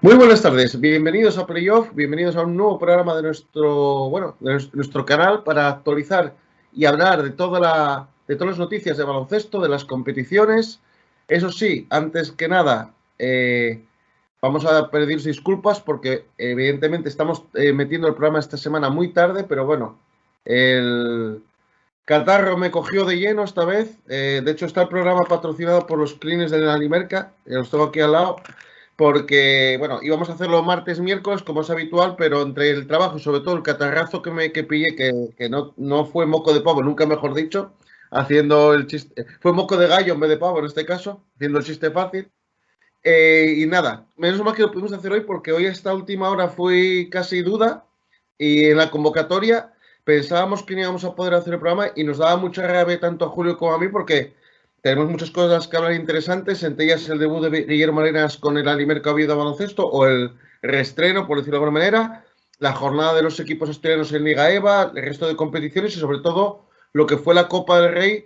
Muy buenas tardes, bienvenidos a Playoff, bienvenidos a un nuevo programa de nuestro canal para actualizar y hablar de todas las noticias de baloncesto, de las competiciones. Eso sí, antes que nada, vamos a pedir disculpas porque evidentemente estamos metiendo el programa esta semana muy tarde, pero bueno, el catarro me cogió de lleno esta vez. De hecho, está el programa patrocinado por los clines de la Alimerca, los tengo aquí al lado. Porque, bueno, íbamos a hacerlo martes, miércoles, como es habitual, pero entre el trabajo y sobre todo el catarrazo que pillé, que no fue moco de pavo, nunca mejor dicho, haciendo el chiste, fue moco de gallo en vez de pavo en este caso, haciendo el chiste fácil. Y nada, menos mal que lo pudimos hacer hoy porque hoy a esta última hora fue casi duda y en la convocatoria pensábamos que no íbamos a poder hacer el programa y nos daba mucha rabia tanto a Julio como a mí porque tenemos muchas cosas que hablar interesantes, entre ellas el debut de Guillermo Arenas con el Alimerca Oviedo de baloncesto o el reestreno, por decirlo de alguna manera, la jornada de los equipos asturianos en Liga EVA, el resto de competiciones y sobre todo lo que fue la Copa del Rey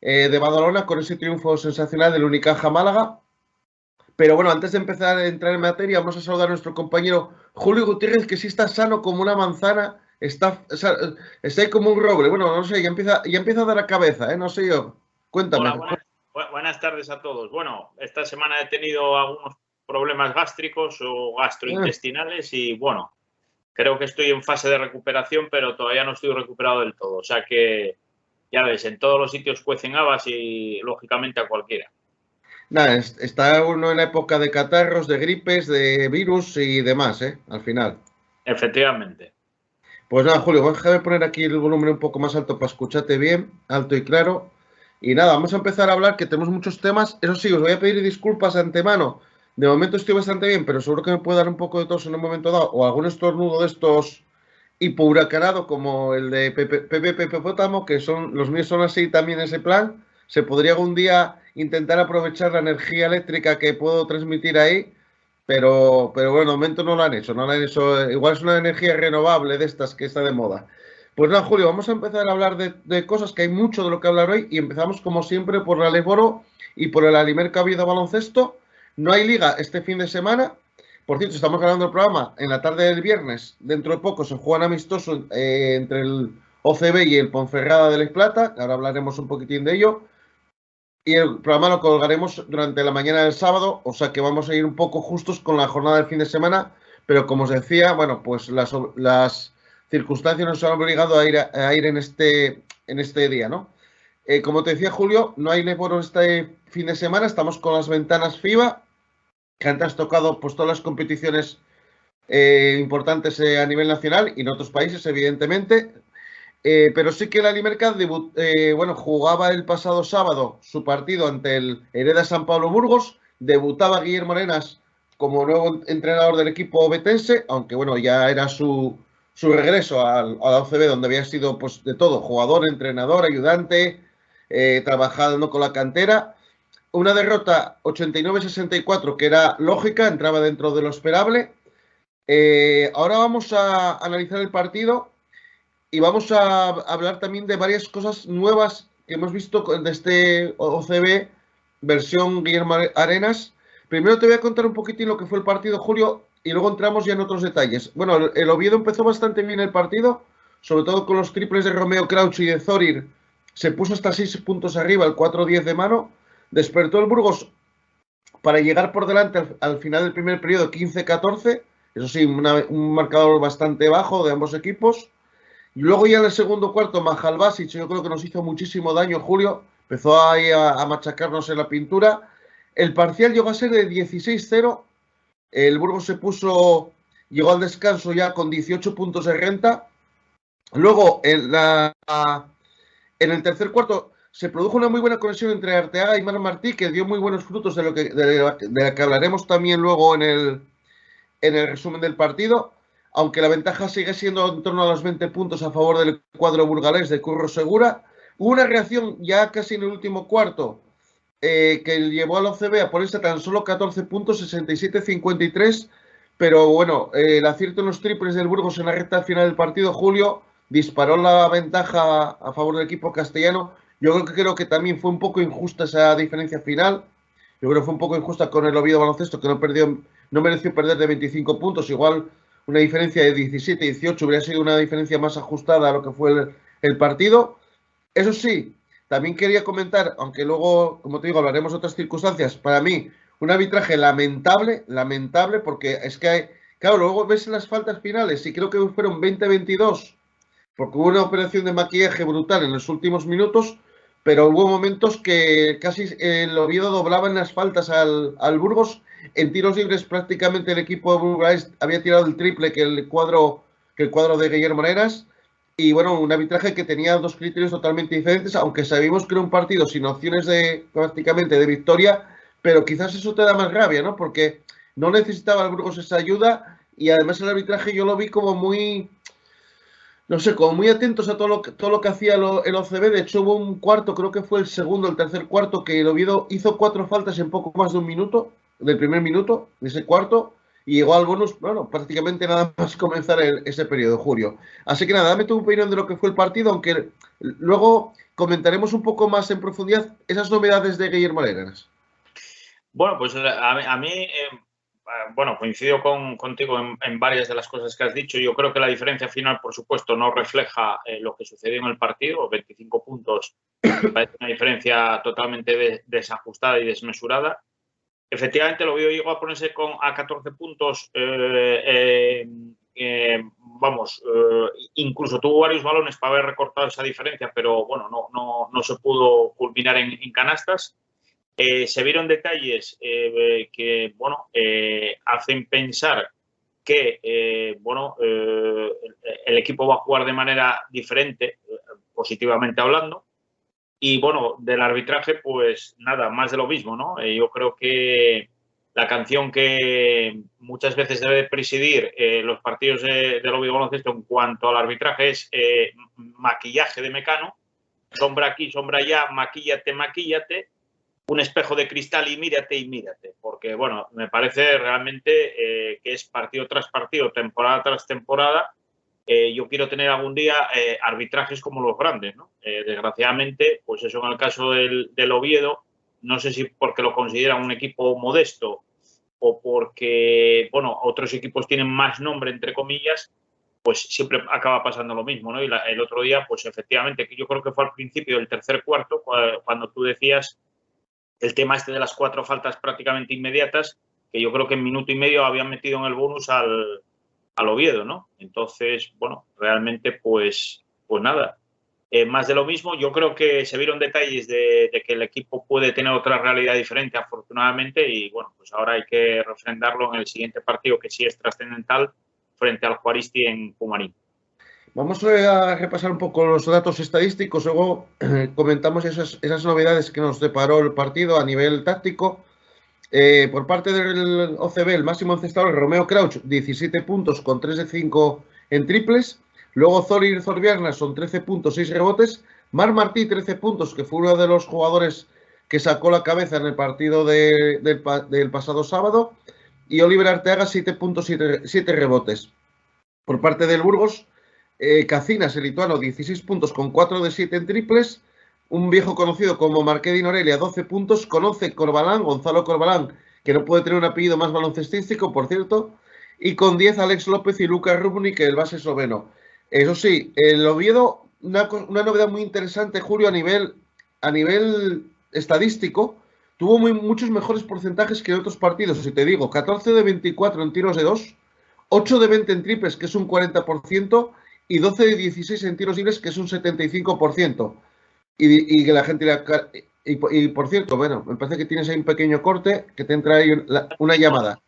de Badalona con ese triunfo sensacional del Unicaja Málaga. Pero bueno, antes de empezar a entrar en materia, vamos a saludar a nuestro compañero Julio Gutiérrez, que sí está sano como una manzana, está ahí como un roble. Bueno, no sé, ya empieza a dar la cabeza, ¿eh? No sé yo. Cuéntame. Hola, buenas tardes a todos. Bueno, esta semana he tenido algunos problemas gástricos o gastrointestinales y bueno, creo que estoy en fase de recuperación, pero todavía no estoy recuperado del todo. O sea que, ya ves, en todos los sitios cuecen habas y lógicamente a cualquiera. Nada, está uno en la época de catarros, de gripes, de virus y demás, ¿eh? Al final. Efectivamente. Pues nada, Julio, vamos a poner aquí el volumen un poco más alto para escucharte bien, alto y claro. Y nada, vamos a empezar a hablar, que tenemos muchos temas. Eso sí, os voy a pedir disculpas de antemano. De momento estoy bastante bien, pero seguro que me puede dar un poco de tos en un momento dado, o algún estornudo de estos hipurracanado, como el de Pepe Pótamo, que son los míos son así también ese plan. Se podría algún día intentar aprovechar la energía eléctrica que puedo transmitir ahí, pero bueno, de momento no lo han hecho, no lo han hecho. Igual es una energía renovable de estas que está de moda. Pues nada, Julio, vamos a empezar a hablar de cosas que hay mucho de lo que hablar hoy y empezamos como siempre por la Leboro y por el Alimerca Oviedo Baloncesto. No hay liga este fin de semana. Por cierto, estamos grabando el programa en la tarde del viernes. Dentro de poco se juegan amistosos entre el OCB y el Ponferrada de Les Plata. Ahora hablaremos un poquitín de ello. Y el programa lo colgaremos durante la mañana del sábado, o sea que vamos a ir un poco justos con la jornada del fin de semana, pero como os decía, bueno, pues las circunstancias nos han obligado a ir en este día, ¿no? Como te decía Julio, no hay Leboro este fin de semana, estamos con las ventanas FIBA, que antes has tocado pues todas las competiciones importantes a nivel nacional y en otros países, evidentemente. Pero sí que la Alimerca jugaba el pasado sábado su partido ante el Hereda San Pablo Burgos. Debutaba Guillermo Arenas como nuevo entrenador del equipo obetense, aunque bueno, ya era su regreso a la OCB, donde había sido pues de todo, jugador, entrenador, ayudante, trabajando con la cantera. Una derrota 89-64 que era lógica, entraba dentro de lo esperable. Ahora vamos a analizar el partido y vamos a hablar también de varias cosas nuevas que hemos visto de este OCB versión Guillermo Arenas. Primero te voy a contar un poquitín lo que fue el partido, Julio, y luego entramos ya en otros detalles. Bueno, el Oviedo empezó bastante bien el partido, sobre todo con los triples de Romeo Crouch y de Zorir. Se puso hasta 6 puntos arriba, el 4-10 de mano. Despertó el Burgos para llegar por delante al final del primer periodo 15-14. Eso sí, un marcador bastante bajo de ambos equipos. Y luego ya en el segundo cuarto, Mahal Basic, yo creo que nos hizo muchísimo daño, Julio. Empezó ahí a machacarnos en la pintura. El parcial llegó a ser de 16-0. El Burgos llegó al descanso ya con 18 puntos de renta. Luego, en el tercer cuarto, se produjo una muy buena conexión entre Arteaga y Manu Martí, que dio muy buenos frutos de la que hablaremos también luego en el resumen del partido. Aunque la ventaja sigue siendo en torno a los 20 puntos a favor del cuadro burgalés de Curro Segura. Hubo una reacción ya casi en el último cuarto que llevó al OCB a ponerse tan solo 14 puntos, 67-53. Pero bueno, el acierto en los triples del Burgos en la recta final del partido, Julio, disparó la ventaja a favor del equipo castellano. Yo creo que también fue un poco injusta esa diferencia final. Yo creo que fue un poco injusta con el Oviedo Baloncesto, que no perdió no mereció perder de 25 puntos, igual una diferencia de 17-18 hubiera sido una diferencia más ajustada a lo que fue el partido. Eso sí, también quería comentar, aunque luego, como te digo, hablaremos de otras circunstancias, para mí, un arbitraje lamentable, porque es que hay, claro, luego ves las faltas finales y creo que fueron 20-22, porque hubo una operación de maquillaje brutal en los últimos minutos, pero hubo momentos que casi el Oviedo doblaba en las faltas al Burgos. En tiros libres prácticamente el equipo de Burgos había tirado el triple que el cuadro de Guillermo Heras. Y bueno, un arbitraje que tenía dos criterios totalmente diferentes, aunque sabíamos que era un partido sin opciones de prácticamente de victoria, pero quizás eso te da más rabia, ¿no? Porque no necesitaba el Burgos esa ayuda y además el arbitraje yo lo vi como muy, no sé, como muy atentos a todo lo que hacía el OCB. De hecho, hubo un cuarto, creo que fue el segundo, el tercer cuarto, que el Oviedo hizo 4 faltas en poco más de un minuto, del primer minuto, de ese cuarto, y llegó al bonus, bueno, prácticamente nada más comenzar ese periodo, Julio. Así que nada, dame tu opinión de lo que fue el partido, aunque luego comentaremos un poco más en profundidad esas novedades de Guillermo Heras. Bueno, pues a mí bueno, coincido contigo en varias de las cosas que has dicho. Yo creo que la diferencia final, por supuesto, no refleja lo que sucedió en el partido. 25 puntos me parece una diferencia totalmente desajustada y desmesurada. Efectivamente, el Oviedo llegó a ponerse a 14 puntos. Incluso tuvo varios balones para haber recortado esa diferencia, pero bueno, no se pudo culminar en canastas. Se vieron detalles que, bueno, hacen pensar que, el equipo va a jugar de manera diferente, positivamente hablando. Y, bueno, del arbitraje, pues nada, más de lo mismo, ¿no? Yo creo que la canción que muchas veces debe presidir los partidos del Oviedo Baloncesto en cuanto al arbitraje es maquillaje de Mecano. Sombra aquí, sombra allá, maquíllate, maquíllate. Un espejo de cristal y mírate, porque, bueno, me parece realmente que es partido tras partido, temporada tras temporada. Yo quiero tener algún día arbitrajes como los grandes, ¿no? Desgraciadamente, pues eso en el caso del Oviedo, no sé si porque lo consideran un equipo modesto o porque, bueno, otros equipos tienen más nombre, entre comillas, pues siempre acaba pasando lo mismo, ¿no? Y el otro día, pues efectivamente, que yo creo que fue al principio del tercer cuarto, cuando tú decías el tema este de las 4 faltas prácticamente inmediatas, que yo creo que en minuto y medio habían metido en el bonus al Oviedo, ¿no? Entonces, bueno, realmente, pues nada. Más de lo mismo, yo creo que se vieron detalles de que el equipo puede tener otra realidad diferente, afortunadamente, y bueno, pues ahora hay que refrendarlo en el siguiente partido, que sí es trascendental, frente al Juaristi en Pumarín. Vamos a repasar un poco los datos estadísticos, luego comentamos esas novedades que nos deparó el partido a nivel táctico. Por parte del OCB, el máximo encestador, Romeo Crouch, 17 puntos con 3 de 5 en triples. Luego Zorir Zorbiarna son 13 puntos, 6 rebotes. Marc Martí, 13 puntos, que fue uno de los jugadores que sacó la cabeza en el partido del pasado sábado. Y Oliver Arteaga, 7 puntos, 7 rebotes. Por parte del Burgos, Cacinas, el lituano, 16 puntos con 4 de 7 en triples. Un viejo conocido como Marqués Norelia, 12 puntos, con 11 Corbalán, Gonzalo Corbalán, que no puede tener un apellido más baloncestístico, por cierto, y con 10 Alex López y Lucas Rubnik, el base esloveno. Eso sí, el Oviedo, una novedad muy interesante, Julio, a nivel estadístico, tuvo muchos mejores porcentajes que en otros partidos. Si te digo, 14 de 24 en tiros de 2, 8 de 20 en triples, que es un 40%, y 12 de 16 en tiros libres, que es un 75%. Y que la gente... Y por cierto, bueno, me parece que tienes ahí un pequeño corte, que te entra ahí una llamada.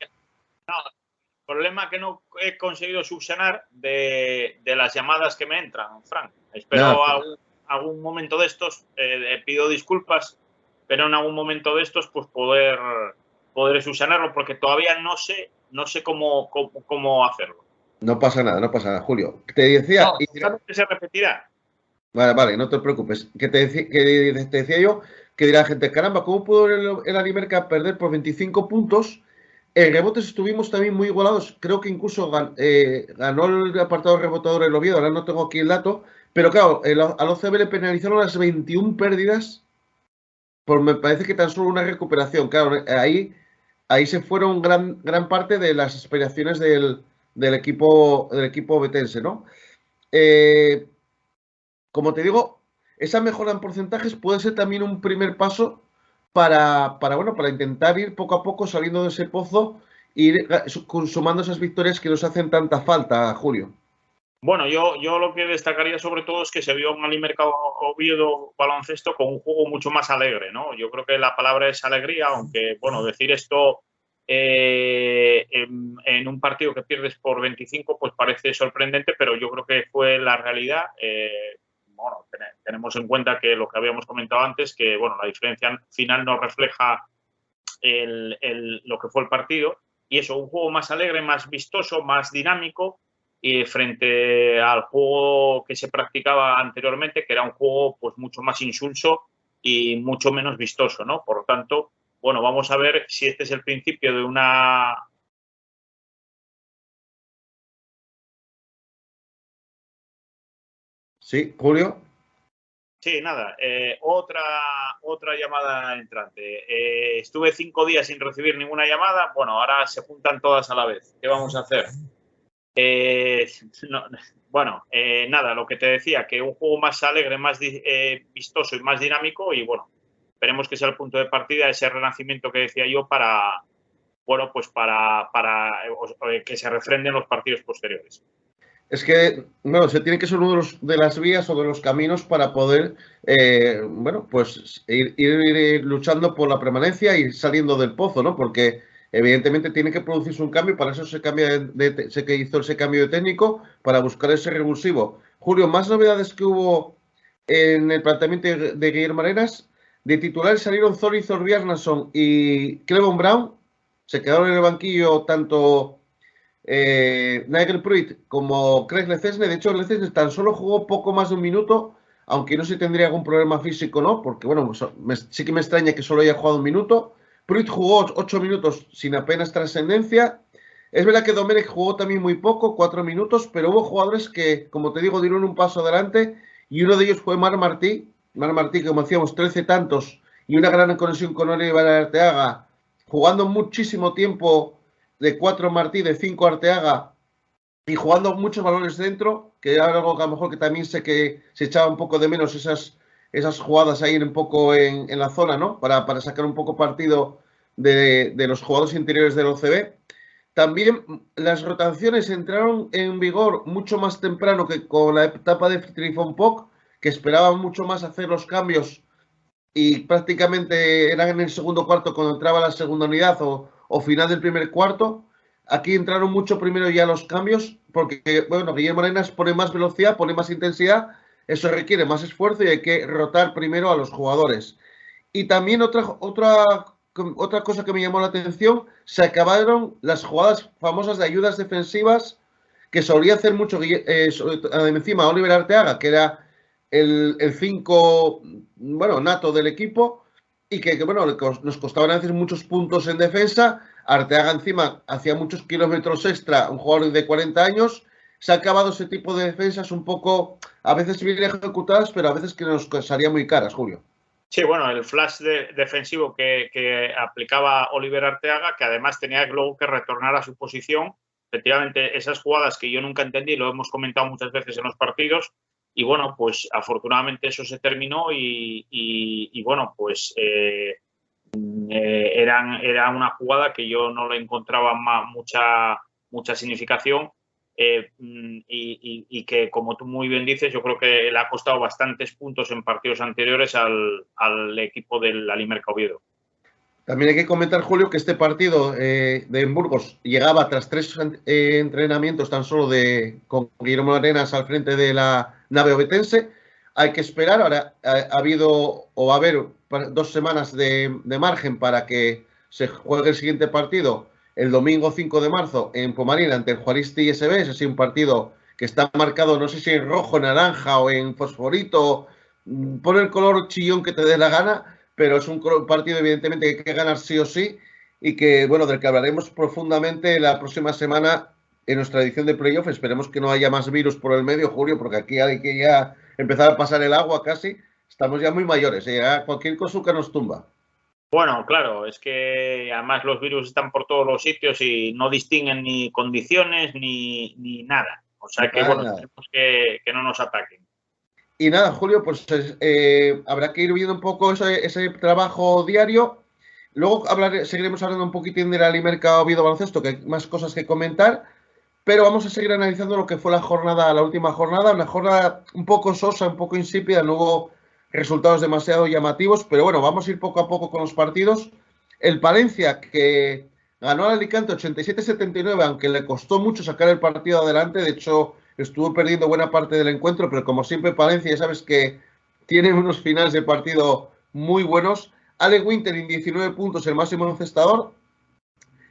No, el problema que no he conseguido subsanar de las llamadas que me entran, Frank. Espero algún momento de estos, pido disculpas, pero en algún momento de estos pues poder subsanarlo, porque todavía no sé cómo hacerlo. No pasa nada, Julio. Te decía... que se repetirá. Vale, no te preocupes. Que te decía yo que dirá la gente, caramba, ¿cómo pudo el Alimerca perder por 25 puntos? En rebotes estuvimos también muy igualados. Creo que incluso ganó el apartado rebotador el Oviedo. Ahora no tengo aquí el dato. Pero claro, al OCB le penalizaron las 21 pérdidas por, me parece que tan solo una recuperación. Claro, ahí ahí se fueron gran parte de las aspiraciones del equipo betense, ¿no? Como te digo, esa mejora en porcentajes puede ser también un primer paso para intentar ir poco a poco saliendo de ese pozo e ir consumando esas victorias que nos hacen tanta falta, Julio. Bueno, yo lo que destacaría sobre todo es que se vio un Alimercado Oviedo baloncesto con un juego mucho más alegre, ¿no? Yo creo que la palabra es alegría, aunque, bueno, decir esto en un partido que pierdes por 25, pues parece sorprendente, pero yo creo que fue la realidad. Bueno, tenemos en cuenta que lo que habíamos comentado antes, que, bueno, la diferencia final no refleja lo que fue el partido, y eso, un juego más alegre, más vistoso, más dinámico, y frente al juego que se practicaba anteriormente, que era un juego pues mucho más insulso y mucho menos vistoso, ¿no? Por lo tanto, bueno, vamos a ver si este es el principio de una... Sí, Julio. Sí, nada, otra llamada entrante. Estuve 5 días sin recibir ninguna llamada, bueno, ahora se juntan todas a la vez. ¿Qué vamos a hacer? Bueno, nada, lo que te decía, que un juego más alegre, más vistoso y más dinámico, y bueno, esperemos que sea el punto de partida, ese renacimiento que decía yo para, bueno, pues para que se refrenden los partidos posteriores. Es que, bueno, se tiene que ser uno de las vías o de los caminos para poder, bueno, pues ir luchando por la permanencia y saliendo del pozo, ¿no? Porque evidentemente tiene que producirse un cambio, para eso se hizo ese cambio de técnico, para buscar ese revulsivo. Julio, más novedades que hubo en el planteamiento de Guillermo Arenas. De titulares salieron Zori Zorbjarnason y Clevon Brown. Se quedaron en el banquillo tanto Nigel Pruitt como Craig Lefesne. De hecho, Lefesne tan solo jugó poco más de un minuto, aunque no sé si tendría algún problema físico, ¿no? Porque, bueno, sí que me extraña que solo haya jugado un minuto. Pruitt jugó 8 minutos sin apenas trascendencia. Es verdad que Domenech jugó también muy poco, 4 minutos, pero hubo jugadores que, como te digo, dieron un paso adelante, y uno de ellos fue Marc Martí. Marc Martí, como decíamos, 13 tantos y una gran conexión con Oliver Arteaga, jugando muchísimo tiempo de 4 Martí, de 5 Arteaga, y jugando muchos balones dentro, que era algo que a lo mejor que también sé que se echaba un poco de menos esas jugadas ahí un poco en la zona, ¿no? Para sacar un poco partido de los jugadores interiores del OCB. También las rotaciones entraron en vigor mucho más temprano que con la etapa de Trifon Poc, que esperaban mucho más hacer los cambios y prácticamente eran en el segundo cuarto cuando entraba la segunda unidad o final del primer cuarto. Aquí entraron mucho primero ya los cambios, porque, bueno, Guillermo Arenas pone más velocidad, pone más intensidad, eso requiere más esfuerzo y hay que rotar primero a los jugadores. Y también otra cosa que me llamó la atención, se acabaron las jugadas famosas de ayudas defensivas que solía hacer mucho encima Oliver Arteaga, que era el 5, bueno, nato del equipo, y que bueno, nos costaban a veces muchos puntos en defensa. Arteaga encima hacía muchos kilómetros extra, un jugador de 40 años. Se ha acabado ese tipo de defensas un poco, a veces bien ejecutadas, pero a veces que nos costaría muy caras, Julio. Sí, bueno, el flash defensivo que aplicaba Oliver Arteaga, que además tenía luego que retornar a su posición. Efectivamente, esas jugadas que yo nunca entendí, lo hemos comentado muchas veces en los partidos, y bueno, pues afortunadamente eso se terminó y bueno, pues era una jugada que yo no le encontraba mucha significación. Y que, como tú muy bien dices, yo creo que le ha costado bastantes puntos en partidos anteriores al equipo del Alimercado Oviedo. También hay que comentar, Julio, que este partido de Burgos llegaba tras 3 entrenamientos tan solo con Guillermo Arenas al frente de la nave obetense. Hay que esperar, ahora ha habido o va a haber 2 semanas de margen para que se juegue el siguiente partido el domingo 5 de marzo en Pomarina ante el Juaristi ISB. Es así un partido que está marcado, no sé si en rojo, naranja o en fosforito, pon el color chillón que te dé la gana, pero es un partido evidentemente que hay que ganar sí o sí, y que, bueno, del que hablaremos profundamente la próxima semana en nuestra edición de playoff. Esperemos que no haya más virus por el medio, Julio, porque aquí hay que ya empezar a pasar el agua casi. Estamos ya muy mayores, cualquier cosa nos tumba. Bueno, claro, es que además los virus están por todos los sitios y no distinguen ni condiciones ni nada. O sea que, bueno, Nada. esperemos que no nos ataquen. Y nada, Julio, pues habrá que ir viendo un poco ese trabajo diario. Luego seguiremos hablando un poquitín de la Limerca Oviedo Baloncesto, que hay más cosas que comentar. Pero vamos a seguir analizando lo que fue la última jornada, una jornada un poco sosa, un poco insípida, no hubo resultados demasiado llamativos, pero bueno, vamos a ir poco a poco con los partidos. El Palencia, que ganó al Alicante 87-79, aunque le costó mucho sacar el partido adelante, de hecho estuvo perdiendo buena parte del encuentro, pero como siempre Palencia, ya sabes que tiene unos finales de partido muy buenos. Ale Winter en 19 puntos, el máximo encestador,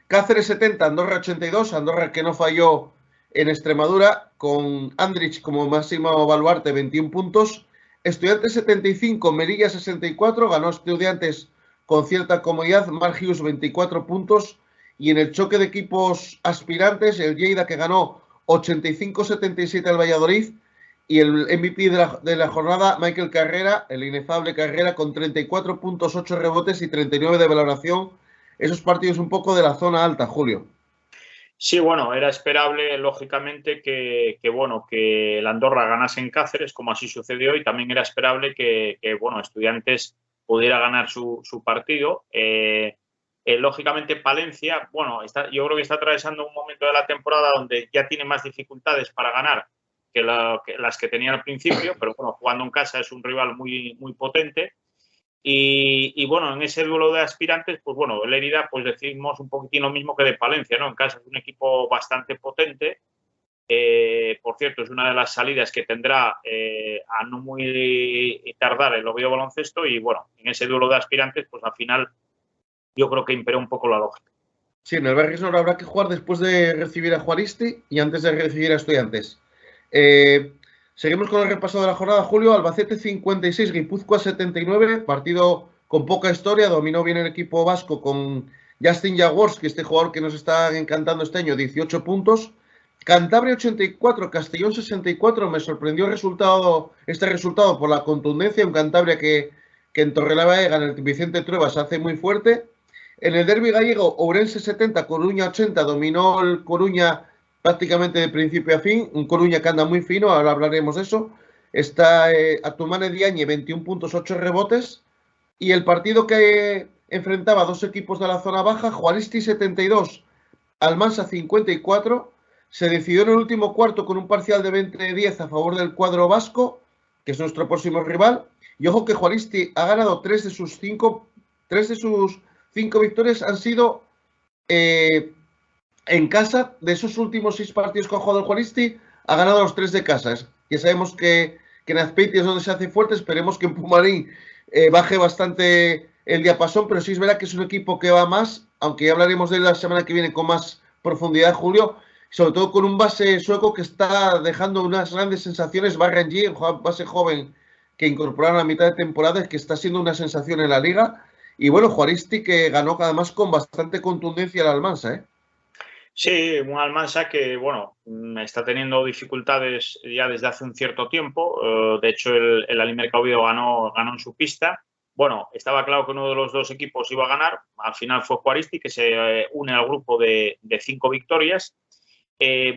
Cáceres 70, Andorra 82, Andorra que no falló en Extremadura, con Andrich como máximo baluarte 21 puntos. Estudiantes 75, Melilla 64, ganó Estudiantes con cierta comodidad, Margius 24 puntos. Y en el choque de equipos aspirantes, el Lleida que ganó 85-77 al Valladolid. Y el MVP de la jornada, Michael Carrera, el inefable Carrera, con 34 puntos, 8 rebotes y 39 de valoración. Esos partidos un poco de la zona alta, Julio. Sí, bueno, era esperable, lógicamente, bueno, que el Andorra ganase en Cáceres, como así sucedió, y también era esperable bueno, Estudiantes pudiera ganar su partido. Lógicamente, Palencia, bueno, yo creo que está atravesando un momento de la temporada donde ya tiene más dificultades para ganar que las que tenía al principio, pero bueno, jugando en casa es un rival muy, muy potente. Y bueno, en ese duelo de aspirantes, pues bueno, Lérida, pues decimos un poquitín lo mismo que de Palencia, ¿no? En casa es un equipo bastante potente. Por cierto, es una de las salidas que tendrá a no muy tardar el Oviedo Baloncesto. Y bueno, en ese duelo de aspirantes, pues al final yo creo que imperó un poco la lógica. Sí, en el Bergesor habrá que jugar después de recibir a Juaristi y antes de recibir a Estudiantes. Seguimos con el repaso de la jornada, Julio. Albacete 56, Guipúzcoa 79, partido con poca historia, dominó bien el equipo vasco con Justin Jaworski, este jugador que nos está encantando este año, 18 puntos. Cantabria 84, Castellón 64, me sorprendió este resultado por la contundencia, un Cantabria que en Torrelavega, en el Vicente Trueba, se hace muy fuerte. En el derbi gallego, Ourense 70, Coruña 80, dominó el Coruña prácticamente de principio a fin. Un Coruña que anda muy fino, ahora hablaremos de eso. Está Atumane Diagne, 21 puntos, 8 rebotes. Y el partido que enfrentaba a dos equipos de la zona baja, Juaristi 72, Almansa 54, se decidió en el último cuarto con un parcial de 20-10 a favor del cuadro vasco, que es nuestro próximo rival. Y ojo que Juaristi ha ganado tres de sus cinco victorias han sido en casa. De esos últimos 6 partidos que ha jugado el Juaristi, ha ganado los 3 de casa. Ya sabemos que en Azpeitia es donde se hace fuerte. Esperemos que en Pumarín baje bastante el diapasón, pero sí es verdad que es un equipo que va más, aunque ya hablaremos de él la semana que viene con más profundidad, Julio, sobre todo con un base sueco que está dejando unas grandes sensaciones. Barrenji, un base joven que incorporaron a mitad de temporada, que está siendo una sensación en la liga. Y bueno, Juaristi que ganó además con bastante contundencia el Almansa, ¿eh? Sí, un Almansa que, bueno, está teniendo dificultades ya desde hace un cierto tiempo. De hecho, el Alimerca Oviedo ganó en su pista. Bueno, estaba claro que uno de los dos equipos iba a ganar. Al final fue Juaristi, que se une al grupo de 5 victorias.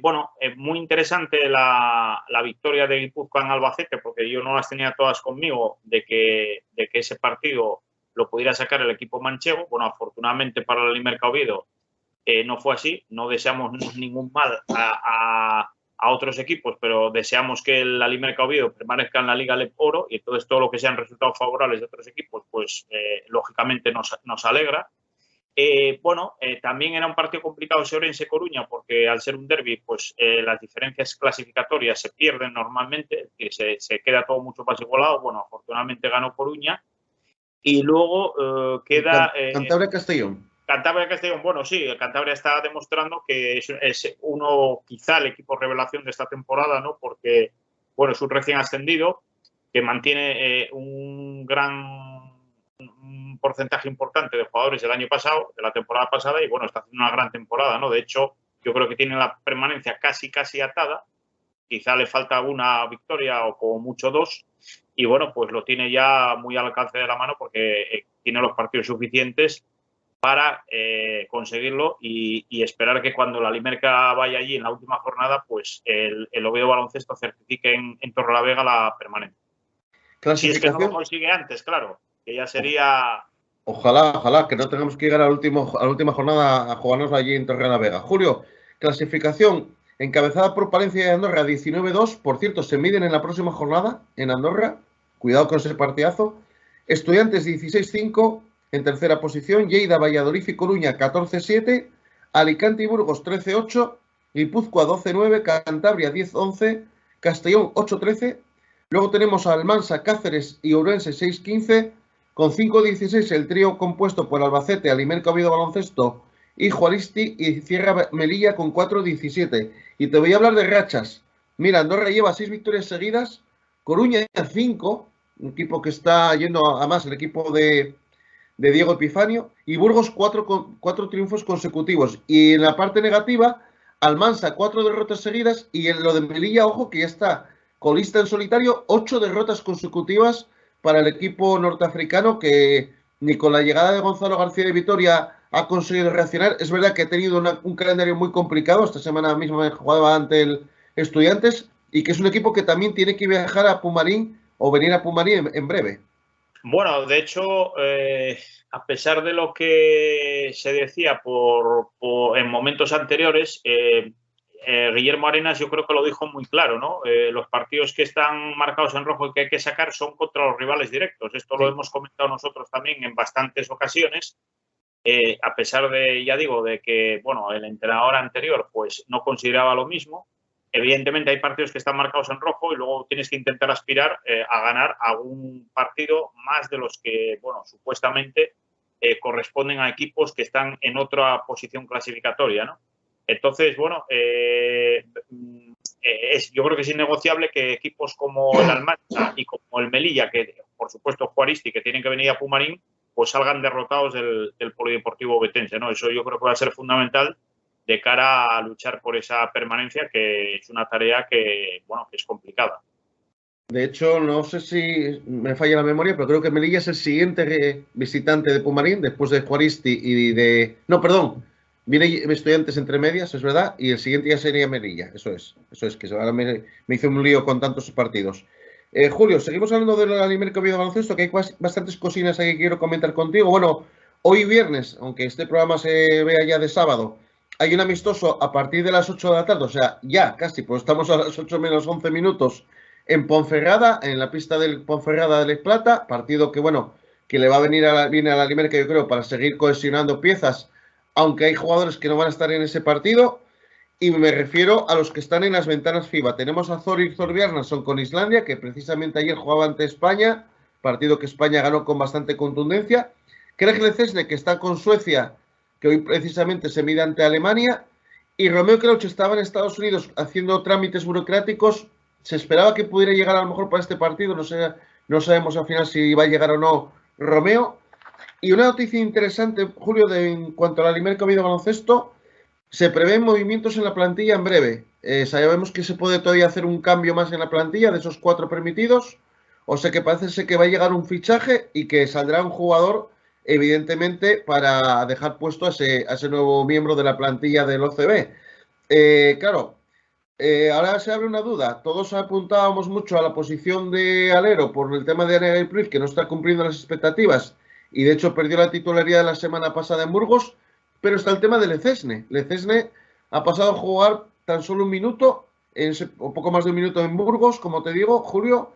Bueno, muy interesante la victoria de Guipúzcoa en Albacete, porque yo no las tenía todas conmigo de que ese partido lo pudiera sacar el equipo manchego. Bueno, afortunadamente para el Alimerca Oviedo no fue así. No deseamos ningún mal a otros equipos, pero deseamos que el Alimerca Oviedo permanezca en la Liga Lep Oro, y entonces todo lo que sean resultados favorables de otros equipos, pues lógicamente nos alegra. Bueno, también era un partido complicado ese Orense-Coruña, porque al ser un derbi, pues las diferencias clasificatorias se pierden normalmente, se queda todo mucho más igualado. Bueno, afortunadamente ganó Coruña. Y luego queda Cantabria-Castellón. Cantabria-Castellón. Bueno, sí, el Cantabria está demostrando que es uno, quizá el equipo revelación de esta temporada, ¿no? Porque, bueno, es un recién ascendido que mantiene un porcentaje importante de jugadores del año pasado, de la temporada pasada, y bueno, está haciendo una gran temporada, ¿no? De hecho, yo creo que tiene la permanencia casi atada. Quizá le falta una victoria o como mucho 2. y bueno, pues lo tiene ya muy al alcance de la mano porque tiene los partidos suficientes para conseguirlo y esperar que cuando la Limerca vaya allí en la última jornada, pues el Oviedo Baloncesto certifique en Torrelavega la permanencia. Si es que no lo consigue antes, claro, que ya sería... Ojalá, que no tengamos que llegar a la última jornada a jugarnos allí en Torrelavega. Julio, clasificación encabezada por Palencia y Andorra 19-2. Por cierto, se miden en la próxima jornada en Andorra. Cuidado con ese partidazo. Estudiantes 16-5 en tercera posición. Lleida, Valladolid y Coruña 14-7. Alicante y Burgos 13-8. Guipúzcoa 12-9. Cantabria 10-11. Castellón 8-13. Luego tenemos a Almansa, Cáceres y Ourense 6-15. Con 5-16 el trío compuesto por Albacete, Alimerca, Oviedo Baloncesto y Juaristi, y cierra Melilla con 4-17. Y te voy a hablar de rachas. Mira, Andorra lleva 6 victorias seguidas, Coruña 5, un equipo que está yendo a más, el equipo de Diego Epifanio, y Burgos 4 triunfos consecutivos. Y en la parte negativa, Almansa 4 derrotas seguidas, y en lo de Melilla, ojo, que ya está colista en solitario, 8 derrotas consecutivas para el equipo norteafricano, que ni con la llegada de Gonzalo García de Vitoria ha conseguido reaccionar. Es verdad que ha tenido un calendario muy complicado. Esta semana misma jugaba ante el Estudiantes, y que es un equipo que también tiene que viajar a Pumarín o venir a Pumarín en breve. Bueno, de hecho, a pesar de lo que se decía en momentos anteriores, Guillermo Arenas yo creo que lo dijo muy claro, ¿no? Los partidos que están marcados en rojo y que hay que sacar son contra los rivales directos. Esto lo hemos comentado nosotros también en bastantes ocasiones. A pesar de, ya digo, de que, bueno, el entrenador anterior pues no consideraba lo mismo. Evidentemente hay partidos que están marcados en rojo y luego tienes que intentar aspirar a ganar algún partido más de los que, bueno, supuestamente corresponden a equipos que están en otra posición clasificatoria, ¿no? Entonces, bueno, yo creo que es innegociable que equipos como el Almansa y como el Melilla, que por supuesto Juaristi, que tienen que venir a Pumarín, pues salgan derrotados del Polideportivo Ovetense, ¿no? Eso yo creo que va a ser fundamental de cara a luchar por esa permanencia, que es una tarea que, bueno, que es complicada. De hecho, no sé si me falla la memoria, pero creo que Melilla es el siguiente visitante de Pumarín, después de Juaristi y de... No, perdón, viene Estudiantes entre medias, es verdad, y el siguiente ya sería Melilla, eso es, que ahora me hice un lío con tantos partidos. Julio, seguimos hablando del Alimerca Oviedo Baloncesto, que hay bastantes cosinas ahí que quiero comentar contigo. Bueno, hoy viernes, aunque este programa se vea ya de sábado, hay un amistoso a partir de las 8 de la tarde, o sea, ya casi, pues estamos a las 8 menos 11 minutos, en Ponferrada, en la pista del Ponferrada de Les Plata, partido que, bueno, que le va a venir viene a la Limerca, yo creo, para seguir cohesionando piezas, aunque hay jugadores que no van a estar en ese partido. Y me refiero a los que están en las ventanas FIBA. Tenemos a Zorir Zorbjarnason con Islandia, que precisamente ayer jugaba ante España, partido que España ganó con bastante contundencia. Craig Lecesne, que está con Suecia, que hoy precisamente se mide ante Alemania. Y Romeo Crouch estaba en Estados Unidos haciendo trámites burocráticos. Se esperaba que pudiera llegar a lo mejor para este partido. No sabemos al final si va a llegar o no Romeo. Y una noticia interesante, Julio, en cuanto a la Limerca Oviedo Baloncesto. Se prevén movimientos en la plantilla en breve. Sabemos que se puede todavía hacer un cambio más en la plantilla de esos 4 permitidos. O sea que parece ser que va a llegar un fichaje y que saldrá un jugador, evidentemente, para dejar puesto a ese nuevo miembro de la plantilla del OCB. Claro, ahora se abre una duda. Todos apuntábamos mucho a la posición de alero por el tema de Anega Pruif, que no está cumpliendo las expectativas y de hecho perdió la titularidad la semana pasada en Burgos. Pero está el tema de Lecesne. Lecesne ha pasado a jugar tan solo un minuto, o poco más de un minuto en Burgos, como te digo, Julio.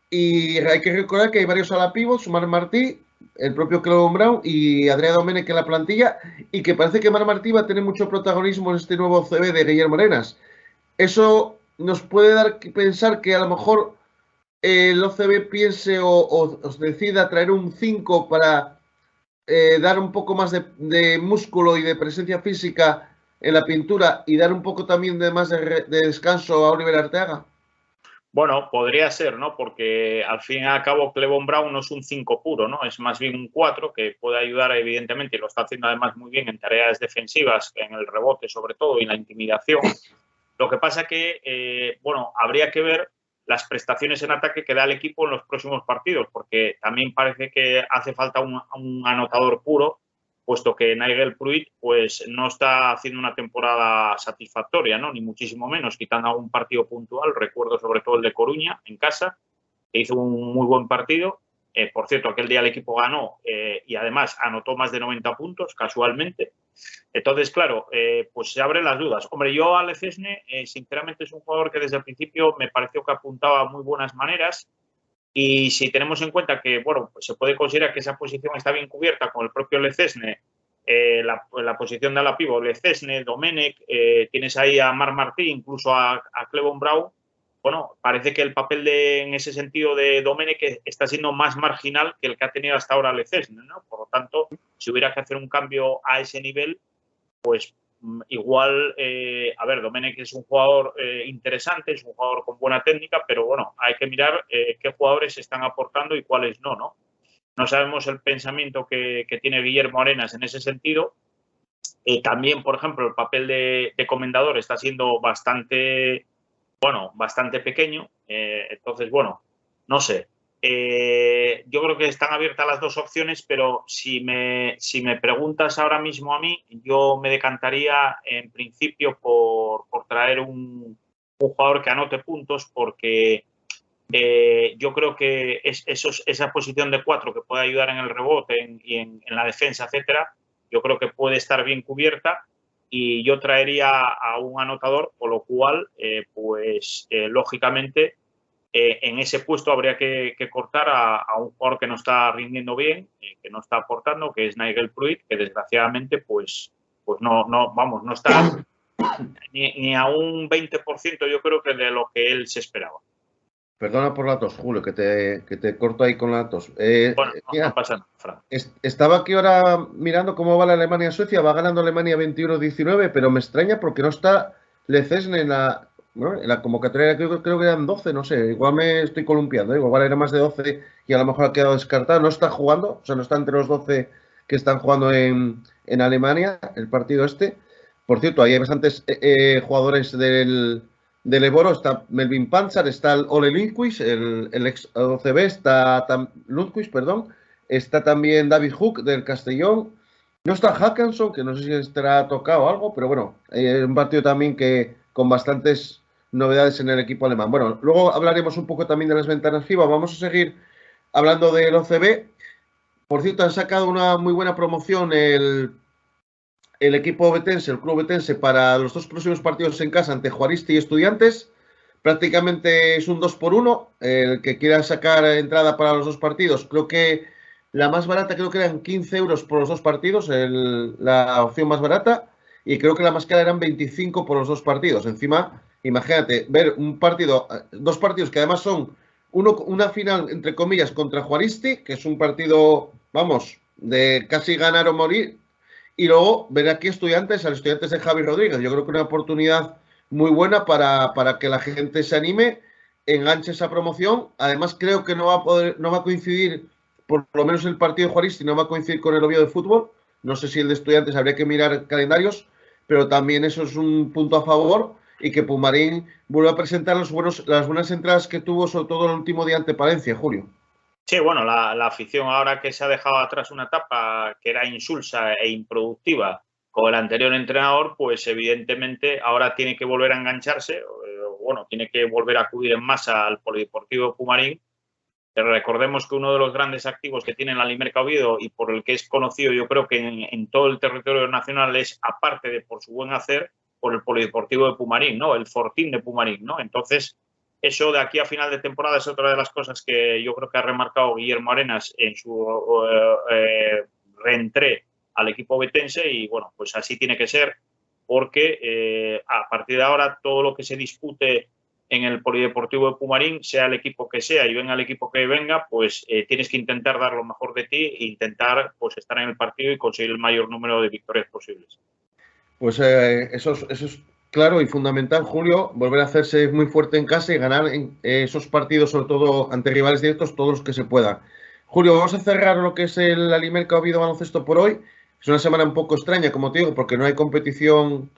Y hay que recordar que hay varios alapivos, Marc Martí, el propio Clevon Brown y Adrià Domènech en la plantilla, y que parece que Marc Martí va a tener mucho protagonismo en este nuevo CB de Guillermo Arenas. Eso nos puede dar que pensar que a lo mejor el OCB piense o decida traer un 5 para dar un poco más de músculo y de presencia física en la pintura y dar un poco también de más de descanso a Oliver Arteaga. Bueno, podría ser, ¿no? Porque al fin y al cabo Clevon Brown no es un 5 puro, ¿no? Es más bien un 4 que puede ayudar, evidentemente, y lo está haciendo además muy bien en tareas defensivas, en el rebote sobre todo y en la intimidación. Lo que pasa que, bueno, habría que ver las prestaciones en ataque que da el equipo en los próximos partidos, porque también parece que hace falta un anotador puro, puesto que Nigel Pruitt pues no está haciendo una temporada satisfactoria, ¿no? Ni muchísimo menos, quitando algún partido puntual. Recuerdo sobre todo el de Coruña, en casa, que hizo un muy buen partido. Por cierto, aquel día el equipo ganó y además anotó más de 90 puntos, casualmente. Entonces, claro, pues se abren las dudas. Hombre, yo a Lefesne, sinceramente, es un jugador que desde el principio me pareció que apuntaba a muy buenas maneras. Y si tenemos en cuenta que, bueno, pues se puede considerar que esa posición está bien cubierta con el propio Lefesne, la posición de ala pívot, Lefesne, Domenech, tienes ahí a Marc Martí, incluso a Clevon Brown. Bueno, parece que el papel en ese sentido de Domenech está siendo más marginal que el que ha tenido hasta ahora Lefesne, ¿no? Por lo tanto, si hubiera que hacer un cambio a ese nivel, pues igual, a ver, Domenech es un jugador interesante, es un jugador con buena técnica, pero bueno, hay que mirar qué jugadores están aportando y cuáles no, ¿no? No sabemos el pensamiento que tiene Guillermo Arenas en ese sentido. También, por ejemplo, el papel de Comendador está siendo bastante pequeño. Entonces, bueno, no sé. Yo creo que están abiertas las dos opciones, pero si me preguntas ahora mismo a mí, yo me decantaría en principio por traer un jugador que anote puntos, porque yo creo que esa posición de 4 que puede ayudar en el rebote y en la defensa, etcétera, yo creo que puede estar bien cubierta. Y yo traería a un anotador, con lo cual, lógicamente, en ese puesto habría que cortar a un jugador que no está rindiendo bien, que no está aportando, que es Nigel Pruitt, que desgraciadamente pues no está ni a un 20%, yo creo, que de lo que él se esperaba. Perdona por la tos, Julio, que te corto ahí con la tos. Bueno, mira, no pasa nada, Fran. Estaba aquí ahora mirando cómo va la Alemania-Suecia. Va ganando Alemania 21-19, pero me extraña porque no está Lefesne en la convocatoria. Creo que eran 12, no sé. Igual me estoy columpiando. Igual era más de 12 y a lo mejor ha quedado descartado. No está jugando, o sea, no está entre los 12 que están jugando en Alemania el partido este. Por cierto, ahí hay bastantes jugadores del Eboro. Está Melvin Panzer, está el Ole Lundqvist, el ex OCB, está Lundqvist, perdón. Está también David Hook del Castellón. No está Hackanson, que no sé si estará tocado algo, pero bueno, es un partido también que con bastantes novedades en el equipo alemán. Bueno, luego hablaremos un poco también de las ventanas FIBA. Vamos a seguir hablando del OCB. Por cierto, han sacado una muy buena promoción el equipo betense, el club betense, para los dos próximos partidos en casa ante Juaristi y Estudiantes. Prácticamente es un 2x1. El que quiera sacar entrada para los dos partidos, creo que la más barata, creo que eran 15 euros por los dos partidos, la opción más barata, y creo que la más cara eran 25 por los dos partidos. Encima, imagínate, ver dos partidos que además son una final, entre comillas, contra Juaristi, que es un partido, vamos, de casi ganar o morir, y luego ver aquí Estudiantes, a los Estudiantes de Javi Rodríguez. Yo creo que una oportunidad muy buena para que la gente se anime, enganche esa promoción. Además, creo que no va a coincidir, por lo menos el partido de Juaristi no va a coincidir con el Oviedo de fútbol. No sé si el de Estudiantes, habría que mirar calendarios, pero también eso es un punto a favor, y que Pumarín vuelva a presentar las buenas entradas que tuvo, sobre todo el último día ante Palencia, Julio. Sí, bueno, la afición, ahora que se ha dejado atrás una etapa que era insulsa e improductiva con el anterior entrenador, pues evidentemente ahora tiene que volver a engancharse, tiene que volver a acudir en masa al Polideportivo Pumarín. Pero recordemos que uno de los grandes activos que tiene la Limerca Oviedo, y por el que es conocido, yo creo que en todo el territorio nacional, es, aparte de por su buen hacer, por el Polideportivo de Pumarín, ¿no? El Fortín de Pumarín, ¿no? Entonces, eso de aquí a final de temporada es otra de las cosas que yo creo que ha remarcado Guillermo Arenas en su reentré al equipo betense, y bueno, pues así tiene que ser, porque a partir de ahora todo lo que se dispute en el Polideportivo de Pumarín, sea el equipo que sea y venga el equipo que venga, pues tienes que intentar dar lo mejor de ti e intentar pues estar en el partido y conseguir el mayor número de victorias posibles. Pues eso es claro y fundamental, Julio, volver a hacerse muy fuerte en casa y ganar en esos partidos, sobre todo ante rivales directos, todos los que se puedan. Julio, vamos a cerrar lo que es el Limerca Oviedo Baloncesto por hoy. Es una semana un poco extraña, como te digo, porque no hay competición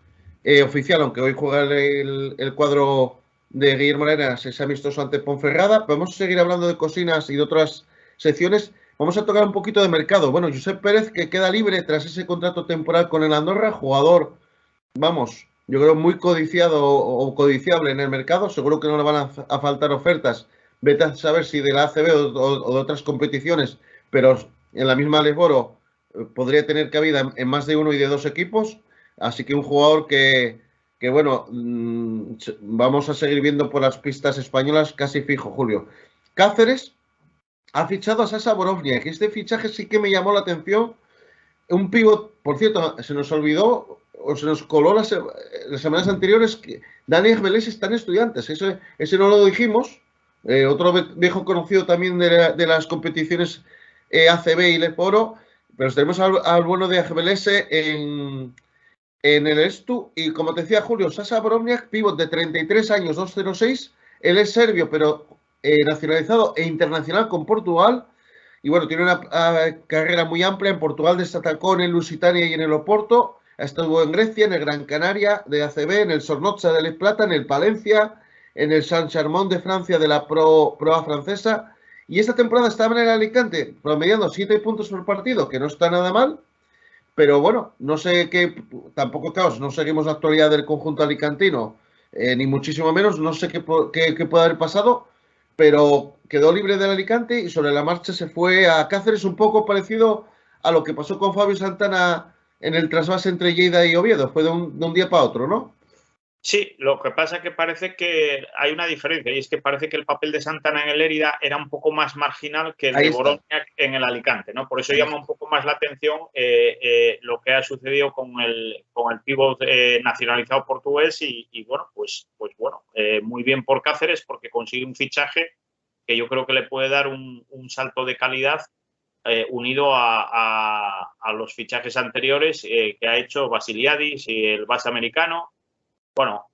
oficial, aunque hoy juega el cuadro de Guillermo Arenas, ese amistoso ante Ponferrada. Vamos a seguir hablando de cocinas y de otras secciones. Vamos a tocar un poquito de mercado. Bueno, Josep Pérez, que queda libre tras ese contrato temporal con el Andorra, jugador, vamos, yo creo muy codiciado o codiciable en el mercado. Seguro que no le van a faltar ofertas. Vete a saber si de la ACB o de otras competiciones, pero en la misma Lesboro podría tener cabida en más de uno y de dos equipos. Así que un jugador que bueno, vamos a seguir viendo por las pistas españolas casi fijo, Julio. Cáceres ha fichado a Sasa Borovnia, que este fichaje sí que me llamó la atención. Un pívot, por cierto, se nos olvidó o se nos coló las semanas anteriores que Dani Egbelés está en Estudiantes. Ese no lo dijimos. Otro viejo conocido también de las competiciones ACB y Leporo. Pero tenemos al bueno de Egbelés en el Estu. Y como te decía Julio, Sasa Borovniak, pívot de 33 años, 206. Él es serbio, pero nacionalizado e internacional con Portugal. Y bueno, tiene una carrera muy amplia. En Portugal destacó en el Lusitania y en el Oporto. Estuvo en Grecia, en el Gran Canaria de ACB, en el Sornoza de Les Plata, en el Palencia, en el Saint-Chamond de Francia de la Pro A francesa. Y esta temporada estaba en el Alicante, promediando 7 puntos por partido, que no está nada mal. Pero bueno, no sé qué, tampoco caos, no seguimos la actualidad del conjunto alicantino, ni muchísimo menos, no sé qué puede haber pasado, pero quedó libre del Alicante y sobre la marcha se fue a Cáceres, un poco parecido a lo que pasó con Fabio Santana en el trasvase entre Lleida y Oviedo, fue de un día para otro, ¿no? Sí, lo que pasa es que parece que hay una diferencia y es que parece que el papel de Santana en el Lérida era un poco más marginal que el de Borovniak en el Alicante, ¿no? Por eso llama un poco más la atención lo que ha sucedido con el pívot nacionalizado portugués y bueno, pues bueno, muy bien por Cáceres porque consigue un fichaje que yo creo que le puede dar un salto de calidad unido a los fichajes anteriores que ha hecho Basiliadis y el base americano. Bueno,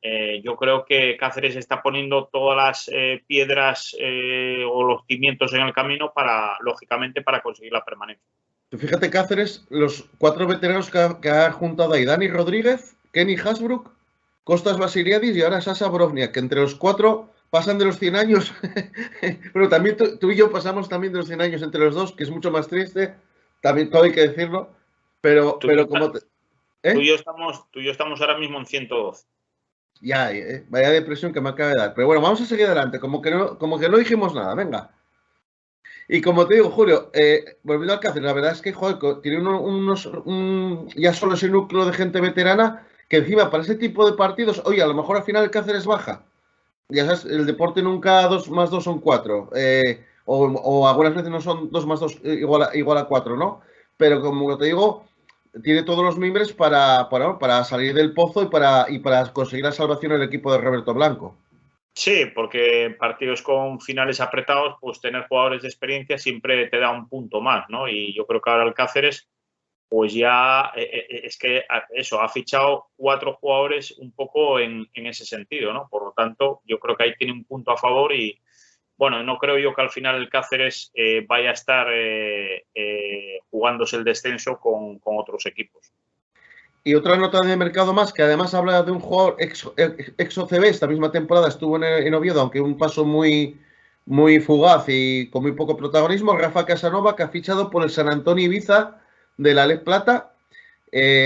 yo creo que Cáceres está poniendo todas las piedras o los cimientos en el camino lógicamente, para conseguir la permanencia. Fíjate, Cáceres, los 4 veteranos que ha juntado ahí: Dani Rodríguez, Kenny Hasbrook, Costas Basiliadis y ahora Sasa Borovniak, que entre los 4 pasan de los 100 años. Pero también tú y yo pasamos también de los 100 años entre los dos, que es mucho más triste, también todo hay que decirlo, pero como tú y yo estamos ahora mismo en 112. Ya, vaya depresión que me acaba de dar. Pero bueno, vamos a seguir adelante, como que no dijimos nada, venga. Y como te digo, Julio, volviendo al Cáceres, la verdad es que, joder, tiene ya solo ese núcleo de gente veterana que encima para ese tipo de partidos, oye, a lo mejor al final el Cáceres baja. Ya sabes, el deporte nunca 2 más 2 son 4. O algunas veces no son 2 más 2 igual a 4, ¿no? Pero como te digo, tiene todos los mimbres para salir del pozo y para conseguir la salvación del equipo de Roberto Blanco. Sí, porque en partidos con finales apretados, pues tener jugadores de experiencia siempre te da un punto más, ¿no? Y yo creo que ahora el Cáceres, pues ya es que eso, ha fichado 4 jugadores un poco en ese sentido, ¿no? Por lo tanto, yo creo que ahí tiene un punto a favor y, bueno, no creo yo que al final el Cáceres vaya a estar jugándose el descenso con otros equipos. Y otra nota de mercado más, que además habla de un jugador ex OCB, esta misma temporada estuvo en Oviedo, aunque un paso muy fugaz y con muy poco protagonismo, Rafa Casanova, que ha fichado por el San Antonio Ibiza de la Les Plata.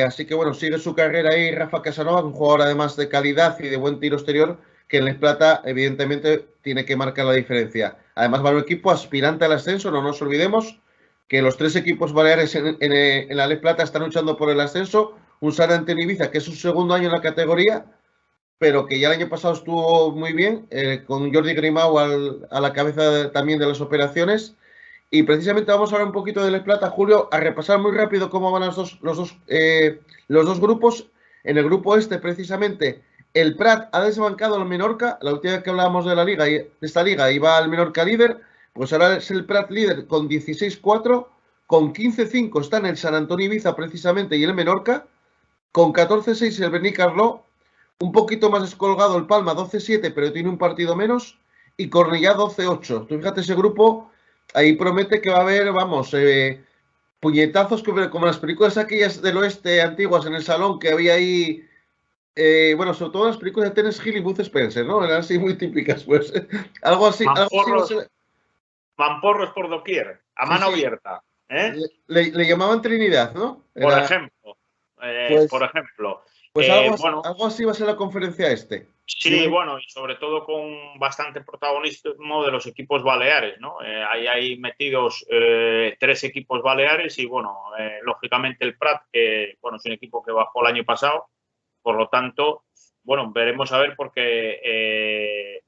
Así que bueno, sigue su carrera ahí Rafa Casanova, un jugador además de calidad y de buen tiro exterior, que en Les Plata evidentemente tiene que marcar la diferencia. Además va un equipo aspirante al ascenso, no nos olvidemos que los 3 equipos baleares en la Les Plata están luchando por el ascenso. Un San Antonio Ibiza, que es su segundo año en la categoría, pero que ya el año pasado estuvo muy bien, con Jordi Grimau a la cabeza también de las operaciones. Y precisamente vamos a hablar un poquito de Les Plata, Julio, a repasar muy rápido cómo van los dos grupos. En el grupo este, precisamente, el Prat ha desbancado al Menorca. La última vez que hablábamos de esta liga iba al Menorca líder, pues ahora es el Prat líder con 16-4, con 15-5 están el San Antonio Ibiza precisamente y el Menorca. Con 14-6 el Benicarló, un poquito más descolgado el Palma, 12-7, pero tiene un partido menos, y Cornellá 12-8. Tú fíjate, ese grupo, ahí promete que va a haber, vamos, puñetazos como las películas aquellas del oeste antiguas en el salón, que había ahí bueno, sobre todo las películas de Terence Hill y Bud Spencer, ¿no? Eran así muy típicas, pues. Algo así va a ser. Mamporros por doquier, a mano abierta. Le llamaban Trinidad, ¿no? Por ejemplo. Pues Bueno, algo así va a ser la conferencia Sí, bueno, y sobre todo con bastante protagonismo de los equipos baleares, ¿no? Ahí hay metidos 3 equipos baleares y, bueno, lógicamente el Prat, que, bueno, es un equipo que bajó el año pasado, por lo tanto, bueno, veremos a ver porque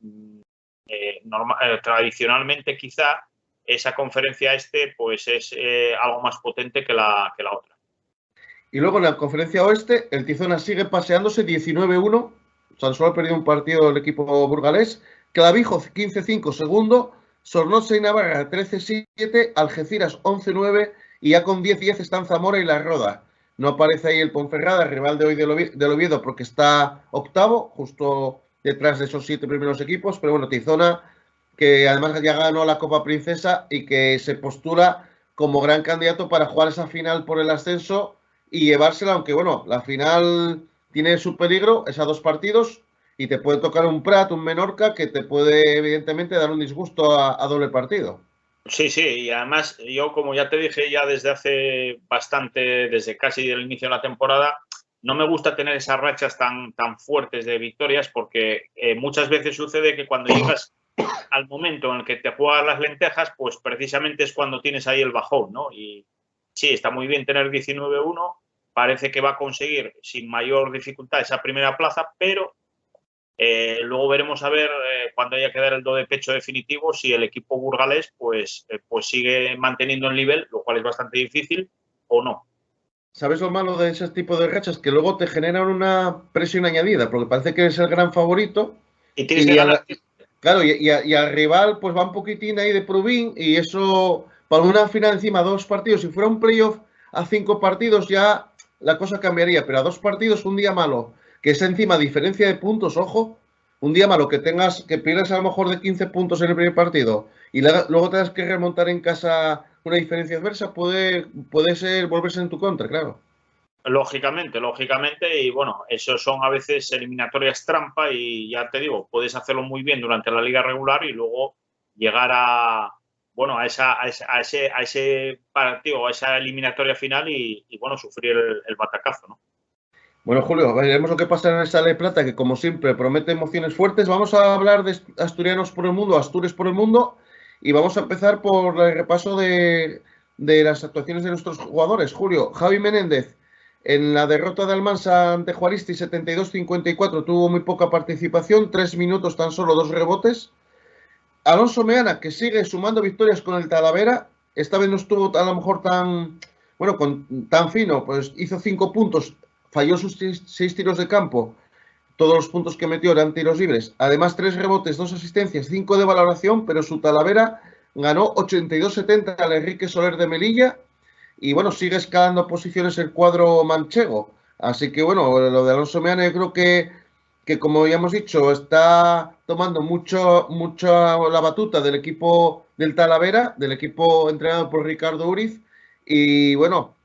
tradicionalmente quizá esa conferencia pues es algo más potente que la otra. Y luego en la conferencia oeste, el Tizona sigue paseándose 19-1. Tan solo ha perdido un partido el equipo burgalés. Clavijo 15-5 segundo. Sornosa y Navarra 13-7. Algeciras 11-9. Y ya con 10-10 están Zamora y La Roda. No aparece ahí el Ponferrada, rival de hoy del Oviedo, porque está octavo, justo detrás de esos 7 primeros equipos. Pero bueno, Tizona, que además ya ganó la Copa Princesa y que se postula como gran candidato para jugar esa final por el ascenso y llevársela, aunque bueno, la final tiene su peligro, es a 2 partidos y te puede tocar un Prat, un Menorca, que te puede evidentemente dar un disgusto a doble partido. Sí, y además yo, como ya te dije ya desde hace bastante, desde casi el inicio de la temporada, no me gusta tener esas rachas tan fuertes de victorias porque muchas veces sucede que cuando llegas al momento en el que te juegas las lentejas, pues precisamente es cuando tienes ahí el bajón, ¿no? Y sí, está muy bien tener 19-1, parece que va a conseguir sin mayor dificultad esa primera plaza, pero luego veremos a ver cuando haya que dar el do de pecho definitivo si el equipo burgalés pues sigue manteniendo el nivel, lo cual es bastante difícil, o no. ¿Sabes lo malo de ese tipo de rachas? Que luego te generan una presión añadida, porque parece que eres el gran favorito. Y tienes que ganar. Claro, y al rival pues va un poquitín ahí de Prubín y eso, para una final encima 2 partidos, si fuera un playoff a 5 partidos ya la cosa cambiaría, pero a 2 partidos un día malo, que es encima diferencia de puntos, ojo, un día malo que pierdas a lo mejor de 15 puntos en el primer partido y luego tengas que remontar en casa una diferencia adversa, puede ser volverse en tu contra, claro. Lógicamente, y bueno, eso son a veces eliminatorias trampa y ya te digo, puedes hacerlo muy bien durante la liga regular y luego llegar a ese partido, a esa eliminatoria final y bueno, sufrir el batacazo, ¿no? Bueno, Julio, veremos lo que pasa en esta Ley Plata, que como siempre promete emociones fuertes. Vamos a hablar de asturianos por el mundo, Astures por el mundo, y vamos a empezar por el repaso de las actuaciones de nuestros jugadores. Julio, Javi Menéndez, en la derrota de Almansa ante Juaristi 72-54, tuvo muy poca participación, 3 minutos tan solo, 2 rebotes. Alonso Meana, que sigue sumando victorias con el Talavera, esta vez no estuvo a lo mejor tan fino, pues hizo 5 puntos, falló sus 6 tiros de campo, todos los puntos que metió eran tiros libres, además 3 rebotes, 2 asistencias, 5 de valoración, pero su Talavera ganó 82-70 al Enrique Soler de Melilla y bueno, sigue escalando posiciones el cuadro manchego, así que bueno, lo de Alonso Meana yo creo que como ya hemos dicho, está tomando mucho la batuta del equipo del Talavera, del equipo entrenado por Ricardo Uriz. Y bueno,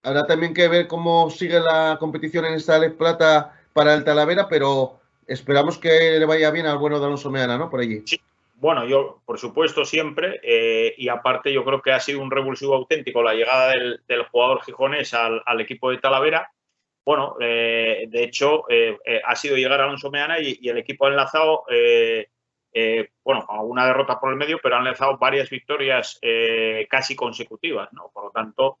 habrá también que ver cómo sigue la competición en esta Les Plata para el Talavera, pero esperamos que le vaya bien al bueno de Alonso Meana, ¿no? Por allí. Sí. Bueno, yo, por supuesto, siempre, y aparte yo creo que ha sido un revulsivo auténtico la llegada del jugador gijonés al equipo de Talavera. Bueno, de hecho, ha sido llegar a Alonso Meana y el equipo ha enlazado, bueno, alguna derrota por el medio, pero han enlazado varias victorias casi consecutivas, ¿no? Por lo tanto,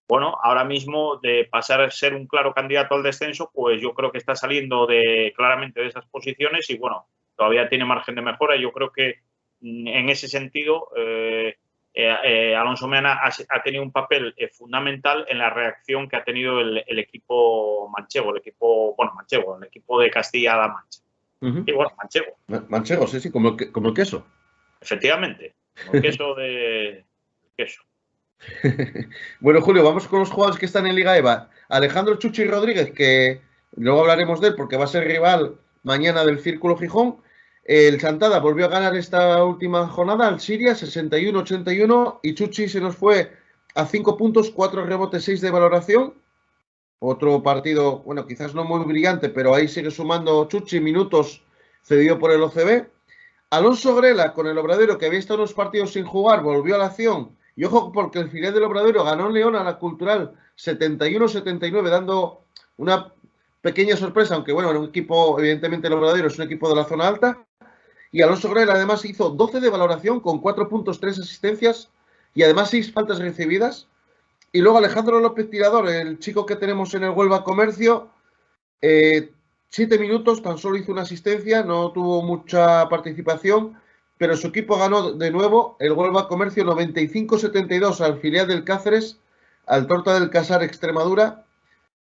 bueno, ahora mismo de pasar a ser un claro candidato al descenso, pues yo creo que está saliendo claramente de esas posiciones y, bueno, todavía tiene margen de mejora. Yo creo que en ese sentido Alonso Meana ha tenido un papel fundamental en la reacción que ha tenido el equipo manchego, el equipo de Castilla-La Mancha. Y bueno, manchego. Manchego, sí, como el queso. Efectivamente, como el queso de queso. Bueno, Julio, vamos con los jugadores que están en Liga EVA. Alejandro Chuchi Rodríguez, que luego hablaremos de él porque va a ser rival mañana del Círculo Gijón. El Chantada volvió a ganar esta última jornada al Siria, 61-81, y Chuchi se nos fue a 5 puntos, 4 rebotes, 6 de valoración. Otro partido, bueno, quizás no muy brillante, pero ahí sigue sumando Chuchi, minutos cedido por el OCB. Alonso Grela, con el Obradoiro, que había estado unos partidos sin jugar, volvió a la acción. Y ojo, porque el filial del Obradoiro ganó en León a la Cultural 71-79, dando una pequeña sorpresa, aunque bueno, era un equipo, evidentemente el Obradoiro es un equipo de la zona alta. Y Alonso Grela además hizo 12 de valoración con 4 puntos, 3 asistencias y además 6 faltas recibidas. Y luego Alejandro López Tirador, el chico que tenemos en el Huelva Comercio, 7 minutos, tan solo hizo una asistencia, no tuvo mucha participación, pero su equipo ganó de nuevo el Huelva Comercio 95-72 al filial del Cáceres, al Torta del Casar Extremadura.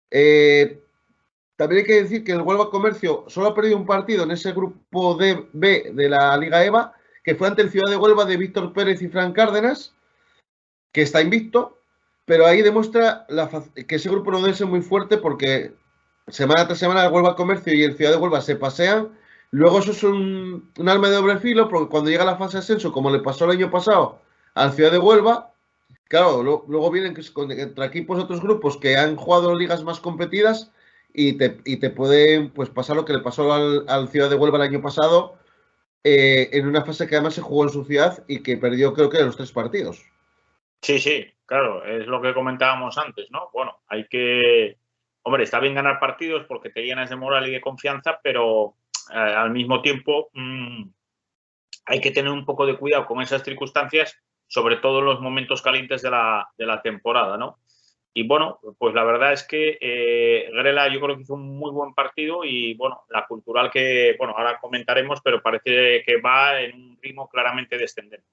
También hay que decir que el Huelva Comercio solo ha perdido un partido en ese grupo B de la Liga EVA, que fue ante el Ciudad de Huelva de Víctor Pérez y Fran Cárdenas, que está invicto, pero ahí demuestra que ese grupo no debe ser muy fuerte porque semana tras semana el Huelva Comercio y el Ciudad de Huelva se pasean. Luego eso es un arma de doble filo porque cuando llega la fase de ascenso, como le pasó el año pasado al Ciudad de Huelva, claro, luego vienen contra equipos de otros grupos que han jugado ligas más competidas y te puede pues, pasar lo que le pasó al Ciudad de Huelva el año pasado en una fase que además se jugó en su ciudad y que perdió creo que de los 3 partidos. Sí, claro, es lo que comentábamos antes, ¿no? Bueno, hay que... Hombre, está bien ganar partidos porque te llenas de moral y de confianza, pero al mismo tiempo hay que tener un poco de cuidado con esas circunstancias, sobre todo en los momentos calientes de la temporada, ¿no? Y bueno, pues la verdad es que Grela yo creo que hizo un muy buen partido y bueno, la Cultural que, bueno, ahora comentaremos, pero parece que va en un ritmo claramente descendente.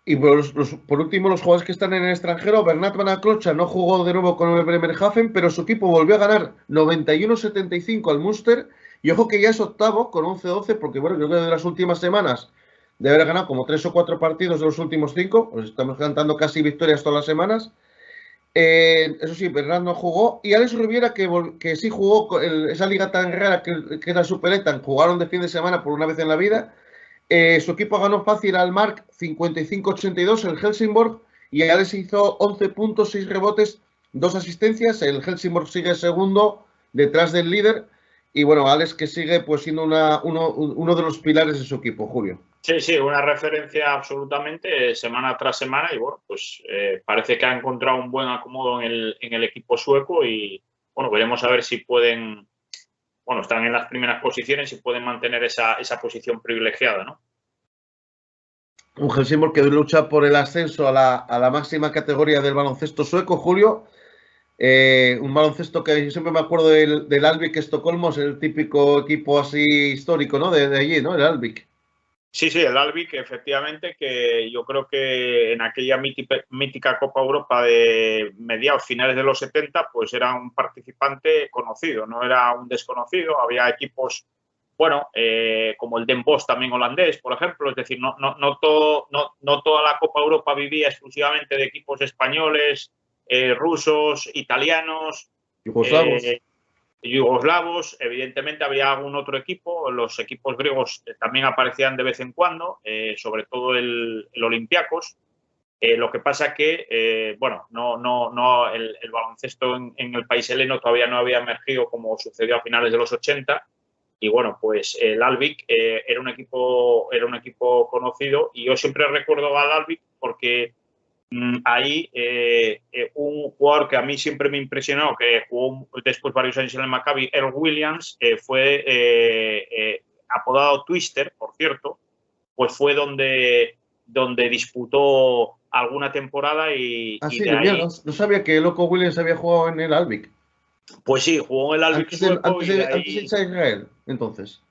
Y por último, los jugadores que están en el extranjero, Bernat Van Aclocha no jugó de nuevo con el Bremerhaven, pero su equipo volvió a ganar 91-75 al Münster. Y ojo que ya es octavo con 11-12, porque bueno, creo que de las últimas semanas debe haber ganado como 3 o 4 partidos de los últimos 5. Pues estamos cantando casi victorias todas las semanas. Eso sí, Bernat no jugó. Y Alex Rubiera, que sí jugó esa liga tan rara que era Superetan, jugaron de fin de semana por una vez en la vida. Su equipo ganó fácil al Mark 55-82, el Helsingborg, y Alex hizo 11 puntos, 6 rebotes, 2 asistencias. El Helsingborg sigue segundo detrás del líder. Y bueno, Alex que sigue pues siendo uno de los pilares de su equipo, Julio. Sí, una referencia absolutamente semana tras semana y bueno, pues parece que ha encontrado un buen acomodo en el equipo sueco y bueno, veremos a ver si pueden... Bueno, están en las primeras posiciones y pueden mantener esa posición privilegiada, ¿no? Un Helsingborg que lucha por el ascenso a la máxima categoría del baloncesto sueco, Julio. Un baloncesto que yo siempre me acuerdo del Alvik Estocolmo, es el típico equipo así histórico, ¿no? De allí, ¿no? El Alvik. Sí, el Alvik, efectivamente, que yo creo que en aquella mítica Copa Europa de mediados, finales de los 70, pues era un participante conocido, no era un desconocido. Había equipos, bueno, como el Den Bosch también holandés, por ejemplo. Es decir, no toda la Copa Europa vivía exclusivamente de equipos españoles, rusos, italianos, yugoslavos. Evidentemente había algún otro equipo, los equipos griegos también aparecían de vez en cuando, sobre todo el Olympiacos. Lo que pasa que, bueno, el baloncesto en el país heleno todavía no había emergido como sucedió a finales de los 80 y bueno, pues el Alvik era un equipo conocido y yo siempre recuerdo al Alvik porque ahí un jugador que a mí siempre me impresionó, que jugó después varios años en el Maccabi, Earl Williams, fue apodado Twister, por cierto, pues fue donde disputó alguna temporada y de ahí... No sabía que Loco Williams había jugado en el Alvik. Pues sí, jugó en el Alvik sueco. Antes de irse a Israel, entonces.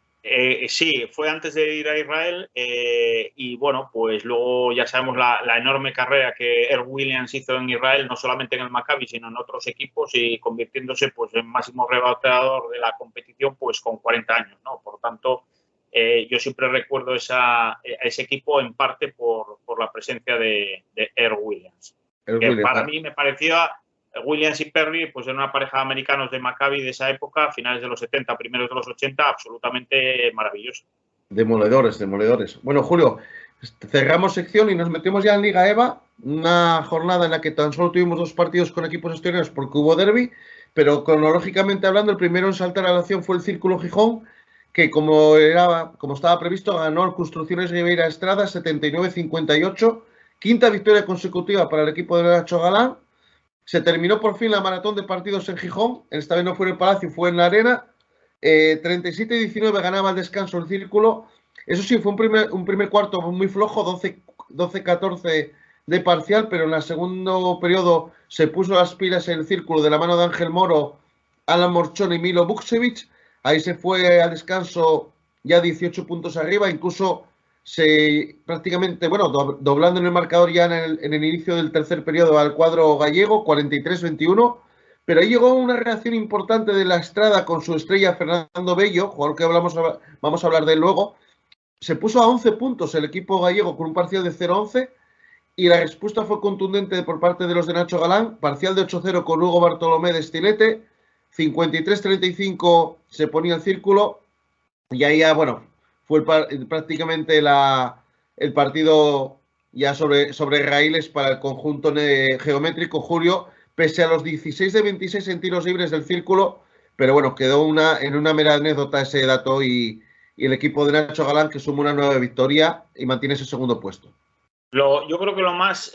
Sí, fue antes de ir a Israel y bueno, pues luego ya sabemos la enorme carrera que Earl Williams hizo en Israel, no solamente en el Maccabi, sino en otros equipos y convirtiéndose pues en máximo reboteador de la competición pues con 40 años, ¿no? Por tanto, yo siempre recuerdo a ese equipo en parte por la presencia de Earl Williams. Para mí me parecía... Williams y Perry, pues en una pareja de americanos de Maccabi de esa época, finales de los 70, primeros de los 80, absolutamente maravilloso. Demoledores. Bueno, Julio, cerramos sección y nos metemos ya en Liga EVA, una jornada en la que tan solo tuvimos 2 partidos con equipos exteriores porque hubo derbi, pero cronológicamente hablando, el primero en saltar a la acción fue el Círculo Gijón, que como estaba previsto, ganó el Construcciones Ribeira Estrada 79-58, quinta victoria consecutiva para el equipo de Nacho Galán. Se terminó por fin la maratón de partidos en Gijón, esta vez no fue en el Palacio, fue en la Arena. 37-19 ganaba el descanso el Círculo. Eso sí, fue un primer cuarto muy flojo, 12-14 de parcial, pero en el segundo periodo se puso las pilas en el Círculo de la mano de Ángel Moro, Alan Morchón y Milo Vukcevic. Ahí se fue al descanso ya 18 puntos arriba, incluso prácticamente, bueno, doblando en el marcador ya en el inicio del tercer periodo al cuadro gallego, 43-21. Pero ahí llegó una reacción importante de la Estrada con su estrella Fernando Bello, jugador que vamos a hablar de él luego. Se puso a 11 puntos el equipo gallego con un parcial de 0-11 y la respuesta fue contundente por parte de los de Nacho Galán, parcial de 8-0 con Hugo Bartolomé de Estilete, 53-35 se ponía el Círculo y ahí ya, bueno, fue prácticamente el partido ya sobre raíles para el conjunto geométrico, Julio, pese a los 16 de 26 en tiros libres del Círculo, pero bueno, quedó en una mera anécdota ese dato y el equipo de Nacho Galán que suma una nueva victoria y mantiene ese segundo puesto. Yo creo que lo más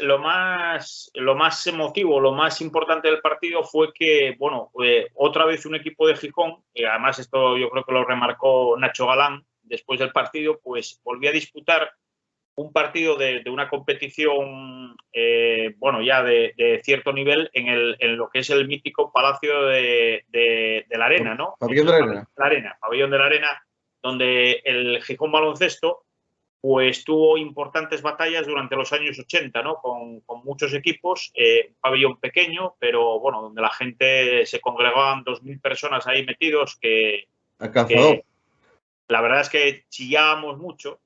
emotivo, lo más importante del partido fue que, bueno, otra vez un equipo de Gijón, y además esto yo creo que lo remarcó Nacho Galán después del partido, pues volvió a disputar un partido de una competición, bueno, ya de cierto nivel en lo que es el mítico Palacio de la Arena, ¿no? Pabellón de la Arena. Pabellón de la Arena, donde el Gijón Baloncesto pues tuvo importantes batallas durante los años 80, ¿no? Con muchos equipos, un pabellón pequeño, pero bueno, donde la gente se congregaban 2.000 personas ahí metidos que la verdad es que chillábamos mucho,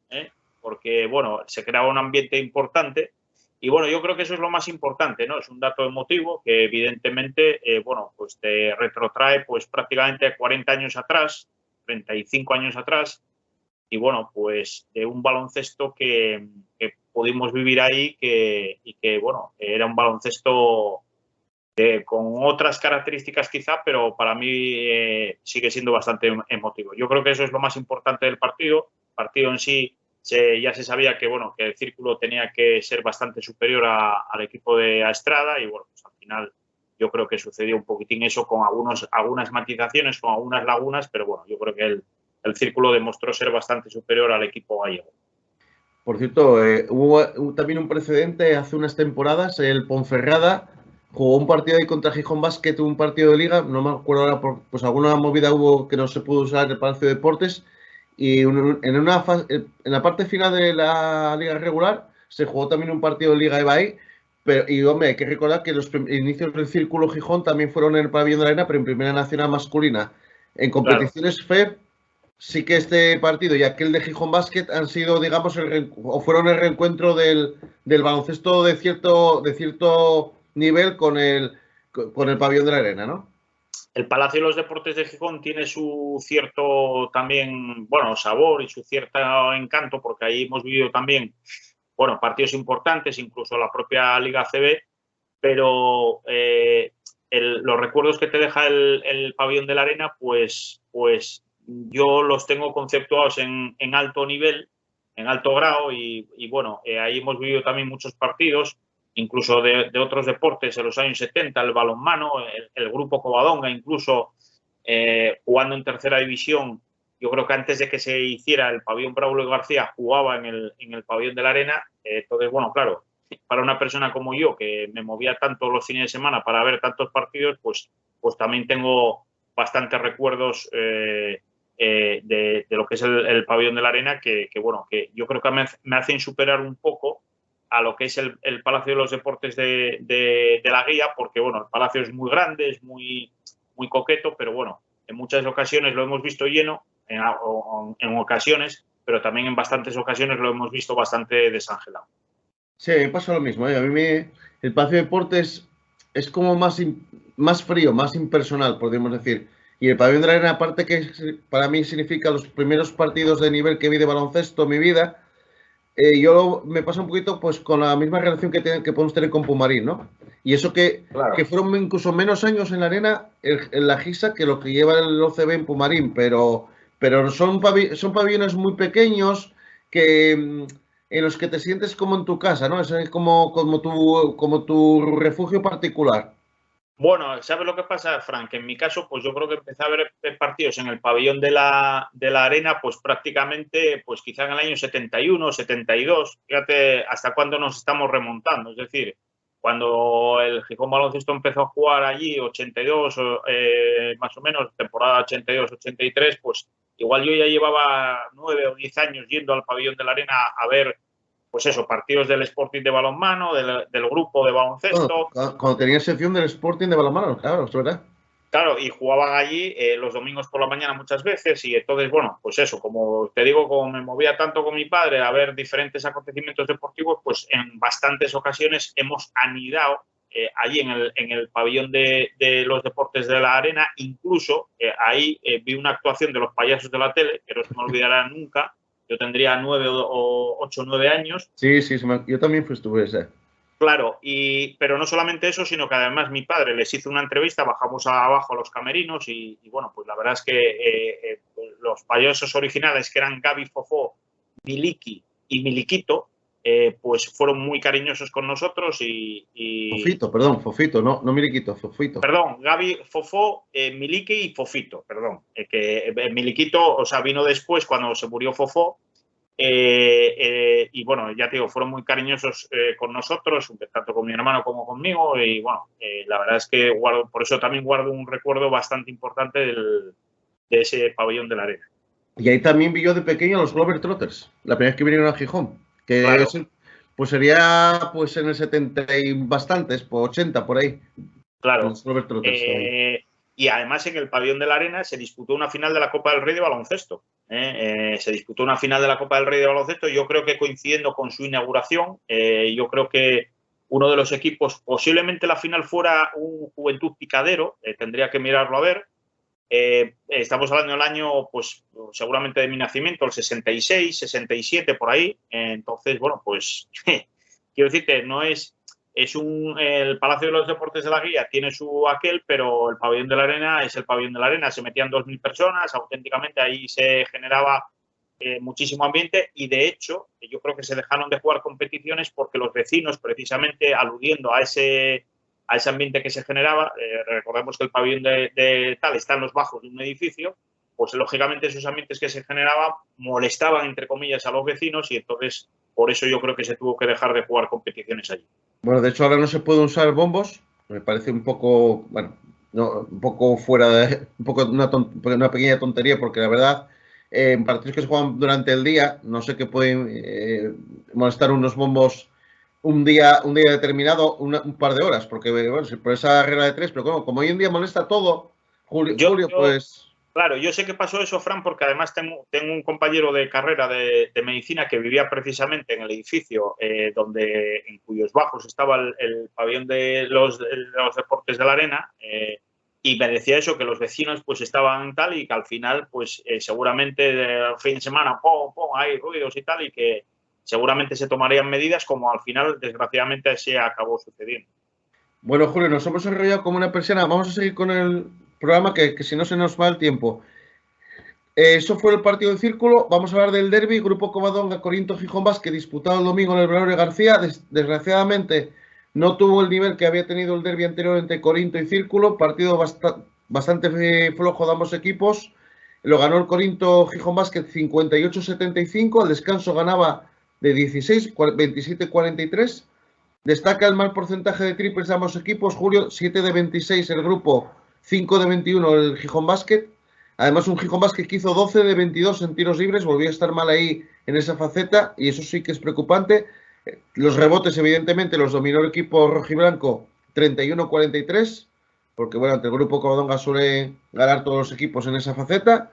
porque bueno, se creaba un ambiente importante y bueno, yo creo que eso es lo más importante, ¿no? Es un dato emotivo que evidentemente, bueno, pues te retrotrae pues prácticamente 40 años atrás, 35 años atrás. Y bueno, pues de un baloncesto que pudimos vivir ahí y que, bueno, era un baloncesto con otras características quizá, pero para mí sigue siendo bastante emotivo. Yo creo que eso es lo más importante del partido. El partido en sí ya se sabía que, bueno, que el Círculo tenía que ser bastante superior al equipo de Estrada y bueno, pues al final yo creo que sucedió un poquitín eso con algunas matizaciones, con algunas lagunas, pero bueno, yo creo que el Círculo demostró ser bastante superior al equipo gallego. Por cierto, hubo también un precedente hace unas temporadas. El Ponferrada jugó un partido ahí contra Gijón Basket, un partido de liga. No me acuerdo ahora, pues alguna movida hubo que no se pudo usar el Palacio de Deportes. Y en la parte final de la liga regular se jugó también un partido de liga EBAI. Y hombre, hay que recordar que los inicios del Círculo Gijón también fueron en el Pabellón de la Arena, pero en Primera Nacional masculina. En competiciones FEB, sí que este partido y aquel de Gijón Basket han sido, digamos, fueron el reencuentro del baloncesto de cierto nivel con el Pabellón de la Arena, ¿no? El Palacio de los Deportes de Gijón tiene su cierto también, bueno, sabor y su cierto encanto, porque ahí hemos vivido también, bueno, partidos importantes, incluso la propia Liga ACB, pero los recuerdos que te deja el Pabellón de la Arena, pues yo los tengo conceptuados en alto nivel, en alto grado y bueno, ahí hemos vivido también muchos partidos, incluso de otros deportes en los años 70, el balonmano, el grupo Covadonga, incluso jugando en tercera división. Yo creo que antes de que se hiciera el pabellón Braulio García jugaba en el pabellón de la Arena. Entonces, bueno, claro, para una persona como yo que me movía tanto los fines de semana para ver tantos partidos, pues también tengo bastantes recuerdos de lo que es el pabellón de la Arena que bueno, que yo creo que me hacen superar un poco a lo que es el Palacio de los Deportes de la Guía, porque bueno, el Palacio es muy grande, es muy coqueto, pero bueno, en muchas ocasiones lo hemos visto lleno, en ocasiones, pero también en bastantes ocasiones lo hemos visto bastante desangelado. Sí, me pasa lo mismo. A mí el Palacio de Deportes es como más frío, más impersonal, podríamos decir. Y el Pabellón de la Arena, aparte que para mí significa los primeros partidos de nivel que vi de baloncesto en mi vida, yo me pasa un poquito pues con la misma relación que podemos tener con Pumarín, ¿no? Y eso que Claro. fueron incluso menos años en la arena, en la Gisa, que lo que lleva el OCB en Pumarín, pero son pabellones muy pequeños que en los que te sientes como en tu casa, ¿no? Es como tu refugio particular. Bueno, ¿sabes lo que pasa, Frank? En mi caso, pues yo creo que empecé a ver partidos en el pabellón de la arena, pues prácticamente, pues quizá en el año 71, 72. Fíjate hasta cuándo nos estamos remontando. Es decir, cuando el Gijón Baloncesto empezó a jugar allí, 82, más o menos, temporada 82, 83, pues igual yo ya llevaba 9 o 10 años yendo al pabellón de la arena a ver, pues eso, partidos del Sporting de balonmano, del grupo de baloncesto. Cuando tenía sección del Sporting de balonmano, claro, es verdad. Claro, y jugaban allí los domingos por la mañana muchas veces y entonces, bueno, pues eso, como te digo, como me movía tanto con mi padre a ver diferentes acontecimientos deportivos, pues en bastantes ocasiones hemos anidado allí en el pabellón de los deportes de la arena. Incluso ahí vi una actuación de los payasos de la tele, que no se me olvidará nunca. Yo tendría 8 o 9 años. Sí, yo también estuve ese. Claro, pero no solamente eso, sino que además mi padre les hizo una entrevista, bajamos abajo a los camerinos y bueno, pues la verdad es que los payasos originales, que eran Gaby, Fofó, Miliki y Miliquito, pues fueron muy cariñosos con nosotros Fofito, perdón, Fofito, no Miliquito, Fofito. Perdón, Gaby, Fofó, Miliki y Fofito, perdón. Que Miliquito, o sea, vino después cuando se murió Fofó. Y bueno, ya te digo, fueron muy cariñosos con nosotros, tanto con mi hermano como conmigo. Y bueno, la verdad es que por eso también guardo un recuerdo bastante importante de ese pabellón de la arena. Y ahí también vi yo de pequeño a los Globetrotters, la primera vez que vinieron a Gijón, que Claro. pues sería pues en el 70 y bastantes, por 80 por ahí. Claro. Los Globetrotters. Y además en el pabellón de la arena se disputó una final de la Copa del Rey de baloncesto. Se disputó una final de la Copa del Rey de baloncesto, yo creo que coincidiendo con su inauguración. Yo creo que uno de los equipos, posiblemente la final fuera un Juventud Picadero, tendría que mirarlo a ver. Estamos hablando del año, pues seguramente de mi nacimiento, el 66, 67, por ahí. Entonces, bueno, pues quiero decirte, no es... el Palacio de los Deportes de la Guía tiene su aquel, pero el pabellón de la arena es el pabellón de la arena. Se metían 2.000 personas, auténticamente ahí se generaba muchísimo ambiente y de hecho yo creo que se dejaron de jugar competiciones porque los vecinos, precisamente aludiendo a ese ambiente que se generaba, recordemos que el pabellón de tal está en los bajos de un edificio, pues lógicamente esos ambientes que se generaban molestaban, entre comillas, a los vecinos y entonces por eso yo creo que se tuvo que dejar de jugar competiciones allí. Bueno, de hecho ahora no se pueden usar bombos, me parece un poco, bueno, no, un poco fuera de, un poco una pequeña tontería, porque la verdad, en partidos que se juegan durante el día, no sé qué pueden molestar unos bombos un día determinado, un par de horas, porque bueno, por esa regla de 3, pero como hoy en día molesta todo, Julio, pues... Claro, yo sé que pasó eso, Fran, porque además tengo un compañero de carrera de medicina que vivía precisamente en el edificio en cuyos bajos estaba el pabellón de los deportes de la arena, y me decía eso, que los vecinos pues estaban tal y que al final pues seguramente el fin de semana hay ruidos y tal y que seguramente se tomarían medidas, como al final desgraciadamente se acabó sucediendo. Bueno, Julio, nos hemos enrollado como una persiana. Vamos a seguir con el programa, que si no se nos va el tiempo. Eso fue el partido del Círculo. Vamos a hablar del derbi, Grupo Covadonga, Corinto Gijón Basket, disputado el domingo en el Bernabéu García. Desgraciadamente no tuvo el nivel que había tenido el derbi anterior entre Corinto y Círculo. Partido bastante flojo de ambos equipos. Lo ganó el Corinto Gijón Basket 58-75. Al descanso ganaba de 16, 27-43. Destaca el mal porcentaje de triples de ambos equipos. Julio, 7 de 26 el grupo, 5 de 21 el Gijón Basket. Además, un Gijón Basket que hizo 12 de 22 en tiros libres. Volvió a estar mal ahí en esa faceta y eso sí que es preocupante. Los rebotes, evidentemente, los dominó el equipo rojiblanco 31-43, porque bueno, ante el grupo Covadonga suele ganar todos los equipos en esa faceta.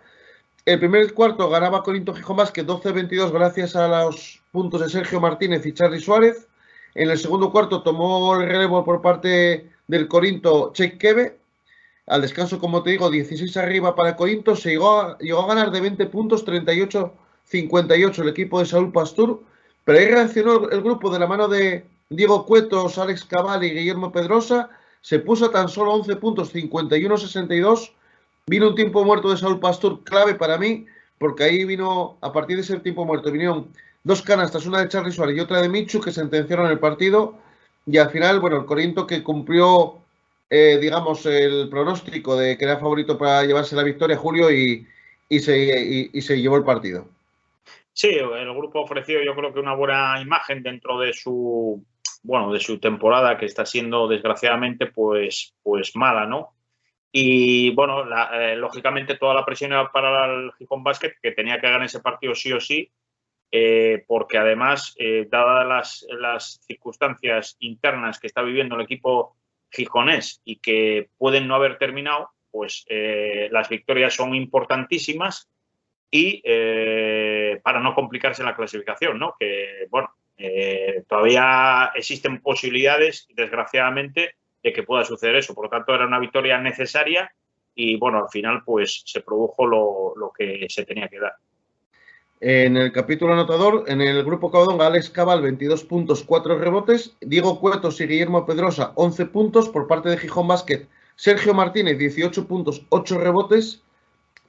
El primer cuarto ganaba Corinto Gijón Basket 12-22 gracias a los puntos de Sergio Martínez y Charly Suárez. En el segundo cuarto tomó el relevo por parte del Corinto Cheik Kebe. Al descanso, como te digo, 16 arriba para Corinto. Se llegó a ganar de 20 puntos, 38-58 el equipo de Saúl Pastur. Pero ahí reaccionó el grupo de la mano de Diego Cuetos, Alex Cabal y Guillermo Pedrosa, se puso a tan solo 11 puntos, 51-62. Vino un tiempo muerto de Saúl Pastor, clave para mí, porque ahí vino, a partir de ese tiempo muerto, vinieron dos canastas, una de Charly Suárez y otra de Michu, que sentenciaron el partido. Y al final, bueno, el Corinto que cumplió, digamos, el pronóstico de que era favorito para llevarse la victoria, Julio, y se llevó el partido. Sí, el grupo ofreció yo creo que una buena imagen dentro de su, bueno, de su temporada, que está siendo desgraciadamente pues mala, ¿no? Y bueno, lógicamente toda la presión era para el Gijón Basket, que tenía que ganar ese partido sí o sí, porque además, dadas las circunstancias internas que está viviendo el equipo gijonés y que pueden no haber terminado, pues las victorias son importantísimas y para no complicarse la clasificación, ¿no? Que, bueno, todavía existen posibilidades, desgraciadamente, de que pueda suceder eso. Por lo tanto, era una victoria necesaria y, bueno, al final, pues, se produjo lo que se tenía que dar. En el capítulo anotador, en el grupo Covadonga, Alex Cabal, 22 puntos, 4 rebotes. Diego Cuetos y Guillermo Pedrosa, 11 puntos. Por parte de Gijón Basket, Sergio Martínez, 18 puntos, 8 rebotes.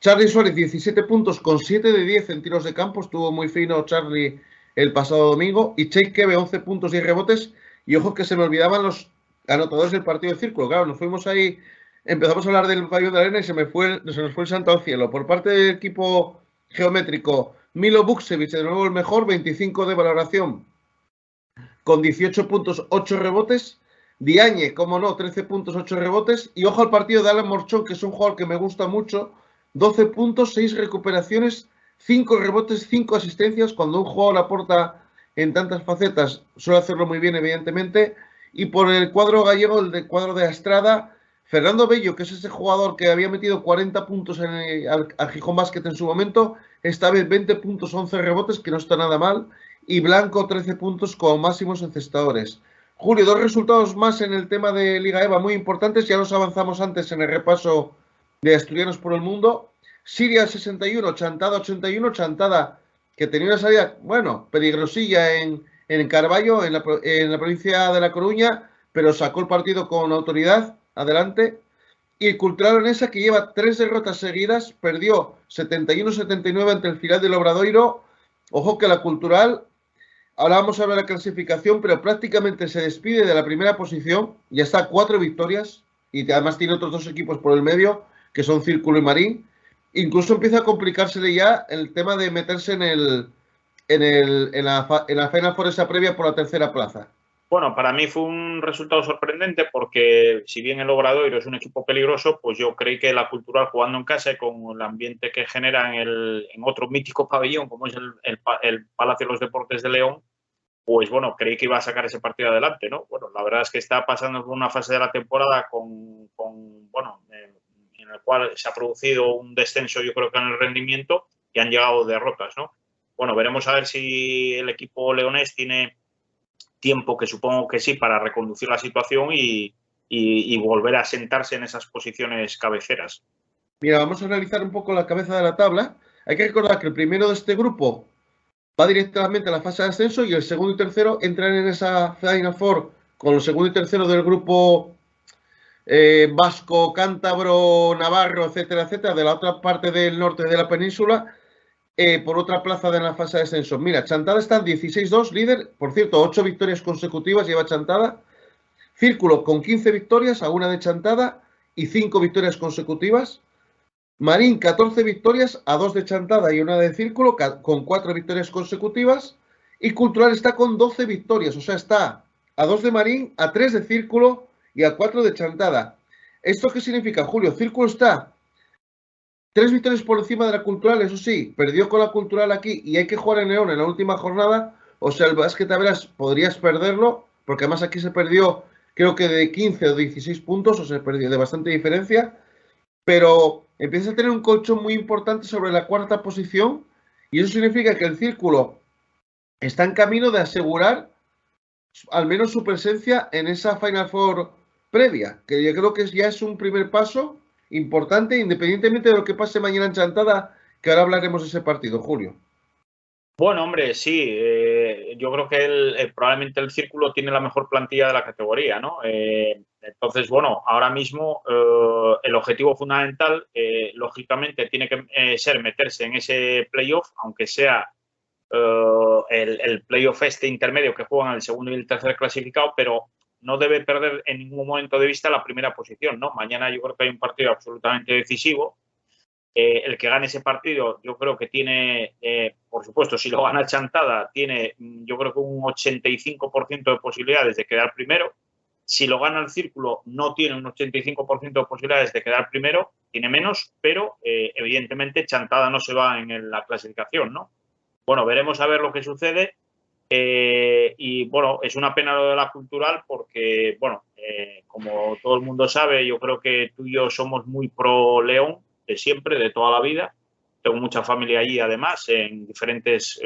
Charly Suárez, 17 puntos con 7 de 10 en tiros de campo. Estuvo muy fino Charly el pasado domingo. Y Cheik Kebe, 11 puntos, 10 rebotes. Y ojo que se me olvidaban los anotadores del partido de círculo. Claro, nos fuimos ahí, empezamos a hablar del pabellón de la arena y se nos fue el santo al cielo. Por parte del equipo geométrico, Milo Vukcevic, de nuevo el mejor, 25 de valoración, con 18 puntos, 8 rebotes. Diagne, como no, 13 puntos, 8 rebotes. Y ojo al partido de Alan Morchón, que es un jugador que me gusta mucho, 12 puntos, 6 recuperaciones, 5 rebotes, 5 asistencias. Cuando un jugador aporta en tantas facetas, suele hacerlo muy bien, evidentemente. Y por el cuadro gallego, el cuadro de Astrada, Fernando Bello, que es ese jugador que había metido 40 puntos al Gijón Basket en su momento, esta vez 20 puntos, 11 rebotes, que no está nada mal. Y Blanco, 13 puntos como máximos encestadores. Julio, dos resultados más en el tema de Liga EVA muy importantes. Ya los avanzamos antes en el repaso de Asturianos por el Mundo. Siria 61, Chantada 81. Chantada que tenía una salida, bueno, peligrosilla en Carballo, en la provincia de La Coruña, pero sacó el partido con autoridad. Adelante. Y el Cultural Leonesa, que lleva 3 derrotas seguidas, perdió 71-79 ante el Filial del Obradoiro. Ojo que la Cultural, ahora vamos a ver la clasificación, pero prácticamente se despide de la primera posición, ya está a 4 victorias, y además tiene otros 2 equipos por el medio, que son Círculo y Marín. Incluso empieza a complicársele ya el tema de meterse en la Final Four esa previa por la tercera plaza. Bueno, para mí fue un resultado sorprendente porque si bien el Obradoiro es un equipo peligroso, pues yo creí que la Cultural, jugando en casa y con el ambiente que genera en otro mítico pabellón como es el Palacio de los Deportes de León, pues bueno, creí que iba a sacar ese partido adelante, ¿no? Bueno, la verdad es que está pasando por una fase de la temporada bueno, en el cual se ha producido un descenso, yo creo que en el rendimiento, y han llegado derrotas, ¿no? Bueno, veremos a ver si el equipo leonés tiene tiempo, que supongo que sí, para reconducir la situación y volver a sentarse en esas posiciones cabeceras. Mira, vamos a analizar un poco la cabeza de la tabla. Hay que recordar que el primero de este grupo va directamente a la fase de ascenso y el segundo y tercero entran en esa Final Four con el segundo y tercero del grupo vasco, cántabro, navarro, etcétera, etcétera, de la otra parte del norte de la península, por otra plaza de la fase de ascenso. Mira, Chantada está en 16-2, líder. Por cierto, 8 victorias consecutivas lleva Chantada. Círculo con 15 victorias, a una de Chantada y 5 victorias consecutivas. Marín, 14 victorias, a 2 de Chantada y una de Círculo, con 4 victorias consecutivas. Y Cultural está con 12 victorias, o sea, está a 2 de Marín, a 3 de Círculo y a 4 de Chantada. ¿Esto qué significa, Julio? Círculo está 3 victorias por encima de la Cultural, eso sí, perdió con la Cultural aquí y hay que jugar en León en la última jornada. O sea, el básquet Taberas podrías perderlo, porque además aquí se perdió, creo que de 15 o 16 puntos, o sea, se perdió de bastante diferencia. Pero empieza a tener un colchón muy importante sobre la cuarta posición y eso significa que el Círculo está en camino de asegurar al menos su presencia en esa Final Four previa, que yo creo que ya es un primer paso importante, independientemente de lo que pase mañana en Chantada, que ahora hablaremos de ese partido, Julio. Bueno, hombre, sí. Yo creo que probablemente el Círculo tiene la mejor plantilla de la categoría, ¿no? Entonces, bueno, ahora mismo el objetivo fundamental, lógicamente, tiene que ser meterse en ese playoff, aunque sea el playoff este intermedio que juegan el segundo y el tercer clasificado, pero no debe perder en ningún momento de vista la primera posición, ¿no? Mañana yo creo que hay un partido absolutamente decisivo. El que gane ese partido, yo creo que tiene, por supuesto, si lo gana Chantada, tiene yo creo que un 85% de posibilidades de quedar primero. Si lo gana el Círculo, no tiene un 85% de posibilidades de quedar primero, tiene menos, pero evidentemente Chantada no se va en la clasificación, ¿no? Bueno, veremos a ver lo que sucede. Y bueno, es una pena lo de la Cultural porque, bueno, como todo el mundo sabe, yo creo que tú y yo somos muy pro León, de siempre, de toda la vida. Tengo mucha familia allí, además, en diferentes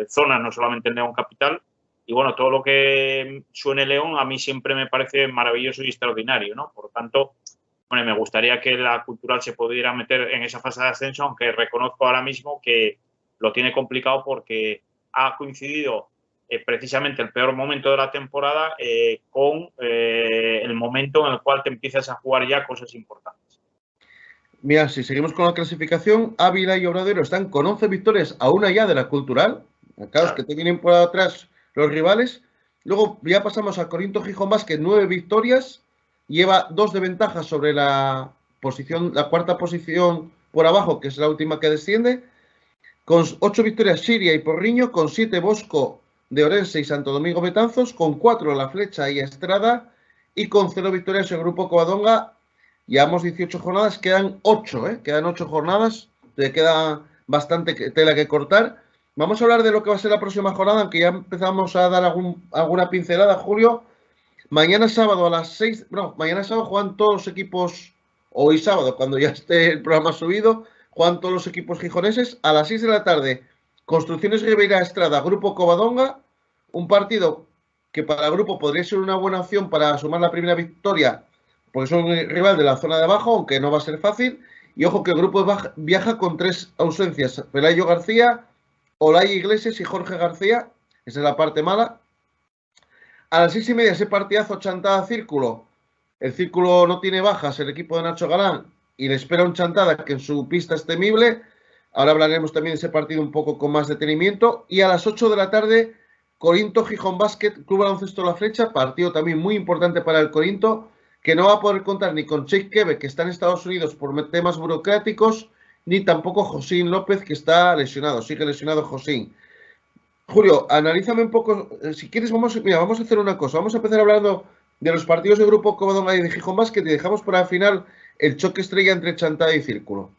zonas, no solamente en León Capital. Y bueno, todo lo que suene León a mí siempre me parece maravilloso y extraordinario, ¿no? Por lo tanto, bueno, me gustaría que la Cultural se pudiera meter en esa fase de ascenso, aunque reconozco ahora mismo que lo tiene complicado porque ha coincidido precisamente el peor momento de la temporada con el momento en el cual te empiezas a jugar ya cosas importantes. Mira, si seguimos con la clasificación, Ávila y Obradero están con 11 victorias a una ya de la Cultural. Claro, es que te vienen por atrás los rivales. Luego ya pasamos a Corinto Gijón Basket, 9 victorias. Lleva 2 de ventaja sobre la cuarta posición por abajo, que es la última que desciende. Con 8 victorias Siria y Porriño, con 7 Bosco de Orense y Santo Domingo Betanzos, con 4 La Flecha y Estrada, y con 0 victorias el Grupo Covadonga. Llevamos 18 jornadas, quedan 8, quedan 8 jornadas, te queda bastante tela que cortar. Vamos a hablar de lo que va a ser la próxima jornada, aunque ya empezamos a dar alguna pincelada, Julio. Mañana sábado a las 6, mañana sábado juegan todos los equipos, hoy sábado, cuando ya esté el programa subido, juegan todos los equipos gijoneses. A las 6 de la tarde, Construcciones Ribeira Estrada, Grupo Covadonga, un partido que para el grupo podría ser una buena opción para sumar la primera victoria, porque son un rival de la zona de abajo, aunque no va a ser fácil. Y ojo que el grupo viaja con 3 ausencias: Pelayo García, Olaya Iglesias y Jorge García. Esa es la parte mala. A las 6:30 ese partidazo Chantada Círculo. El Círculo no tiene bajas, el equipo de Nacho Galán, y le espera un Chantada que en su pista es temible. Ahora hablaremos también de ese partido un poco con más detenimiento. Y a las 8 de la tarde, Corinto Gijón Basket, Club Baloncesto La Flecha, partido también muy importante para el Corinto, que no va a poder contar ni con Sheikh Kebe, que está en Estados Unidos por temas burocráticos, ni tampoco Josín López, que está lesionado, sigue lesionado Josín. Julio, analízame un poco, si quieres, vamos a hacer una cosa, vamos a empezar hablando de los partidos de Grupo Covadonga y de Gijón Basket y dejamos para el final el choque estrella entre Chantada y Círculo.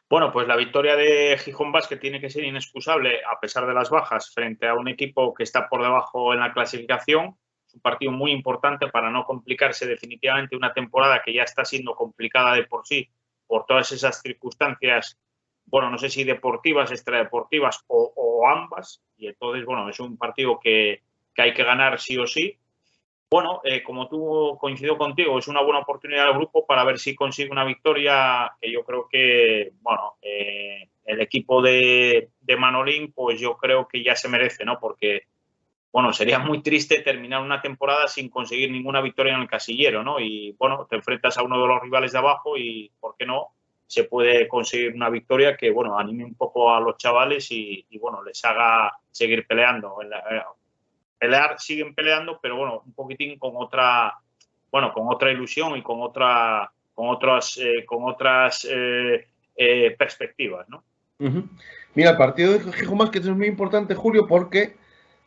Bueno, pues la victoria de Gijón Basket tiene que ser inexcusable a pesar de las bajas frente a un equipo que está por debajo en la clasificación. Es un partido muy importante para no complicarse definitivamente una temporada que ya está siendo complicada de por sí por todas esas circunstancias, bueno, no sé si deportivas, extradeportivas o ambas. Y entonces, bueno, es un partido que hay que ganar sí o sí. Bueno, como tú coincido contigo, es una buena oportunidad del grupo para ver si consigue una victoria que yo creo que, bueno, el equipo de Manolín, pues yo creo que ya se merece, ¿no? Porque, bueno, sería muy triste terminar una temporada sin conseguir ninguna victoria en el casillero, ¿no? Y, bueno, te enfrentas a uno de los rivales de abajo y, ¿por qué no? Se puede conseguir una victoria que, bueno, anime un poco a los chavales y bueno, les haga seguir peleando siguen peleando, pero bueno, un poquitín con otra ilusión y con otras perspectivas, ¿no? Mira, el partido de Gijón Basket es muy importante, Julio, porque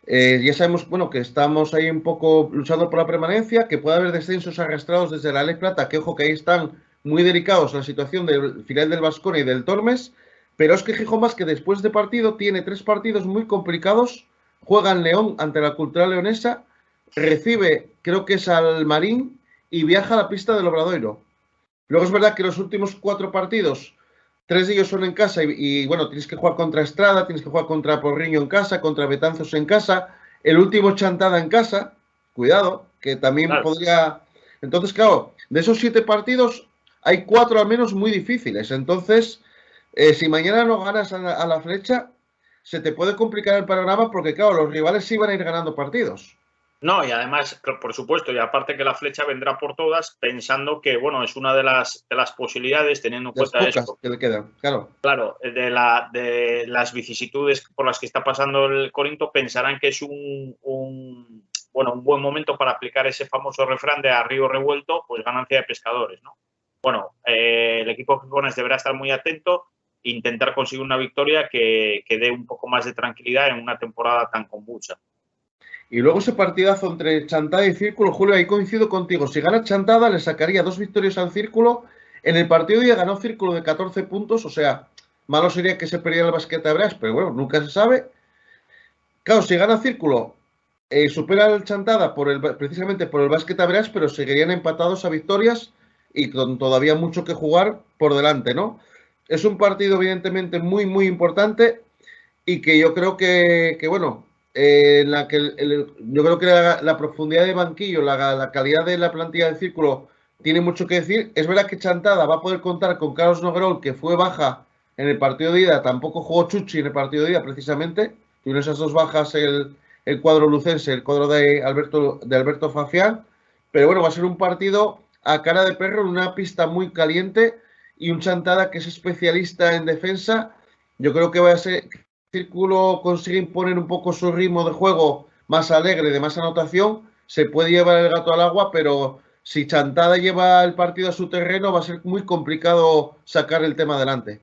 ya sabemos, bueno, que estamos ahí un poco luchando por la permanencia, que puede haber descensos arrastrados desde la Ley Plata, que ojo que ahí están muy delicados la situación del final del Baskonia y del Tormes, pero es que Gijón Basket después de partido tiene 3 partidos muy complicados. Juega en León ante la Cultural Leonesa, recibe, creo que es al Marín, y viaja a la pista del Obradoiro. Luego es verdad que los últimos 4 partidos, 3 de ellos son en casa y bueno, tienes que jugar contra Estrada, tienes que jugar contra Porriño en casa, contra Betanzos en casa, el último Chantada en casa, cuidado, que también claro podría... Entonces, claro, de esos 7 partidos hay 4 al menos muy difíciles. Entonces, si mañana no ganas a la Flecha, se te puede complicar el panorama porque, claro, los rivales sí van a ir ganando partidos. No, y además, por supuesto, y aparte que la flecha vendrá por todas, pensando que, bueno, es una de las posibilidades, teniendo en Las cuenta pocas esto. que le quedan, claro. Claro, de las vicisitudes por las que está pasando el Corinto, pensarán que es un buen momento para aplicar ese famoso refrán de a río revuelto, pues ganancia de pescadores, ¿no? Bueno, el equipo gijones deberá estar muy atento e intentar conseguir una victoria que dé un poco más de tranquilidad en una temporada tan convulsa. Y luego ese partidazo entre Chantada y Círculo, Julio, ahí coincido contigo. Si gana Chantada, le sacaría 2 victorias al Círculo. En el partido ya ganó Círculo de 14 puntos, o sea, malo sería que se perdiera el Basquete Brás, pero bueno, nunca se sabe. Claro, si gana Círculo, supera al Chantada precisamente por el Basquete Brás, pero seguirían empatados a victorias y con todavía mucho que jugar por delante, ¿no? Es un partido evidentemente muy, muy importante y que yo creo que bueno, en la que yo creo que la profundidad de banquillo, la calidad de la plantilla del Círculo tiene mucho que decir. Es verdad que Chantada va a poder contar con Carlos Noguerol, que fue baja en el partido de ida, tampoco jugó Chuchi en el partido de ida precisamente, tuvieron esas dos bajas el cuadro lucense, el cuadro de Alberto Fafián, pero bueno, va a ser un partido a cara de perro en una pista muy caliente y un Chantada que es especialista en defensa. Yo creo que va a ser, Círculo consigue imponer un poco su ritmo de juego más alegre, de más anotación, se puede llevar el gato al agua, pero si Chantada lleva el partido a su terreno, va a ser muy complicado sacar el tema adelante.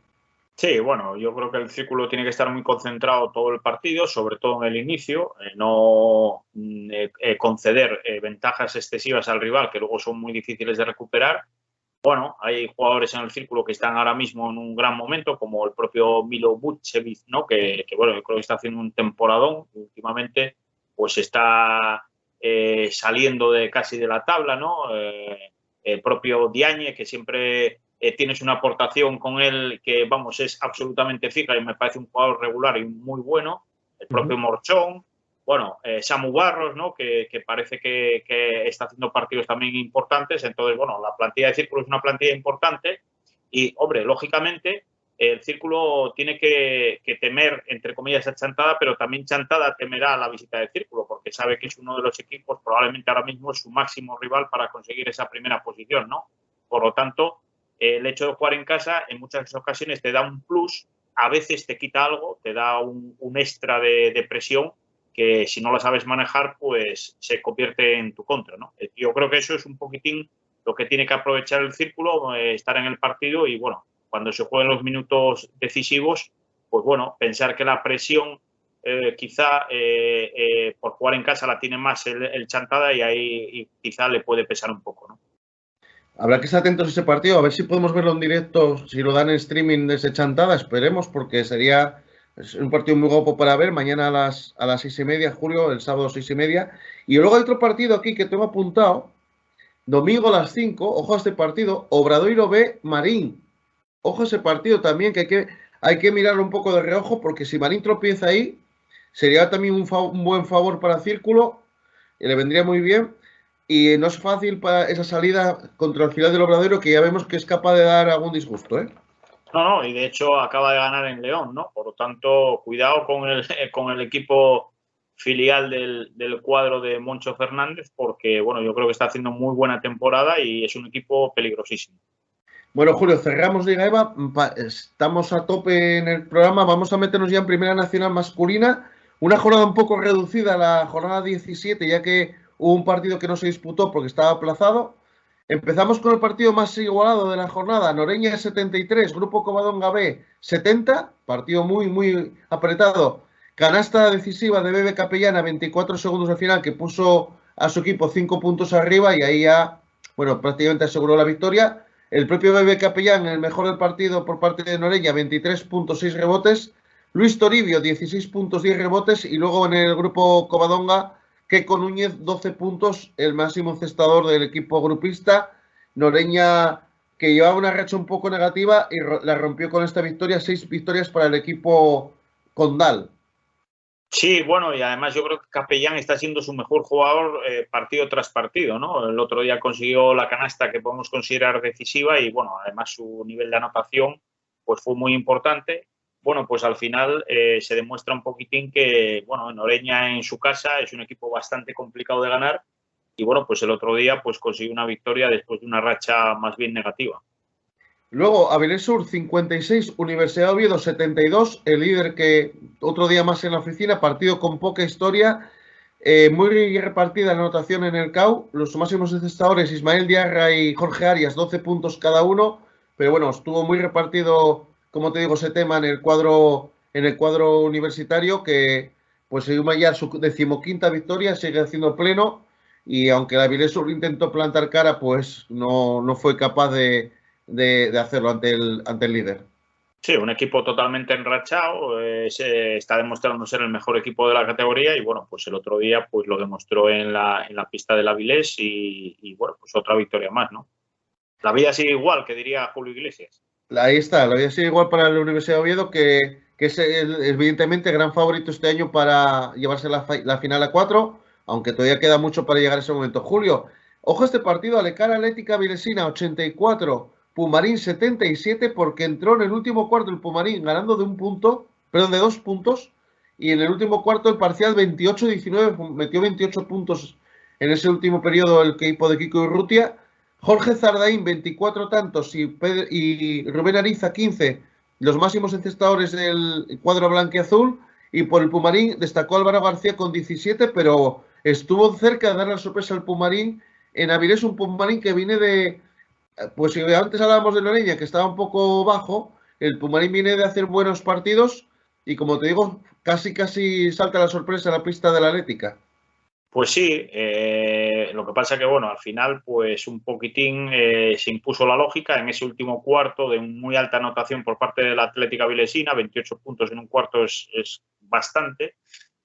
Sí, bueno, yo creo que el Círculo tiene que estar muy concentrado todo el partido, sobre todo en el inicio, no conceder ventajas excesivas al rival que luego son muy difíciles de recuperar. Bueno, hay jugadores en el Círculo que están ahora mismo en un gran momento, como el propio Milo Vucevic, ¿no? Bueno, yo creo que está haciendo un temporadón últimamente, pues está saliendo casi de la tabla, ¿no? El propio Diagne, que siempre tienes una aportación con él que, vamos, es absolutamente fija y me parece un jugador regular y muy bueno. El propio Morchón, bueno, Samu Barros, ¿no? Que parece que está haciendo partidos también importantes. Entonces, bueno, la plantilla de Círculo es una plantilla importante y, hombre, lógicamente, el Círculo tiene que temer, entre comillas, a Chantada, pero también Chantada temerá a la visita del Círculo porque sabe que es uno de los equipos, probablemente ahora mismo es su máximo rival para conseguir esa primera posición, ¿no? Por lo tanto, el hecho de jugar en casa en muchas ocasiones te da un plus, a veces te quita algo, te da un extra de presión que si no la sabes manejar, pues se convierte en tu contra, ¿no? Yo creo que eso es un poquitín lo que tiene que aprovechar el Círculo, estar en el partido y, bueno, cuando se jueguen los minutos decisivos, pues bueno, pensar que la presión quizá por jugar en casa la tiene más el Chantada y ahí quizá le puede pesar un poco, ¿no? Habrá que estar atentos a ese partido, a ver si podemos verlo en directo, si lo dan en streaming desde Chantada, esperemos, porque sería un partido muy guapo para ver, mañana a las 6:30, Julio, el sábado 6:30. Y luego hay otro partido aquí que tengo apuntado, domingo a las 5, ojo a este partido, Obradoiro B, Marín. Ojo a ese partido también, que hay que mirarlo un poco de reojo, porque si Marín tropieza ahí, sería también un buen favor para Círculo, y le vendría muy bien. Y no es fácil para esa salida contra el final del Obradoiro, que ya vemos que es capaz de dar algún disgusto, ¿eh? No, y de hecho acaba de ganar en León, ¿no? Por lo tanto, cuidado con el equipo filial del cuadro de Moncho Fernández, porque, bueno, yo creo que está haciendo muy buena temporada y es un equipo peligrosísimo. Bueno, Julio, cerramos Liga EVA. Estamos a tope en el programa. Vamos a meternos ya en Primera Nacional Masculina. Una jornada un poco reducida, la jornada 17, ya que hubo un partido que no se disputó porque estaba aplazado. Empezamos con el partido más igualado de la jornada. Noreña 73, Grupo Covadonga B 70. Partido muy, muy apretado. Canasta decisiva de Bebe Capellana, 24 segundos al final, que puso a su equipo 5 puntos arriba y ahí ya, bueno, prácticamente aseguró la victoria. El propio Bebe Capellán, el mejor del partido por parte de Noreña, 23.6 rebotes. Luis Toribio, 16 puntos, 10 rebotes. Y luego en el grupo Covadonga, Keco Núñez, 12 puntos, el máximo encestador del equipo grupista. Noreña, que llevaba una racha un poco negativa y la rompió con esta victoria. 6 victorias para el equipo Condal. Sí, bueno, y además yo creo que Capellán está siendo su mejor jugador partido tras partido, ¿no? El otro día consiguió la canasta que podemos considerar decisiva y, bueno, además su nivel de anotación pues fue muy importante. bueno, pues al final se demuestra un poquitín que, bueno, Noreña en su casa es un equipo bastante complicado de ganar y, bueno, pues el otro día pues consiguió una victoria después de una racha más bien negativa. Luego, Avilés Sur 56, Universidad de Oviedo 72, el líder que otro día más en la oficina, partido con poca historia, muy repartida la anotación en el CAU, los máximos encestadores Ismael Diarra y Jorge Arias, 12 puntos cada uno, pero bueno, estuvo muy repartido, como te digo, ese tema en el cuadro universitario, que pues se suma ya su 15ª victoria, sigue haciendo pleno, y aunque el Avilés Sur intentó plantar cara, pues no fue capaz de hacerlo ante el líder. Sí, un equipo totalmente enrachado, se está demostrando ser el mejor equipo de la categoría y bueno, pues el otro día pues lo demostró en la pista del Avilés y bueno, pues otra victoria más, ¿no? La vida sigue igual, que diría Julio Iglesias. Ahí está, la vida sigue igual para la Universidad de Oviedo, que es evidentemente gran favorito este año para llevarse la final a 4, aunque todavía queda mucho para llegar a ese momento. Julio, ojo este partido, Alecar Atlética Vilesina 84, Pumarín 77, porque entró en el último cuarto el Pumarín ganando de 2 puntos, y en el último cuarto el parcial 28-19, metió 28 puntos en ese último periodo el equipo de Kiko Urrutia. Jorge Zardaín, 24 tantos, y Rubén Ariza, 15, los máximos encestadores del cuadro blanquiazul. Y por el Pumarín destacó Álvaro García con 17, pero estuvo cerca de dar la sorpresa al Pumarín. En Avilés, un Pumarín que viene de. Pues si antes hablábamos de Noreña, que estaba un poco bajo, el Pumarín viene de hacer buenos partidos. Y como te digo, casi salta la sorpresa en la pista de la Atlética. Pues sí, lo que pasa que, bueno, al final, pues un poquitín se impuso la lógica en ese último cuarto de muy alta anotación por parte de la Atlética Vilesina, 28 puntos en un cuarto es bastante.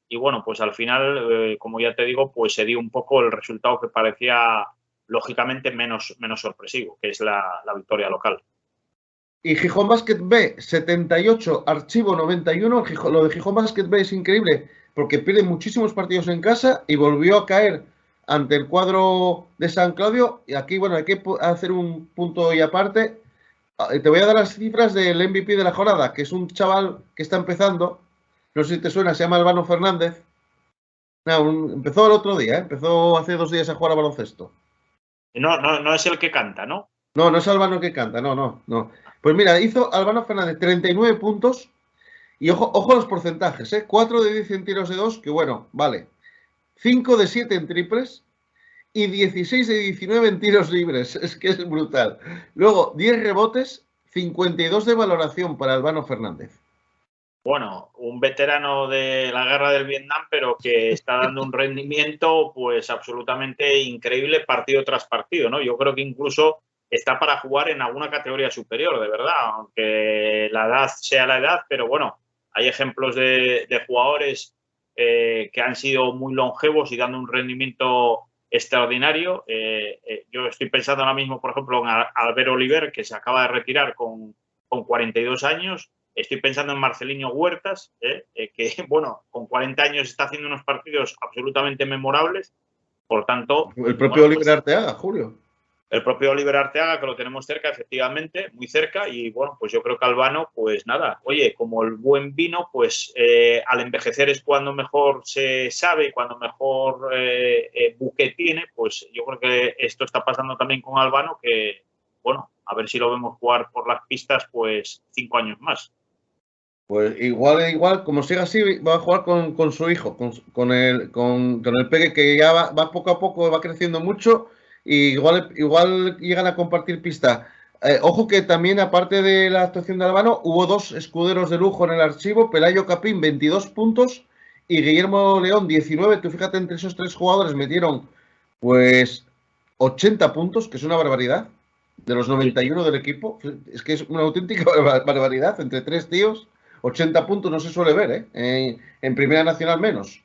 Y bueno, pues al final, como ya te digo, pues se dio un poco el resultado que parecía lógicamente menos sorpresivo, que es la victoria local. Y Gijón Basket B, 78, Archivo 91. Lo de Gijón Basket B es increíble porque pierde muchísimos partidos en casa y volvió a caer ante el cuadro de San Claudio. Y aquí, bueno, hay que hacer un punto y aparte. Te voy a dar las cifras del MVP de la jornada, que es un chaval que está empezando. No sé si te suena, se llama Albano Fernández. No, empezó el otro día, empezó hace 2 días a jugar a baloncesto. No es el que canta, ¿no? No es Albano que canta, no. Pues mira, hizo Albano Fernández 39 puntos. Y ojo a los porcentajes, 4 de 10 en tiros de 2, que bueno, vale. 5 de 7 en triples y 16 de 19 en tiros libres. Es que es brutal. Luego, 10 rebotes, 52 de valoración para Albano Fernández. Bueno, un veterano de la guerra del Vietnam, pero que está dando un rendimiento pues absolutamente increíble partido tras partido, ¿no? Yo creo que incluso está para jugar en alguna categoría superior, de verdad, aunque la edad sea la edad, pero bueno, hay ejemplos de jugadores que han sido muy longevos y dando un rendimiento extraordinario. Yo estoy pensando ahora mismo, por ejemplo, en Albert Oliver, que se acaba de retirar con 42 años. Estoy pensando en Marcelinho Huertas, que, bueno, con 40 años está haciendo unos partidos absolutamente memorables. Por tanto, El propio bueno, Oliver Arteaga, Julio. El propio Oliver Arteaga, que lo tenemos cerca, efectivamente, muy cerca. Y bueno, pues yo creo que Albano, pues nada, oye, como el buen vino, pues al envejecer es cuando mejor se sabe, cuando mejor buque tiene. Pues yo creo que esto está pasando también con Albano, que, bueno, a ver si lo vemos jugar por las pistas, pues 5 años más. Pues igual, como siga así, va a jugar con su hijo, con el peque, que ya va poco a poco, va creciendo mucho, y igual llegan a compartir pista. Ojo que también, aparte de la actuación de Albano, hubo 2 escuderos de lujo en el archivo: Pelayo Capín, 22 puntos, y Guillermo León, 19. Tú fíjate, entre esos 3 jugadores metieron pues 80 puntos, que es una barbaridad, de los 91 del equipo. Es que es una auténtica barbaridad entre 3 tíos. 80 puntos no se suele ver, en Primera Nacional menos.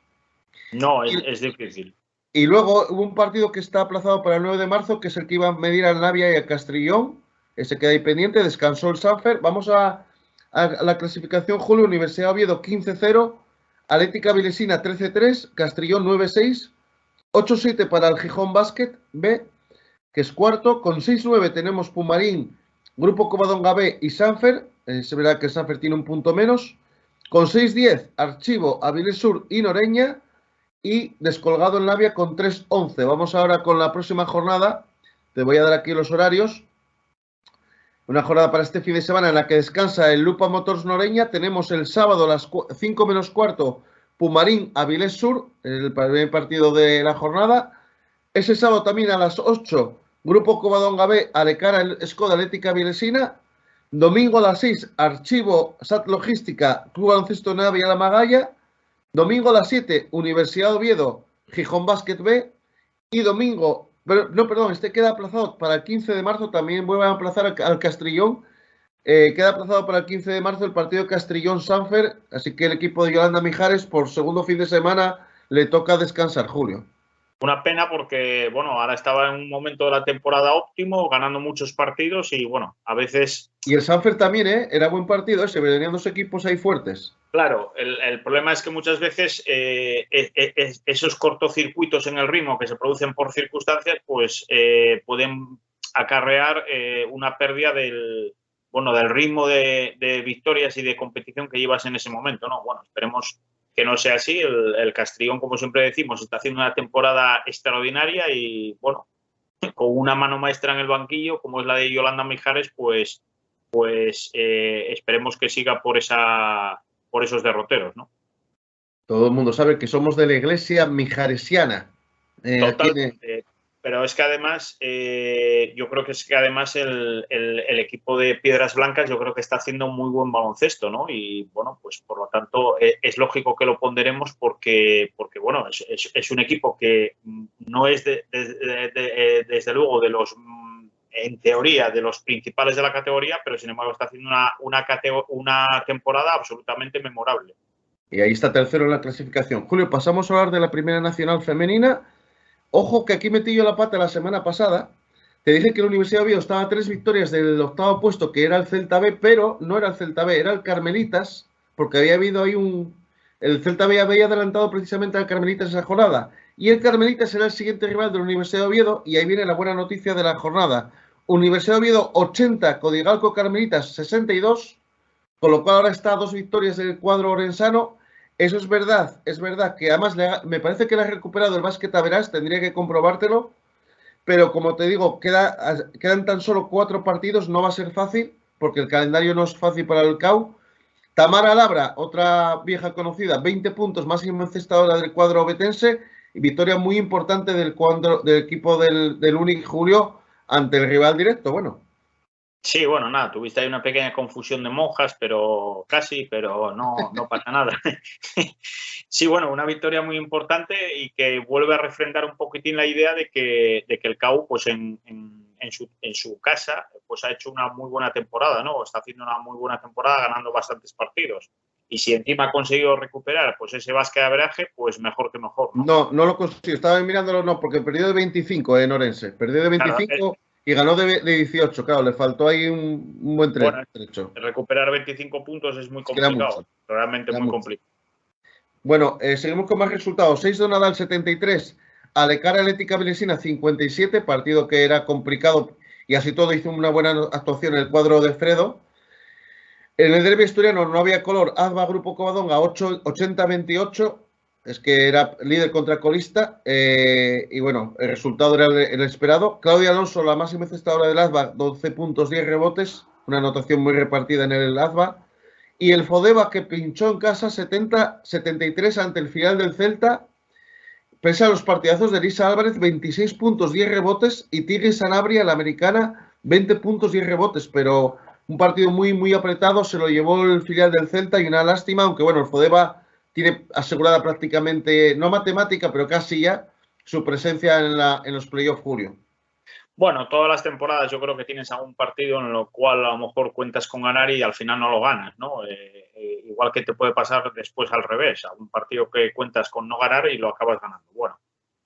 No, es difícil. Y luego hubo un partido que está aplazado para el 9 de marzo, que es el que iba a medir al Navia y al Castrillón. Ese queda ahí pendiente, descansó el Sanfer. Vamos a la clasificación, Julio. Universidad Oviedo 15-0, Atlética Vilesina 13-3, Castrillón 9-6, 8-7 para el Gijón Basket B, que es cuarto. Con 6-9 tenemos Pumarín Grupo Covadonga B y Sanfer. Se verá que el Sanfer tiene un punto menos. Con 6-10, Archivo, Avilés Sur y Noreña. Y Descolgado en Navia con 3-11. Vamos ahora con la próxima jornada. Te voy a dar aquí los horarios. Una jornada para este fin de semana en la que descansa el Lupa Motors Noreña. Tenemos el sábado a las 5 menos cuarto Pumarín Avilés Sur, el primer partido de la jornada. Ese sábado también a las 8, Grupo Covadonga B, Alecara Skoda Atlética Vilesina. Domingo a las 6, Archivo SAT Logística, Club Baloncesto Navia La Magalla. Domingo a las 7, Universidad de Oviedo, Gijón Basket B. Y domingo, este queda aplazado para el 15 de marzo, también vuelve a aplazar al Castrillón. Queda aplazado para el 15 de marzo el partido Castrillón-Sanfer, así que el equipo de Yolanda Mijares por segundo fin de semana le toca descansar, Julio. Una pena porque, bueno, ahora estaba en un momento de la temporada óptimo, ganando muchos partidos y, bueno, a veces... Y el Sanfer también, era buen partido ese, venían dos equipos ahí fuertes. Claro, el problema es que muchas veces esos cortocircuitos en el ritmo que se producen por circunstancias, pues pueden acarrear una pérdida del ritmo de victorias y de competición que llevas en ese momento, ¿no? Bueno, esperemos que no sea así. El Castrillón, como siempre decimos, está haciendo una temporada extraordinaria y, bueno, con una mano maestra en el banquillo, como es la de Yolanda Mijares, pues esperemos que siga por esos derroteros, ¿no? Todo el mundo sabe que somos de la iglesia mijaresiana. Totalmente. Pero es que además, yo creo que además el equipo de Piedras Blancas yo creo que está haciendo muy buen baloncesto, ¿no? Y bueno, pues por lo tanto es lógico que lo ponderemos porque bueno, es un equipo que no es desde luego de los, en teoría, de los principales de la categoría, pero sin embargo está haciendo una temporada absolutamente memorable. Y ahí está tercero en la clasificación. Julio, pasamos a hablar de la Primera Nacional Femenina. Ojo que aquí metí yo la pata la semana pasada. Te dije que la Universidad de Oviedo estaba a 3 victorias del octavo puesto, que era el Celta B, pero no era el Celta B, era el Carmelitas, porque había habido ahí el Celta B había adelantado precisamente al Carmelitas esa jornada. Y el Carmelitas era el siguiente rival de la Universidad de Oviedo, y ahí viene la buena noticia de la jornada. Universidad de Oviedo 80, Codigalco Carmelitas 62, con lo cual ahora está a 2 victorias del cuadro orensano. Eso es verdad que además me parece que le ha recuperado el básquet a Verás, tendría que comprobártelo, pero como te digo, quedan tan solo 4 partidos, no va a ser fácil, porque el calendario no es fácil para el CAU. Tamara Labra, otra vieja conocida, 20 puntos, máxima encestadora del cuadro obetense, y victoria muy importante del equipo del Unic Julio ante el rival directo, bueno. Sí, bueno, nada, tuviste ahí una pequeña confusión de monjas, pero no pasa nada. Sí, bueno, una victoria muy importante y que vuelve a refrendar un poquitín la idea de que el CAU, pues en su casa, pues ha hecho una muy buena temporada, ¿no? Está haciendo una muy buena temporada, ganando bastantes partidos. Y si encima ha conseguido recuperar pues ese básquet de averaje, pues mejor que mejor, ¿no? No lo consiguió, estaba mirándolo, no, porque perdió de 25 en Orense, perdió de 25. Claro, y ganó de 18, claro, le faltó ahí un buen trecho. Recuperar 25 puntos es muy complicado, realmente muy complicado. Bueno, seguimos con más resultados. 6 de Nadal 73, Alecara Atlética Vilesina 57, partido que era complicado y así todo hizo una buena actuación en el cuadro de Fredo. En el derbi asturiano no había color, Azba Grupo Covadonga 80-28, es que era líder contra colista, y bueno, el resultado era el esperado. Claudia Alonso, la máxima encestadora del AZBA, 12 puntos, 10 rebotes, una anotación muy repartida en el AZBA. Y el Fodeba, que pinchó en casa 70-73 ante el final del Celta, pese a los partidazos de Elisa Álvarez, 26 puntos, 10 rebotes, y Tigre Sanabria, la americana, 20 puntos, 10 rebotes, pero un partido muy, muy apretado, se lo llevó el filial del Celta y una lástima, aunque bueno, el Fodeba tiene asegurada prácticamente, no matemática, pero casi ya, su presencia en los playoffs, Julio. Bueno, todas las temporadas yo creo que tienes algún partido en lo cual a lo mejor cuentas con ganar y al final no lo ganas, ¿no? Igual que te puede pasar después al revés, algún partido que cuentas con no ganar y lo acabas ganando. Bueno,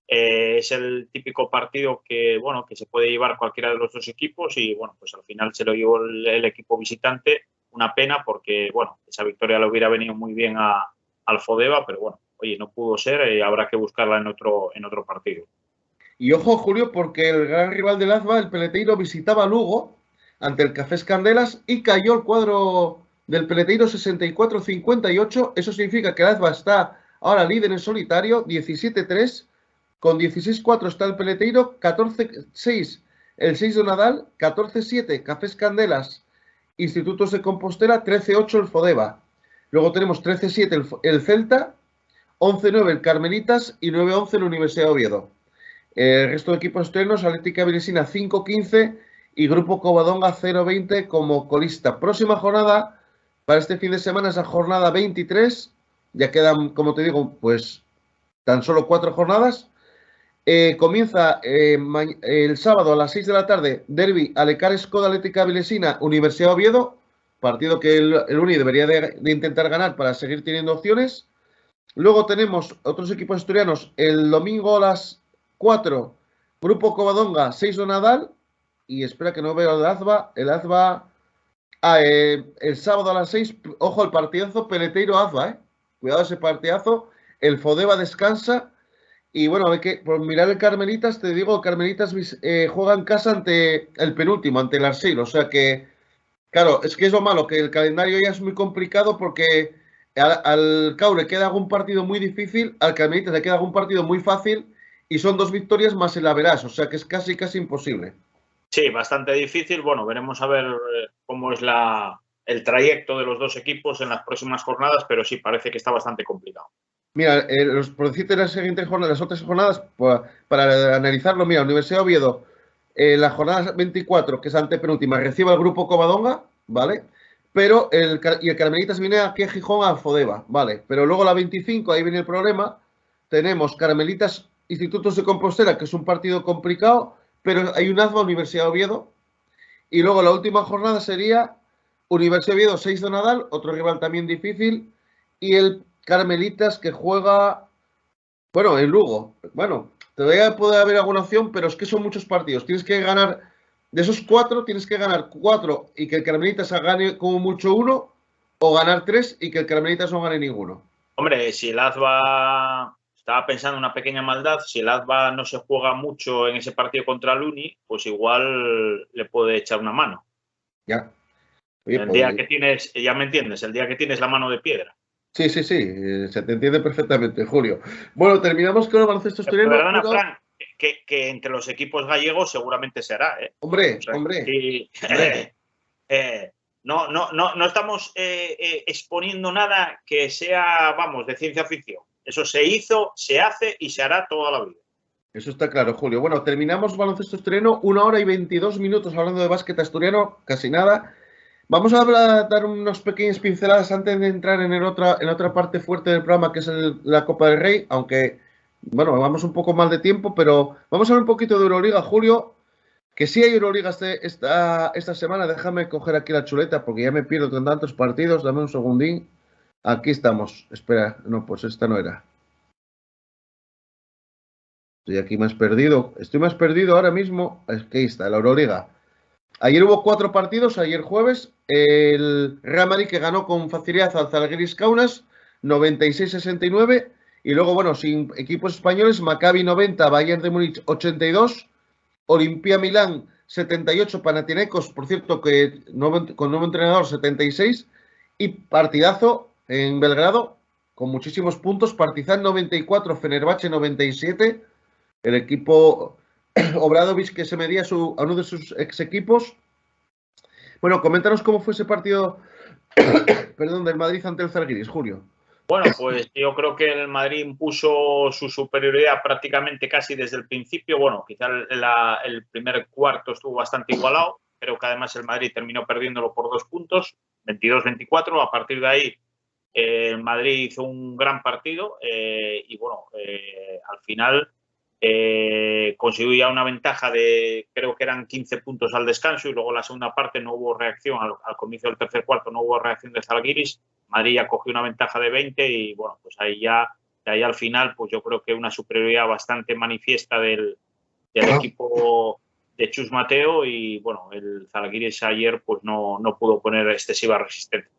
es el típico partido que, bueno, que se puede llevar cualquiera de los dos equipos y, bueno, pues al final se lo llevó el equipo visitante. Una pena porque, bueno, esa victoria le hubiera venido muy bien al Fodeba, pero bueno, oye, no pudo ser, habrá que buscarla en otro partido. Y ojo, Julio, porque el gran rival del AZBA, el Peleteiro, visitaba Lugo, ante el Cafés Candelas y cayó el cuadro del Peleteiro 64-58. Eso significa que el AZBA está ahora líder en solitario, 17-3. Con 16-4 está el Peleteiro, 14-6 el 6 de Nadal, 14-7 Cafés Candelas, Institutos de Compostela, 13-8 el Fodeva. Luego tenemos 13-7 el Celta, 11-9 el Carmelitas y 9-11 la Universidad de Oviedo. El resto de equipos externos, Atlética Vilesina 5-15 y Grupo Covadonga 0-20 como colista. Próxima jornada para este fin de semana es la jornada 23. Ya quedan, como te digo, pues tan solo 4 jornadas. Comienza el sábado a las 6 de la tarde, Derby Alecar Skoda Atlética Vilesina, Universidad de Oviedo, partido que el Uni debería de intentar ganar para seguir teniendo opciones. Luego tenemos otros equipos asturianos, el domingo a las 4, Grupo Covadonga, 6 de Nadal, y espera que no veo el AZBA, el sábado a las 6, ojo el partidazo Peleteiro-AZBA, cuidado ese partidazo, el Fodeva descansa. Y bueno, hay que, por mirar el Carmelitas, te digo, el Carmelitas juega en casa ante el penúltimo, ante el Arsil. O sea que, claro, es que es lo malo, que el calendario ya es muy complicado porque al CAU le queda algún partido muy difícil, al Carmelitas le queda algún partido muy fácil y son 2 victorias más el average. O sea que es casi imposible. Sí, bastante difícil. Bueno, veremos a ver cómo es el trayecto de los dos equipos en las próximas jornadas, pero sí, parece que está bastante complicado. Mira, por decirte las siguientes jornadas, las otras jornadas, para analizarlo, mira, Universidad de Oviedo, la jornada 24, que es antepenúltima, recibe al Grupo Covadonga, ¿vale? Pero el Carmelitas viene aquí a Gijón a Fodeva, ¿vale? Pero luego la 25, ahí viene el problema, tenemos Carmelitas Institutos de Compostela, que es un partido complicado, pero hay un AZBA Universidad de Oviedo, y luego la última jornada sería Universidad de Oviedo 6 de Nadal, otro rival también difícil, y el Carmelitas que juega, bueno, en Lugo. Bueno, todavía puede haber alguna opción, pero es que son muchos partidos. Tienes que ganar, de esos 4, tienes que ganar 4 y que el Carmelitas gane como mucho 1, o ganar 3 y que el Carmelitas no gane ninguno. Hombre, si el AZBA, estaba pensando una pequeña maldad, si el AZBA no se juega mucho en ese partido contra el Uni, pues igual le puede echar una mano. Ya. Oye, el día que tienes, ya me entiendes, el día que tienes la mano de piedra. Sí, se te entiende perfectamente, Julio. Bueno, terminamos con el baloncesto asturiano. Perdona, Fran, que entre los equipos gallegos seguramente será, ¿eh? Hombre, o sea, hombre. Sí, no estamos exponiendo nada que sea, vamos, de ciencia ficción. Eso se hizo, se hace y se hará toda la vida. Eso está claro, Julio. Bueno, terminamos baloncesto asturiano, 1 hora y 22 minutos hablando de básquet asturiano, casi nada. Vamos a dar unas pequeñas pinceladas antes de entrar en otra parte fuerte del programa, que es la Copa del Rey, aunque, bueno, vamos un poco mal de tiempo, pero vamos a hablar un poquito de Euroliga, Julio, que sí hay Euroliga esta semana. Déjame coger aquí la chuleta porque ya me pierdo con tantos partidos. Dame un segundín. Aquí estamos. Espera, no, pues esta no era. Estoy aquí más perdido. Estoy más perdido ahora mismo. Es que ahí está, la Euroliga. Ayer hubo 4 partidos, ayer jueves. El Real Madrid que ganó con facilidad al Zalgiris Kaunas, 96-69. Y luego, bueno, sin equipos españoles, Maccabi 90, Bayern de Múnich 82, Olimpia Milán 78, Panathinaikos, por cierto, que con nuevo entrenador 76. Y partidazo en Belgrado, con muchísimos puntos, Partizan 94, Fenerbahce 97. El equipo Obradovic que se medía a uno de sus ex equipos. Bueno, coméntanos cómo fue ese partido perdón, del Madrid ante el Zalgiris, Julio. Bueno, pues yo creo que el Madrid impuso su superioridad prácticamente casi desde el principio. Bueno, quizá el primer cuarto estuvo bastante igualado. Creo que además el Madrid terminó perdiéndolo por 2 puntos, 22-24. A partir de ahí, el Madrid hizo un gran partido y bueno, al final consiguió ya una ventaja de, creo que eran 15 puntos al descanso, y luego la segunda parte no hubo reacción, al comienzo del tercer cuarto no hubo reacción de Zalgiris. Madrid ya cogió una ventaja de 20 y bueno, pues ahí ya, de ahí al final, pues yo creo que una superioridad bastante manifiesta del equipo de Chus Mateo, y bueno, el Zalgiris ayer pues no pudo poner excesiva resistencia.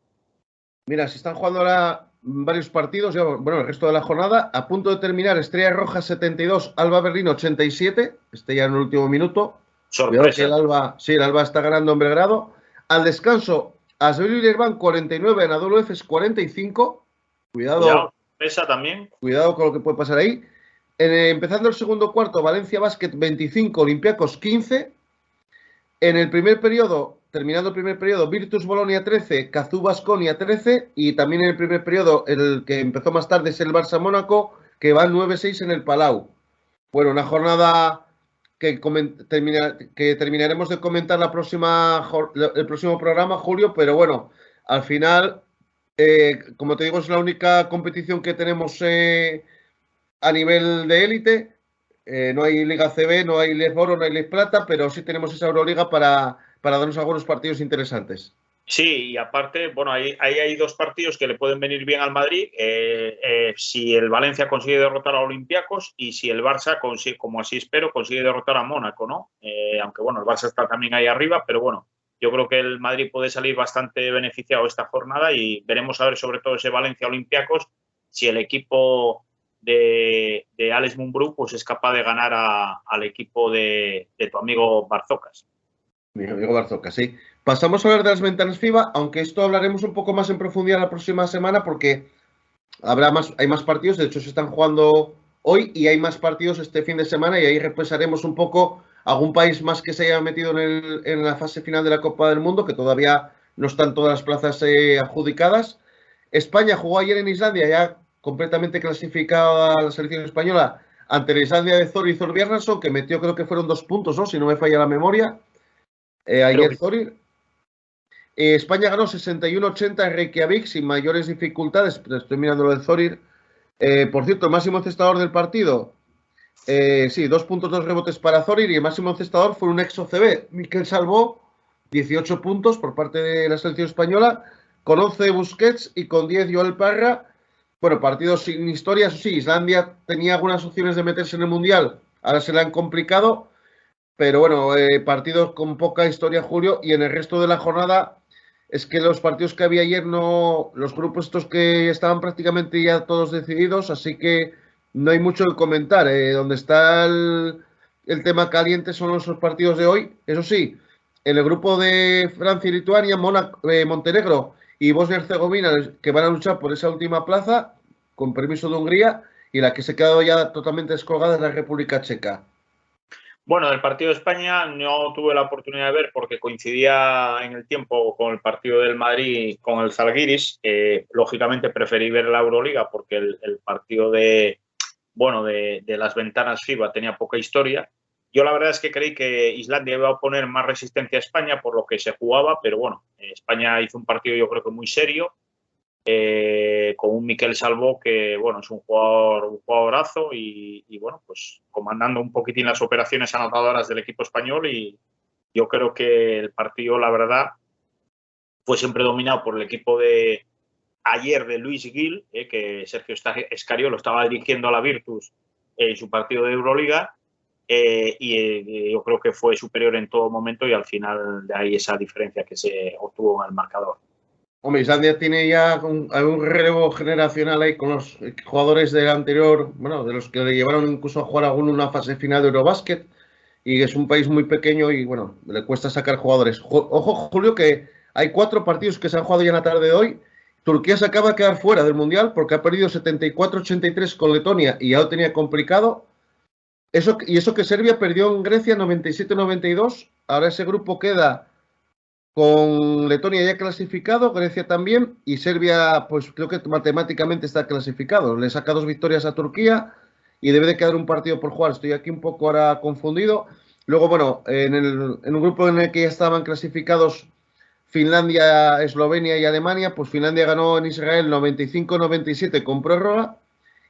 Mira, se están jugando ahora varios partidos, ya, bueno, el resto de la jornada. A punto de terminar, Estrella Roja 72, Alba Berlín 87, ya en el último minuto. Cuidado que el Alba, sí, el Alba está ganando en Belgrado. Al descanso, Asbel Villeurbanne 49, Anadolu Efes 45. Cuidado. Pesa también. Cuidado con lo que puede pasar ahí. Empezando el segundo cuarto, Valencia Basket 25, Olympiacos 15. En el primer periodo, terminando el primer periodo, Virtus Bolonia 13, Cazú Baskonia 13. Y también en el primer periodo, el que empezó más tarde es el Barça Mónaco, que va 9-6 en el Palau. Bueno, una jornada que terminaremos de comentar el próximo programa, Julio, pero bueno, al final, como te digo, es la única competición que tenemos a nivel de élite. No hay Liga CB, no hay Liga Oro, no hay Liga Plata, pero sí tenemos esa Euroliga para darnos algunos partidos interesantes. Sí, y aparte, bueno, ahí hay dos partidos que le pueden venir bien al Madrid. Si el Valencia consigue derrotar a Olympiacos y si el Barça consigue, como así espero, consigue derrotar a Mónaco, ¿no? Aunque bueno, el Barça está también ahí arriba, pero bueno, yo creo que el Madrid puede salir bastante beneficiado esta jornada y veremos a ver sobre todo ese Valencia-Olympiacos si el equipo de Alex Mumbrú pues es capaz de ganar al equipo de tu amigo Barzocas. Mi amigo Barzocas, sí. Pasamos a hablar de las ventanas FIBA, aunque esto hablaremos un poco más en profundidad la próxima semana porque hay más partidos, de hecho se están jugando hoy y hay más partidos este fin de semana y ahí repasaremos un poco algún país más que se haya metido en la fase final de la Copa del Mundo, que todavía no están todas las plazas adjudicadas. España jugó ayer en Islandia, ya completamente clasificada la selección española, ante la Islandia de Þórir Þorbjarnarson, que metió, creo que fueron 2 puntos, ¿no? Si no me falla la memoria. Ayer Þórir. España ganó 61-80 en Reykjavik sin mayores dificultades. Estoy mirando lo de Þórir. Por cierto, el máximo encestador del partido. Sí, 2 puntos, 2 rebotes para Þórir. Y el máximo encestador fue un ex OCB, Miquel Salvó, 18 puntos por parte de la selección española, con 11 Busquets y con 10 Joel Parra. Bueno, partidos sin historia. Eso sí, Islandia tenía algunas opciones de meterse en el Mundial. Ahora se le han complicado. Pero bueno, partidos con poca historia, Julio. Y en el resto de la jornada, es que los partidos que había ayer, los grupos estos que estaban prácticamente ya todos decididos, así que no hay mucho que comentar. Donde está el tema caliente son los partidos de hoy. Eso sí, en el grupo de Francia y Lituania, Montenegro y Bosnia-Herzegovina, que van a luchar por esa última plaza, con permiso de Hungría, y la que se ha quedado ya totalmente descolgada es la República Checa. Bueno, el partido de España no tuve la oportunidad de ver porque coincidía en el tiempo con el partido del Madrid con el Zalgiris. Lógicamente preferí ver la Euroliga porque el partido de las ventanas FIBA tenía poca historia. Yo la verdad es que creí que Islandia iba a poner más resistencia a España por lo que se jugaba, pero bueno, España hizo un partido yo creo que muy serio. Con un Miquel Salvó que, bueno, es un jugadorazo y, bueno, pues comandando un poquitín las operaciones anotadoras del equipo español y yo creo que el partido, la verdad, fue siempre dominado por el equipo de ayer de Luis Gil, que Sergio Escariolo estaba dirigiendo a la Virtus en su partido de Euroliga y yo creo que fue superior en todo momento y al final de ahí esa diferencia que se obtuvo en el marcador. Hombre, Islandia tiene ya un relevo generacional ahí con los jugadores del anterior, bueno, de los que le llevaron incluso a jugar una fase final de Eurobasket, y es un país muy pequeño y, bueno, le cuesta sacar jugadores. Ojo, Julio, que hay 4 partidos que se han jugado ya en la tarde de hoy. Turquía se acaba de quedar fuera del Mundial porque ha perdido 74-83 con Letonia y ya lo tenía complicado. Eso que Serbia perdió en Grecia 97-92. Ahora ese grupo queda con Letonia ya clasificado, Grecia también, y Serbia, pues creo que matemáticamente está clasificado. Le saca 2 victorias a Turquía y debe de quedar un partido por jugar. Estoy aquí un poco ahora confundido. Luego, bueno, en un grupo en el que ya estaban clasificados Finlandia, Eslovenia y Alemania, pues Finlandia ganó en Israel 95-97 con prórroga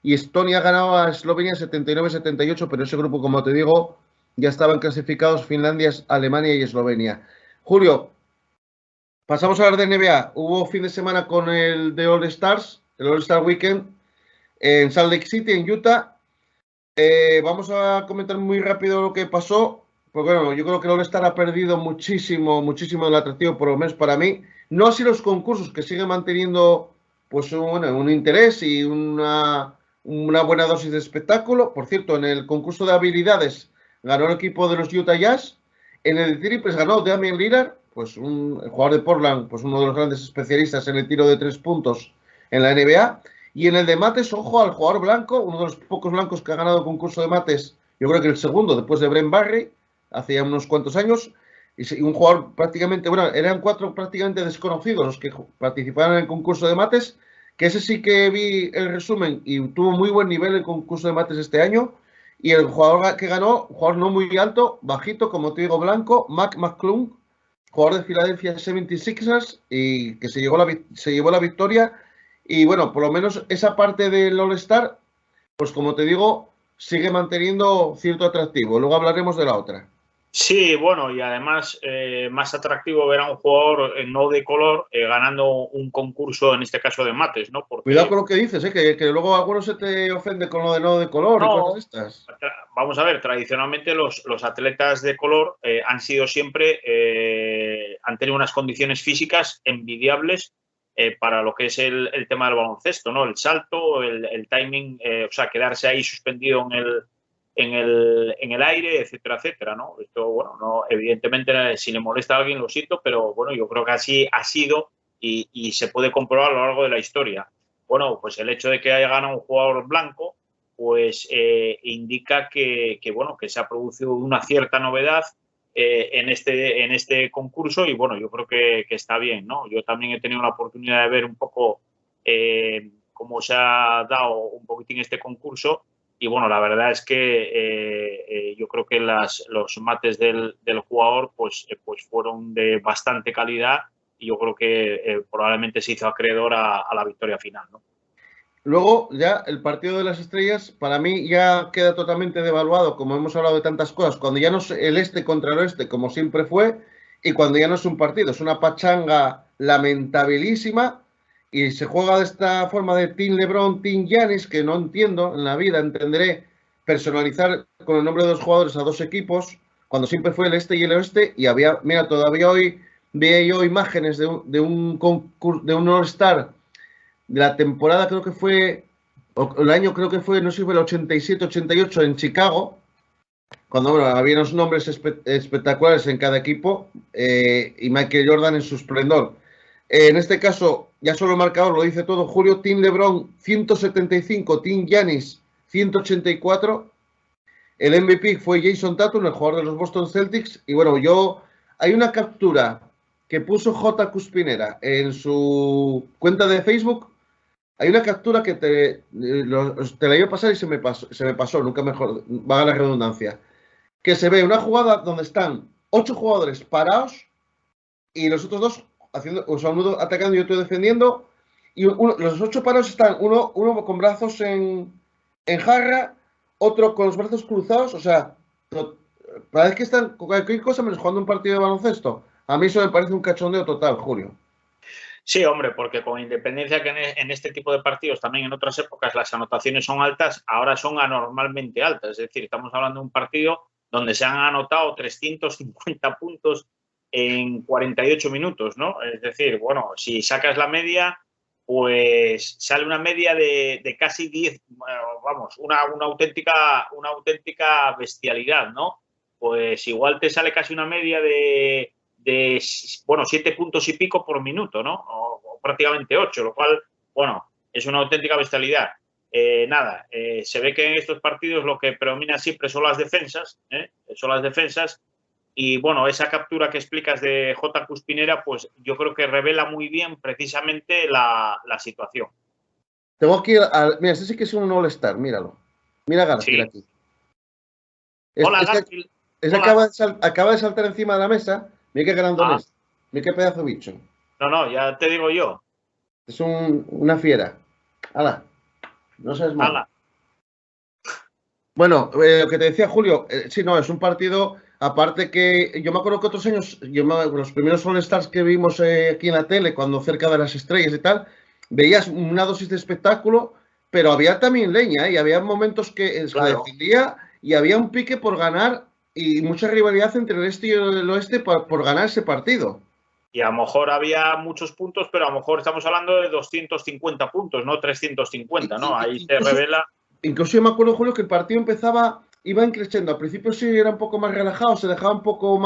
y Estonia ganaba a Eslovenia 79-78, pero ese grupo, como te digo, ya estaban clasificados Finlandia, Alemania y Eslovenia. Julio, pasamos a hablar de NBA. Hubo fin de semana con el de All Stars, el All Star Weekend, en Salt Lake City, en Utah. Vamos a comentar muy rápido lo que pasó. Pues bueno, yo creo que el All Star ha perdido muchísimo del atractivo, por lo menos para mí. No así los concursos, que siguen manteniendo pues un interés y una buena dosis de espectáculo. Por cierto, en el concurso de habilidades ganó el equipo de los Utah Jazz. En el triples ganó Damian Lillard, pues el jugador de Portland, pues uno de los grandes especialistas en el tiro de 3 puntos en la NBA. Y en el de mates, ojo al jugador blanco, uno de los pocos blancos que ha ganado el concurso de mates, yo creo que el segundo, después de Brent Barry, hace ya unos cuantos años. Y un jugador prácticamente, bueno, eran 4 prácticamente desconocidos los que participaron en el concurso de mates, que ese sí que vi el resumen y tuvo muy buen nivel el concurso de mates este año. Y el jugador que ganó, un jugador no muy alto, bajito, como te digo, blanco, Mac McClung, jugador de Philadelphia 76ers, y que se llevó la victoria. Y bueno, por lo menos esa parte del All-Star, pues como te digo, sigue manteniendo cierto atractivo. Luego hablaremos de la otra. Sí, bueno, y además más atractivo ver a un jugador no de color ganando un concurso, en este caso de mates, ¿no? Porque, cuidado con lo que dices, que luego algunos se te ofende con lo de no de color no, y cosas estas. Vamos a ver, tradicionalmente los atletas de color han sido siempre, han tenido unas condiciones físicas envidiables para lo que es el tema del baloncesto, ¿no? El salto, el timing, o sea, quedarse ahí suspendido en el aire, etcétera, etcétera, ¿no? Esto, bueno, no, evidentemente, si le molesta a alguien lo siento, pero bueno, yo creo que así ha sido y se puede comprobar a lo largo de la historia. Bueno, pues el hecho de que haya ganado un jugador blanco, pues indica bueno, que se ha producido una cierta novedad en este concurso y bueno, yo creo que está bien, ¿no? Yo también he tenido la oportunidad de ver un poco cómo se ha dado un poquitín este concurso y bueno, la verdad es que yo creo que los mates del jugador pues fueron de bastante calidad y yo creo que probablemente se hizo acreedor a la victoria final, ¿no? Luego, ya el partido de las estrellas, para mí ya queda totalmente devaluado, como hemos hablado de tantas cosas, cuando ya no es el este contra el oeste, como siempre fue, y cuando ya no es un partido, es una pachanga lamentabilísima, y se juega de esta forma de Team LeBron, Team Giannis, que no entiendo en la vida, entenderé personalizar con el nombre de los jugadores a 2 equipos, cuando siempre fue el este y el oeste, y había, mira, todavía hoy veía yo imágenes de un concurso, de un All-Star de la temporada, creo que fue, el año creo que fue, no sé si fue el 87-88 en Chicago, cuando bueno, había unos nombres espectaculares en cada equipo y Michael Jordan en su esplendor. En este caso, ya solo el marcador lo dice todo, Julio, Team LeBron 175, Team Giannis 184. El MVP fue Jason Tatum, el jugador de los Boston Celtics. Y bueno, hay una captura que puso J. Cuspinera en su cuenta de Facebook. Hay una captura que te la iba a pasar y se me pasó, nunca mejor, vaga la redundancia. Que se ve una jugada donde están 8 jugadores parados y los otros 2 haciendo, o sea, uno atacando y otro defendiendo. Y los 8 parados están uno con brazos en jarra, otro con los brazos cruzados. O sea, parece que están con cualquier cosa menos jugando un partido de baloncesto. A mí eso me parece un cachondeo total, Julio. Sí, hombre, porque con independencia que en este tipo de partidos, también en otras épocas, las anotaciones son altas, ahora son anormalmente altas. Es decir, estamos hablando de un partido donde se han anotado 350 puntos en 48 minutos, ¿no? Es decir, bueno, si sacas la media, pues sale una media de casi 10, vamos, una auténtica bestialidad, ¿no? Pues igual te sale casi una media de 7 puntos y pico por minuto, ¿no? O prácticamente 8, lo cual, bueno, es una auténtica bestialidad. Se ve que en estos partidos lo que predomina siempre son las defensas, y bueno, esa captura que explicas de J. Cuspinera, pues yo creo que revela muy bien precisamente la situación. Tengo aquí, mira, este sí que es un All-Star, míralo. Mira Garfield aquí. Hola, Garfield. Acaba de saltar encima de la mesa. Mira qué grandón es. Mira qué pedazo de bicho. No, ya te digo yo. Es una fiera. ¡Hala! No seas malo. ¡Hala! Bueno, lo que te decía Julio, sí, no, es un partido, aparte que yo me acuerdo que otros años, los primeros All-Stars que vimos aquí en la tele, cuando cerca de las estrellas y tal, veías una dosis de espectáculo, pero había también leña, y había momentos que se decidía y había un pique por ganar y mucha rivalidad entre el este y el oeste por ganar ese partido. Y a lo mejor había muchos puntos, pero a lo mejor estamos hablando de 250 puntos, no 350, ¿no? Ahí se revela. Incluso yo me acuerdo, Julio, que el partido empezaba iban creciendo. Al principio sí era un poco más relajado, se dejaba un poco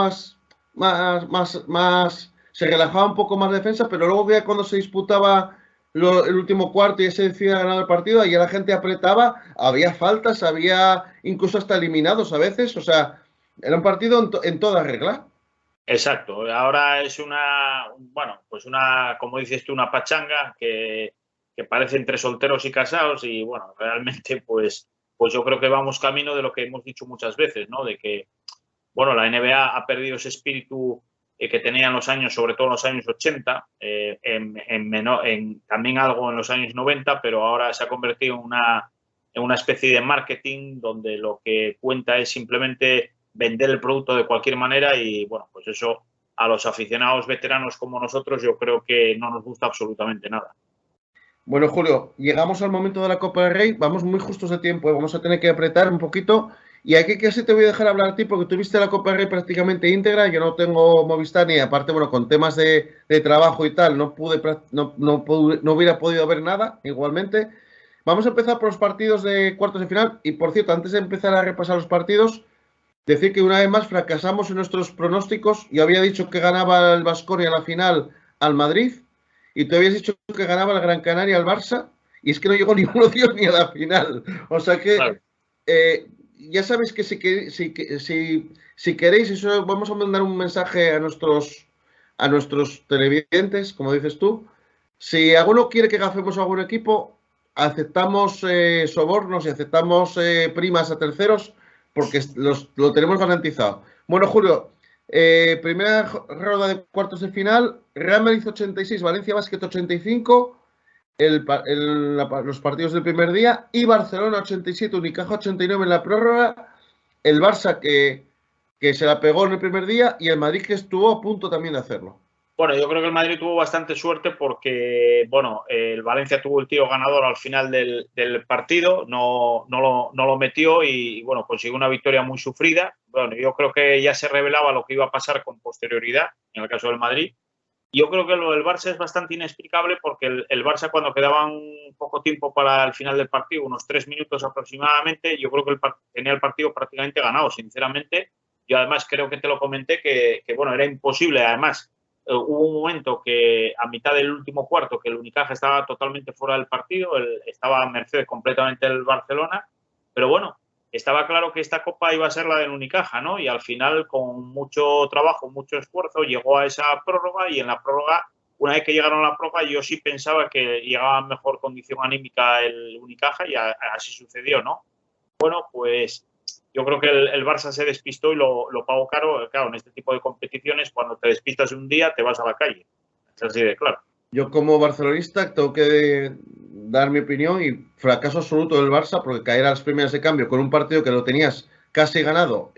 se relajaba un poco más defensa, pero luego ya cuando se disputaba el último cuarto y ya se decidía ganar el partido, ahí la gente apretaba, había faltas, había incluso hasta eliminados a veces, o sea, era un partido en toda regla. Exacto, ahora es bueno, pues como dices tú, una pachanga que parece entre solteros y casados y bueno, realmente pues yo creo que vamos camino de lo que hemos dicho muchas veces, ¿no? De que, bueno, la NBA ha perdido ese espíritu que tenía en los años, sobre todo en los años 80, también algo en los años 90, pero ahora se ha convertido en una especie de marketing donde lo que cuenta es simplemente vender el producto de cualquier manera y, bueno, pues eso a los aficionados veteranos como nosotros yo creo que no nos gusta absolutamente nada. Bueno, Julio, llegamos al momento de la Copa del Rey, vamos muy justos de tiempo, vamos a tener que apretar un poquito. Y aquí casi te voy a dejar hablar a ti porque tuviste la Copa del Rey prácticamente íntegra. Yo no tengo Movistar ni aparte, bueno, con temas de trabajo y tal, no hubiera podido ver nada igualmente. Vamos a empezar por los partidos de cuartos de final. Y por cierto, antes de empezar a repasar los partidos, decir que una vez más fracasamos en nuestros pronósticos. Yo había dicho que ganaba el Baskonia la final al Madrid y tú habías dicho que ganaba el Gran Canaria al Barça y es que no llegó ninguno de ellos ni a la final. O sea que Claro. Ya sabéis que si queréis, eso vamos a mandar un mensaje a nuestros televidentes, como dices tú. Si alguno quiere que gafemos a algún equipo, aceptamos sobornos y aceptamos primas a terceros porque lo tenemos garantizado. Bueno, Julio, primera ronda de cuartos de final, Real Madrid 86, Valencia Basket 85, los partidos del primer día, y Barcelona 87, Unicaja 89 en la prórroga, el Barça que se la pegó en el primer día y el Madrid que estuvo a punto también de hacerlo. Bueno, yo creo que el Madrid tuvo bastante suerte porque, bueno, el Valencia tuvo el tiro ganador al final del partido, no lo metió y, bueno, consiguió una victoria muy sufrida. Bueno, yo creo que ya se revelaba lo que iba a pasar con posterioridad en el caso del Madrid. Yo creo que lo del Barça es bastante inexplicable porque el Barça cuando quedaban poco tiempo para el final del partido, unos 3 minutos aproximadamente, yo creo que tenía el partido prácticamente ganado, sinceramente. Yo además creo que te lo comenté que bueno, era imposible, además hubo un momento que a mitad del último cuarto que el Unicaja estaba totalmente fuera del partido, estaba a merced completamente del Barcelona, pero bueno, estaba claro que esta copa iba a ser la del Unicaja, ¿no? Y al final, con mucho trabajo, mucho esfuerzo, llegó a esa prórroga y en la prórroga, una vez que llegaron a la prórroga, yo sí pensaba que llegaba en mejor condición anímica el Unicaja y así sucedió, ¿no? Bueno, pues yo creo que el Barça se despistó y lo pagó caro. Claro, en este tipo de competiciones, cuando te despistas un día, te vas a la calle. Es así de claro. Yo como barcelonista tengo que dar mi opinión y fracaso absoluto del Barça porque caer a las primeras de cambio con un partido que lo tenías casi ganado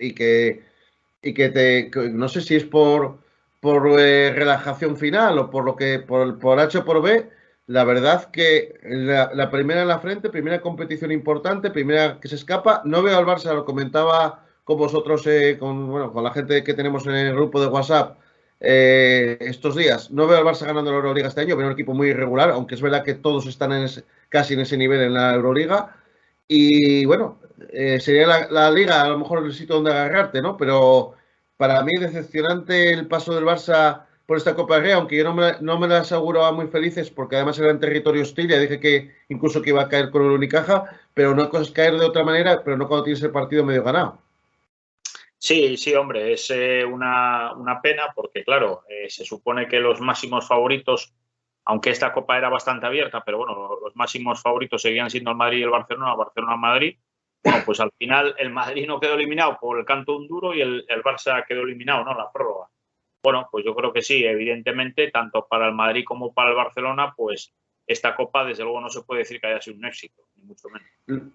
no sé si es por relajación final o por H o por B, la verdad que la primera en la frente, primera competición importante, primera que se escapa, no veo al Barça, lo comentaba con vosotros, con la gente que tenemos en el grupo de WhatsApp estos días, no veo al Barça ganando la Euroliga este año, veo un equipo muy irregular, aunque es verdad que todos están casi en ese nivel en la Euroliga. Y bueno, sería la liga a lo mejor el sitio donde agarrarte, ¿no? Pero para mí decepcionante el paso del Barça por esta Copa del Rey, aunque yo no me la aseguraba muy felices porque además era en territorio hostil, ya dije que incluso que iba a caer con el Unicaja, pero una cosa es caer de otra manera, pero no cuando tienes el partido medio ganado. Sí, sí, hombre, es una pena porque, claro, se supone que los máximos favoritos, aunque esta copa era bastante abierta, pero bueno, los máximos favoritos seguían siendo el Madrid y el Barcelona-Madrid. Bueno, pues al final el Madrid no quedó eliminado por el canto un duro y el Barça quedó eliminado, ¿no? La prórroga. Bueno, pues yo creo que sí, evidentemente, tanto para el Madrid como para el Barcelona, pues esta copa desde luego no se puede decir que haya sido un éxito, ni mucho menos.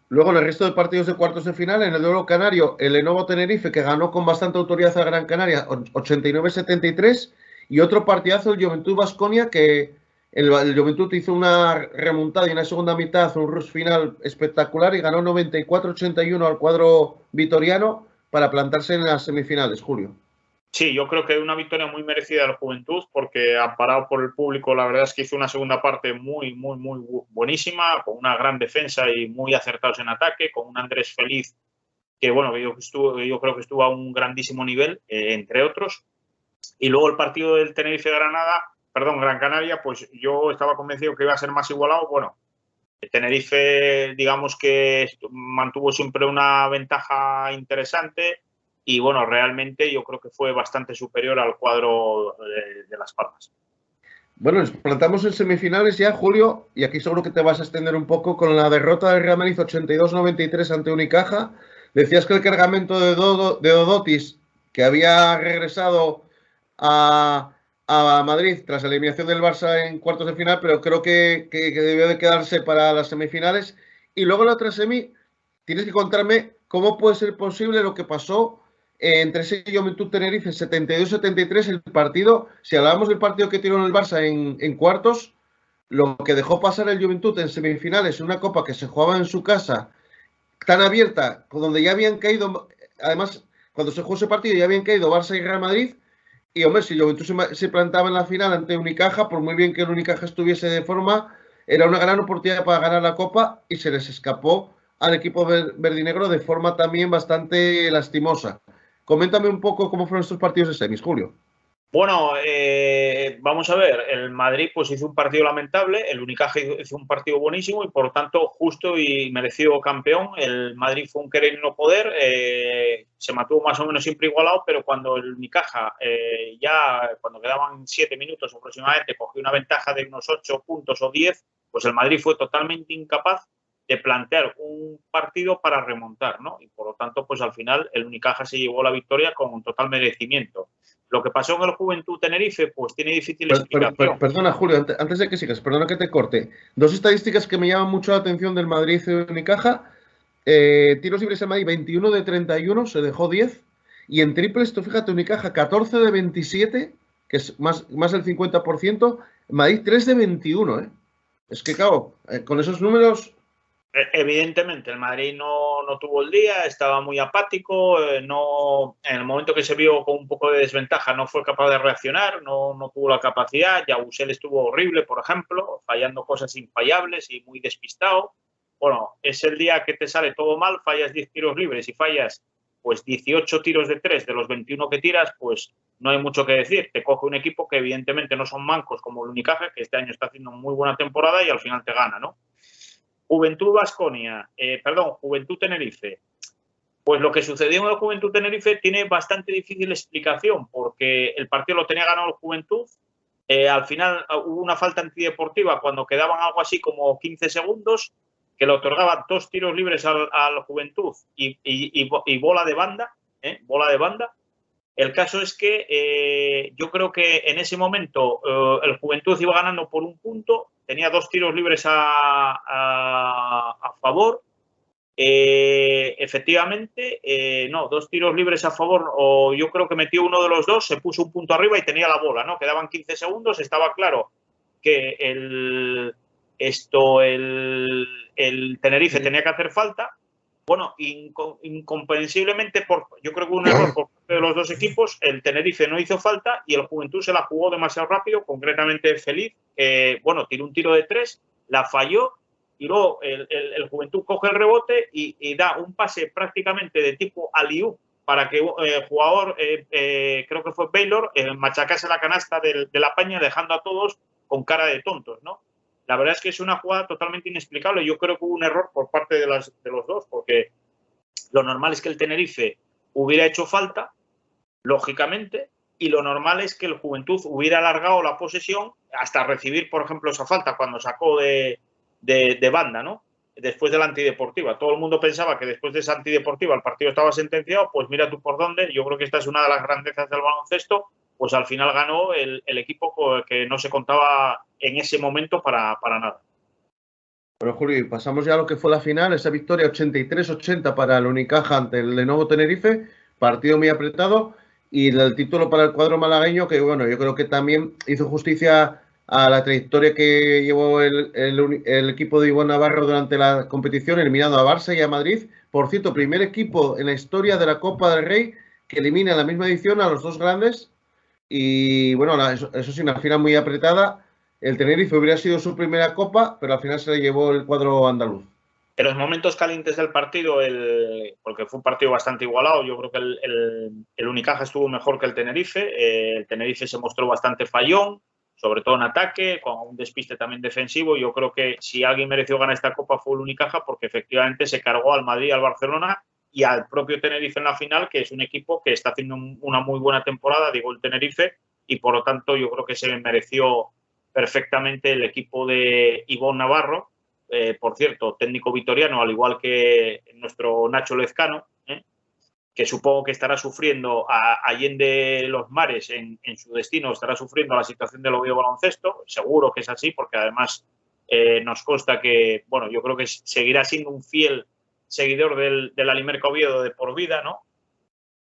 Luego en el resto de partidos de cuartos de final, en el duelo canario, el Lenovo Tenerife, que ganó con bastante autoridad a Gran Canaria, 89-73, y otro partidazo, el Juventud Baskonia, que el Juventud hizo una remontada y una segunda mitad, un rush final espectacular y ganó 94-81 al cuadro vitoriano para plantarse en las semifinales, Julio. Sí, yo creo que una victoria muy merecida de la Juventud porque amparado por el público, la verdad es que hizo una segunda parte muy buenísima, con una gran defensa y muy acertados en ataque, con un Andrés Feliz que bueno, yo creo que estuvo a un grandísimo nivel, entre otros. Y luego el partido del Gran Canaria, pues yo estaba convencido que iba a ser más igualado. Bueno, el Tenerife, digamos que mantuvo siempre una ventaja interesante y bueno, realmente yo creo que fue bastante superior al cuadro de Las Palmas. Bueno, nos plantamos en semifinales ya, Julio, y aquí seguro que te vas a extender un poco con la derrota del Real Madrid 82-93 ante Unicaja. Decías que el cargamento de Dodotis, que había regresado a Madrid tras la eliminación del Barça en cuartos de final, pero creo que debió de quedarse para las semifinales. Y luego en la otra semi, tienes que contarme cómo puede ser posible lo que pasó entre ese Juventud Tenerife 72-73, el partido, si hablábamos del partido que tiró en el Barça en cuartos, lo que dejó pasar el Juventud en semifinales, una copa que se jugaba en su casa, tan abierta, donde ya habían caído, además, cuando se jugó ese partido ya habían caído Barça y Real Madrid, y hombre, si Juventud se plantaba en la final ante Unicaja, por muy bien que el Unicaja estuviese de forma, era una gran oportunidad para ganar la copa y se les escapó al equipo verdinegro de forma también bastante lastimosa. Coméntame un poco cómo fueron estos partidos de semis, Julio. Bueno, vamos a ver, el Madrid pues hizo un partido lamentable, el Unicaja hizo un partido buenísimo y por lo tanto justo y merecido campeón. El Madrid fue un querer y no poder, se mantuvo más o menos siempre igualado, pero cuando el Unicaja cuando quedaban 7 minutos aproximadamente, cogió una ventaja de unos 8 puntos o 10, pues el Madrid fue totalmente incapaz de plantear un partido para remontar, ¿no? Y por lo tanto, pues al final el Unicaja se llevó la victoria con un total merecimiento. Lo que pasó en el Juventud Tenerife, pues tiene difícil explicación. Perdona, Julio, antes de que sigas, perdona que te corte. Dos estadísticas que me llaman mucho la atención del Madrid y Unicaja. Tiros libres en Madrid, 21 de 31, se dejó 10. Y en triples, tú fíjate, Unicaja, 14 de 27, que es más del 50%. Madrid, 3 de 21, ¿eh? Es que, claro, con esos números... Evidentemente, el Madrid no tuvo el día, estaba muy apático, en el momento que se vio con un poco de desventaja no fue capaz de reaccionar, no tuvo la capacidad. Yabusel estuvo horrible, por ejemplo, fallando cosas infallables y muy despistado. Bueno, es el día que te sale todo mal, fallas 10 tiros libres y fallas pues 18 tiros de 3 de los 21 que tiras, pues no hay mucho que decir. Te coge un equipo que evidentemente no son mancos como el Unicaja, que este año está haciendo muy buena temporada y al final te gana, ¿no? Juventud Tenerife. Pues lo que sucedió en el Juventud Tenerife tiene bastante difícil explicación, porque el partido lo tenía ganado el Juventud. Al final hubo una falta antideportiva cuando quedaban algo así como 15 segundos, que le otorgaba 2 tiros libres al Juventud y bola de banda. Bola de banda. El caso es que yo creo que en ese momento el Juventud iba ganando por 1 punto, tenía 2 tiros libres a favor. Efectivamente, 2 tiros libres a favor, o yo creo que metió uno de los dos, se puso 1 punto arriba y tenía la bola, ¿no? Quedaban 15 segundos, estaba claro que el Tenerife tenía que hacer falta. Bueno, incomprensiblemente, yo creo que hubo un error por parte de los dos equipos. El Tenerife no hizo falta y el Juventud se la jugó demasiado rápido, concretamente Feliz. Tiró un tiro de 3, la falló y luego el Juventud coge el rebote y da un pase prácticamente de tipo alley-oop para que el jugador, creo que fue Baylor, machacase la canasta de la Paña, dejando a todos con cara de tontos, ¿no? La verdad es que es una jugada totalmente inexplicable. Yo creo que hubo un error por parte de los dos, porque lo normal es que el Tenerife hubiera hecho falta, lógicamente, y lo normal es que el Juventud hubiera alargado la posesión hasta recibir, por ejemplo, esa falta cuando sacó de banda, ¿no? Después de la antideportiva. Todo el mundo pensaba que después de esa antideportiva el partido estaba sentenciado, pues mira tú por dónde. Yo creo que esta es una de las grandezas del baloncesto. Pues al final ganó el equipo que no se contaba en ese momento para nada. Bueno, Julio, pasamos ya a lo que fue la final, esa victoria 83-80 para el Unicaja ante el Lenovo Tenerife, partido muy apretado, y el título para el cuadro malagueño, que bueno, yo creo que también hizo justicia a la trayectoria que llevó el equipo de Ivonne Navarro durante la competición, eliminando a Barça y a Madrid. Por cierto, primer equipo en la historia de la Copa del Rey que elimina en la misma edición a los dos grandes. Y bueno, eso sí, una final muy apretada. El Tenerife hubiera sido su primera copa, pero al final se le llevó el cuadro andaluz. En los momentos calientes del partido, porque fue un partido bastante igualado, yo creo que el Unicaja estuvo mejor que el Tenerife. El Tenerife se mostró bastante fallón, sobre todo en ataque, con un despiste también defensivo. Yo creo que si alguien mereció ganar esta Copa fue el Unicaja, porque efectivamente se cargó al Madrid, al Barcelona y al propio Tenerife en la final, que es un equipo que está haciendo una muy buena temporada, digo el Tenerife, y por lo tanto yo creo que se mereció perfectamente el equipo de Ivonne Navarro. Por cierto, técnico vitoriano, al igual que nuestro Nacho Lezcano, que supongo que estará sufriendo allende los mares en su destino, estará sufriendo la situación del Oviedo Baloncesto. Seguro que es así, porque además nos consta que, bueno, yo creo que seguirá siendo un fiel seguidor del Alimerca Oviedo de por vida, ¿no?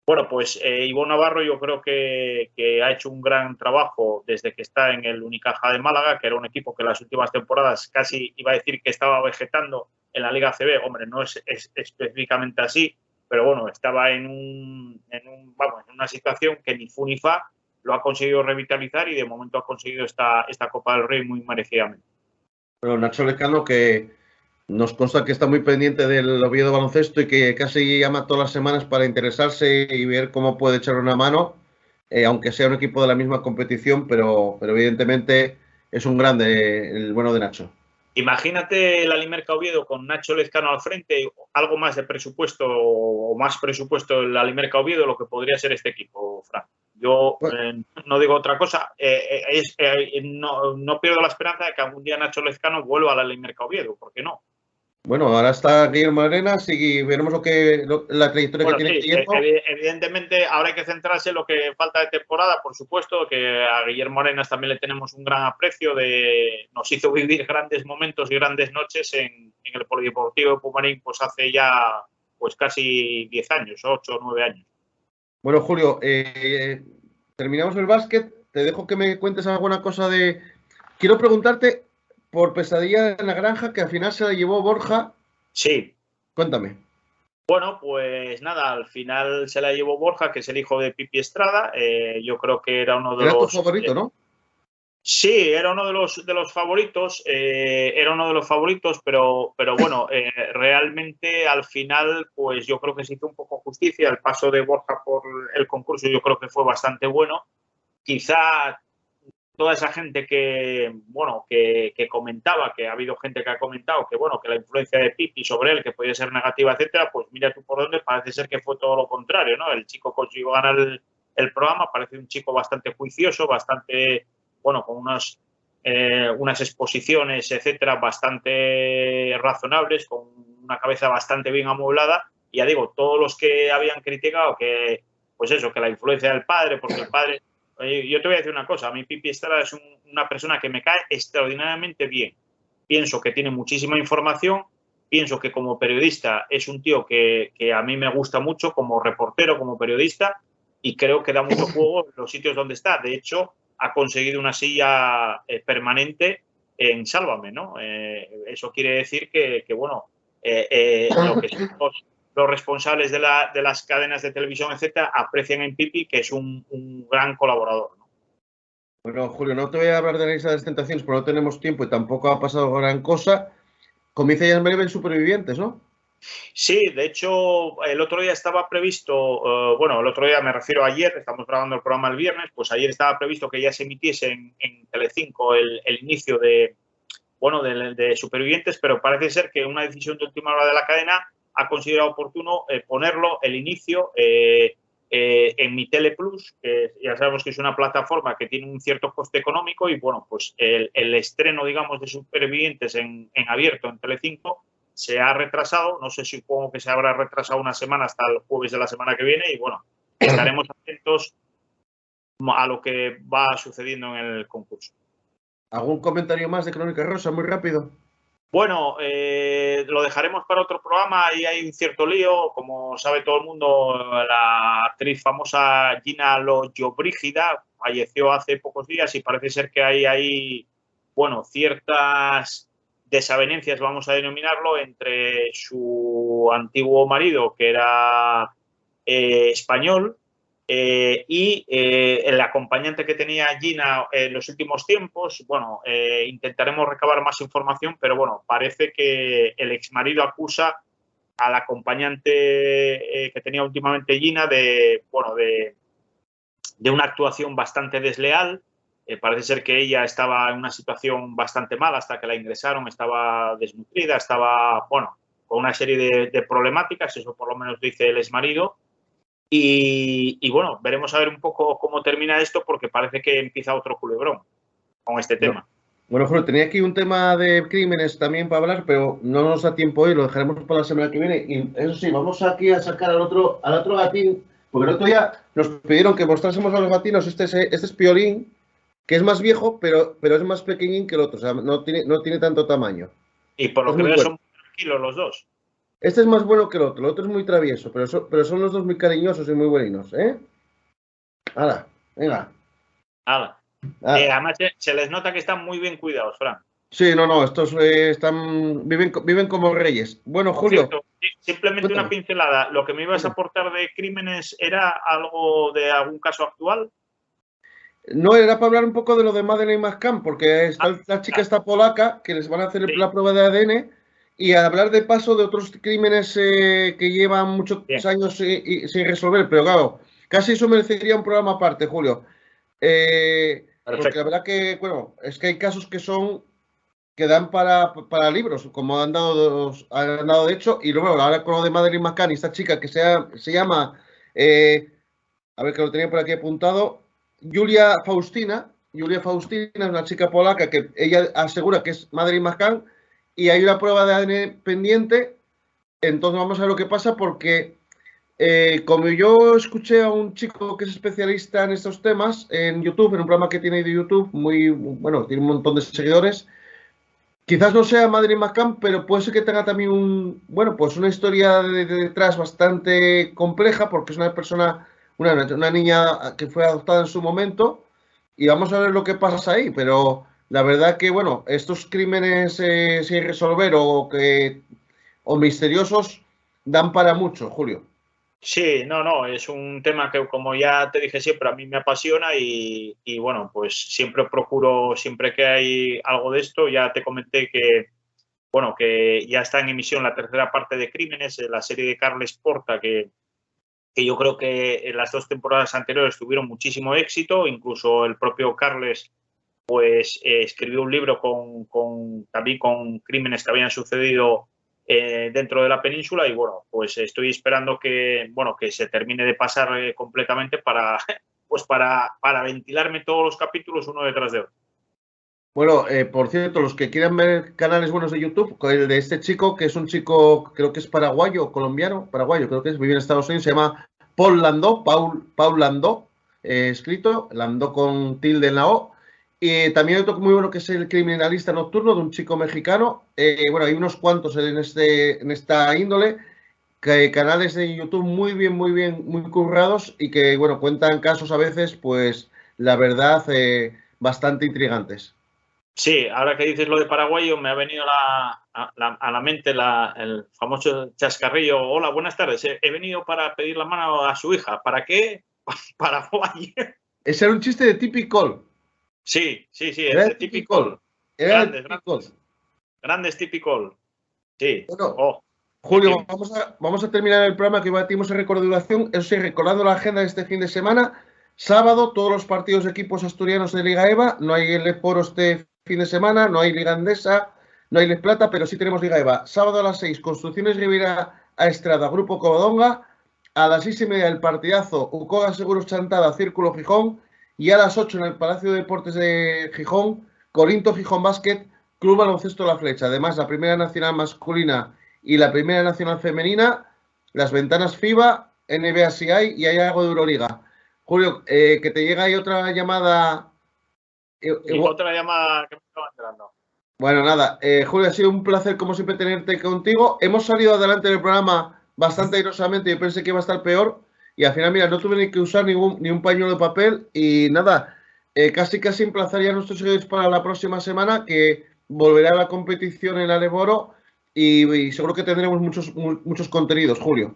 Bueno, pues Ivonne Navarro yo creo que ha hecho un gran trabajo desde que está en el Unicaja de Málaga, que era un equipo que en las últimas temporadas casi iba a decir que estaba vegetando en la Liga ACB. Hombre, no es específicamente así, pero bueno, estaba en una situación que ni fu ni fa lo ha conseguido revitalizar y de momento ha conseguido esta Copa del Rey muy merecidamente. Pero Nacho Lecano, que nos consta que está muy pendiente del Oviedo Baloncesto y que casi llama todas las semanas para interesarse y ver cómo puede echar una mano, aunque sea un equipo de la misma competición, pero evidentemente es un grande el bueno de Nacho. Imagínate el Alimerca Oviedo con Nacho Lezcano al frente, algo más de presupuesto o más presupuesto el Alimerca Oviedo, lo que podría ser este equipo, Fran. Yo no digo otra cosa, no pierdo la esperanza de que algún día Nacho Lezcano vuelva al Alimerca Oviedo, ¿por qué no? Bueno, ahora está Guillermo Arenas y veremos la trayectoria que tiene Guillermo. Evidentemente, ahora hay que centrarse en lo que falta de temporada, por supuesto, que a Guillermo Arenas también le tenemos un gran aprecio, nos hizo vivir grandes momentos y grandes noches en el Polideportivo de Pumarín, pues hace ya pues casi 10 años, 8 o 9 años. Bueno, Julio, terminamos el básquet, te dejo que me cuentes alguna cosa de... Quiero preguntarte por Pesadilla en la Granja, que al final se la llevó Borja. Sí. Cuéntame. Bueno, pues nada, al final se la llevó Borja, que es el hijo de Pipi Estrada. Yo creo que era uno de los... Era tu favorito, ¿no? Sí, era uno de los favoritos, pero bueno, realmente al final, pues yo creo que se hizo un poco justicia. El paso de Borja por el concurso yo creo que fue bastante bueno. Quizá toda esa gente que comentaba, que ha habido gente que ha comentado que, bueno, que la influencia de Pipi sobre él, que podía ser negativa, etcétera, pues mira tú por dónde, parece ser que fue todo lo contrario, ¿no? El chico consiguió ganar el programa, parece un chico bastante juicioso, bastante, bueno, con unas exposiciones, etcétera, bastante razonables, con una cabeza bastante bien amueblada. Y ya digo, todos los que habían criticado que, pues eso, que la influencia del padre, porque el padre... Yo te voy a decir una cosa, a mí Pipi Estrada es una persona que me cae extraordinariamente bien. Pienso que tiene muchísima información, pienso que como periodista es un tío que a mí me gusta mucho, como reportero, como periodista, y creo que da mucho juego en los sitios donde está. De hecho, ha conseguido una silla permanente en Sálvame, ¿no? Eso quiere decir que bueno, lo que somos los responsables de las cadenas de televisión, etcétera, aprecian en Pipi que es un gran colaborador, ¿no? Bueno, Julio, no te voy a hablar de la lista de las tentaciones porque no tenemos tiempo y tampoco ha pasado gran cosa. Comienza ya en breve en Supervivientes, ¿no? Sí, de hecho, el otro día estaba previsto, el otro día me refiero a ayer, estamos grabando el programa el viernes, pues ayer estaba previsto que ya se emitiese en Telecinco el inicio de Supervivientes, pero parece ser que una decisión de última hora de la cadena ha considerado oportuno ponerlo, el inicio, en Mi Tele Plus, que ya sabemos que es una plataforma que tiene un cierto coste económico y, bueno, pues el estreno, digamos, de Supervivientes en abierto en Telecinco se ha retrasado, no sé, supongo que se habrá retrasado una semana hasta el jueves de la semana que viene y, bueno, estaremos atentos a lo que va sucediendo en el concurso. ¿Algún comentario más de Crónica Rosa? Muy rápido. Bueno, lo dejaremos para otro programa. Ahí hay un cierto lío. Como sabe todo el mundo, la actriz famosa Gina Lollobrigida falleció hace pocos días y parece ser que hay ahí, bueno, ciertas desavenencias, vamos a denominarlo, entre su antiguo marido, que era español, el acompañante que tenía Gina en los últimos tiempos, bueno, intentaremos recabar más información, pero bueno, parece que el exmarido acusa al acompañante que tenía últimamente Gina de una actuación bastante desleal. Parece ser que ella estaba en una situación bastante mala hasta que la ingresaron, estaba desnutrida, estaba, bueno, con una serie de problemáticas, eso por lo menos dice el exmarido. Y bueno, veremos a ver un poco cómo termina esto, porque parece que empieza otro culebrón con este tema. Bueno, Julio, tenía aquí un tema de crímenes también para hablar, pero no nos da tiempo hoy, lo dejaremos para la semana que viene. Y eso sí, vamos aquí a sacar al otro gatín, porque el otro día nos pidieron que mostrásemos a los gatinos. Este es Piolín, que es más viejo, pero es más pequeñín que el otro, o sea, no tiene tanto tamaño. Y por lo que veo son muy tranquilos los dos. Este es más bueno que el otro es muy travieso, pero son los dos muy cariñosos y muy buenos, ¿eh? ¡Hala! Venga. ¡Hala! Además, se les nota que están muy bien cuidados, Fran. Sí, no, estos viven como reyes. Bueno, Julio. Cierto, simplemente cuéntame. Una pincelada. ¿Lo que me ibas a aportar de crímenes era algo de algún caso actual? No, era para hablar un poco de lo de Madeleine McCann, porque está la chica esta polaca, que les van a hacer la prueba de ADN, y a hablar de paso de otros crímenes que llevan muchos años sin resolver. Pero claro, casi eso merecería un programa aparte, Julio. Porque la verdad que, bueno, es que hay casos que dan para libros, como han dado de hecho, y luego ahora con lo de Madeleine McCann y esta chica que se llama, a ver que lo tenía por aquí apuntado, Julia Faustina es una chica polaca que ella asegura que es Madeleine McCann, y hay una prueba de ADN pendiente. Entonces vamos a ver lo que pasa, porque como yo escuché a un chico que es especialista en estos temas en YouTube, en un programa que tiene de YouTube, muy bueno, tiene un montón de seguidores. Quizás no sea Madeleine McCann, pero puede ser que tenga también una historia de detrás bastante compleja, porque es una persona, una niña que fue adoptada en su momento, y vamos a ver lo que pasa ahí. Pero la verdad que, bueno, estos crímenes sin resolver o misteriosos dan para mucho, Julio. Sí, no, es un tema que, como ya te dije siempre, a mí me apasiona y bueno, pues siempre procuro, siempre que hay algo de esto, ya te comenté que, bueno, que ya está en emisión la tercera parte de Crímenes, la serie de Carles Porta, que yo creo que en las 2 temporadas anteriores tuvieron muchísimo éxito, incluso el propio Carles, pues escribió un libro también con crímenes que habían sucedido dentro de la península, y bueno, pues estoy esperando que se termine de pasar completamente para ventilarme todos los capítulos uno detrás de otro. Bueno, por cierto, los que quieran ver canales buenos de YouTube, el de este chico, que es un chico, creo que es paraguayo, colombiano, paraguayo, creo que es, vive en Estados Unidos, se llama Paul Landó, Paul Landó, escrito, Landó con tilde en la O. Y también hay otro muy bueno que es El criminalista nocturno, de un chico mexicano. Bueno, hay unos cuantos en esta índole, canales de YouTube muy bien, muy currados, y que, bueno, cuentan casos a veces, pues, la verdad, bastante intrigantes. Sí, ahora que dices lo de paraguayo, me ha venido a la mente el famoso chascarrillo. Hola, buenas tardes. He venido para pedir la mano a su hija. ¿Para qué? Paraguay. Ese era un chiste de Typical. Sí, era de Typical. Grandes Typical. Sí. Bueno, Julio, vamos a terminar el programa, que batimos el récord de duración. Eso sí, recordando la agenda de este fin de semana. Sábado, todos los partidos de equipos asturianos de Liga EVA. No hay el Foro este fin de semana, no hay Liga Endesa, no hay Les Plata, pero sí tenemos Liga EVA. Sábado a las 6, Construcciones Rivera a Estrada, Grupo Covadonga. A las 6:30 el partidazo, Ucoga Seguros Chantada, Círculo Gijón. Y a las 8 en el Palacio de Deportes de Gijón, Corinto Gijón Básquet, Club Baloncesto La Flecha. Además, la Primera Nacional masculina y la Primera Nacional femenina, las ventanas FIBA, NBA si hay, y hay algo de Euroliga. Julio, que te llega ahí otra llamada. Otra llamada que me estaba entrando. Bueno, nada, Julio, ha sido un placer como siempre tenerte contigo. Hemos salido adelante del programa bastante airosamente. Yo pensé que iba a estar peor, y al final, mira, no tuve ni que usar ni un pañuelo de papel. Y nada, casi emplazaría a nuestros seguidores para la próxima semana, que volverá la competición en Aleboro, y seguro que tendremos muchos contenidos, Julio.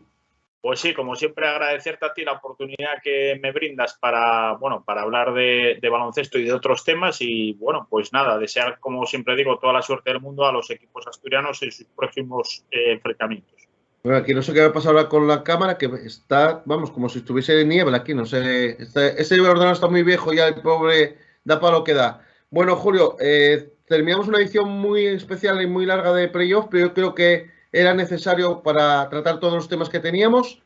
Pues sí, como siempre, agradecerte a ti la oportunidad que me brindas para, bueno, para hablar de baloncesto y de otros temas. Y bueno, pues nada, desear, como siempre digo, toda la suerte del mundo a los equipos asturianos en sus próximos enfrentamientos. Bueno, aquí no sé qué va a pasar ahora con la cámara, que está, vamos, como si estuviese de niebla aquí, no sé. Ese ordenador está muy viejo ya, el pobre da para lo que da. Bueno, Julio, terminamos una edición muy especial y muy larga de Playoff, pero yo creo que era necesario para tratar todos los temas que teníamos.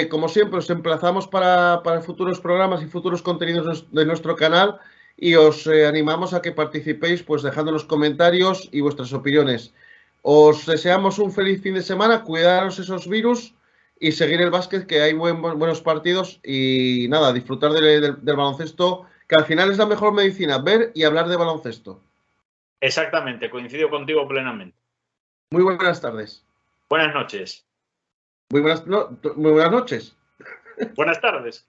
Como siempre, os emplazamos para futuros programas y futuros contenidos de nuestro canal y os animamos a que participéis pues dejando los comentarios y vuestras opiniones. Os deseamos un feliz fin de semana, cuidaros esos virus y seguir el básquet, que hay buenos partidos y nada, disfrutar del baloncesto, que al final es la mejor medicina, ver y hablar de baloncesto. Exactamente, coincido contigo plenamente. Muy buenas tardes. Buenas noches. Muy buenas noches. Buenas tardes.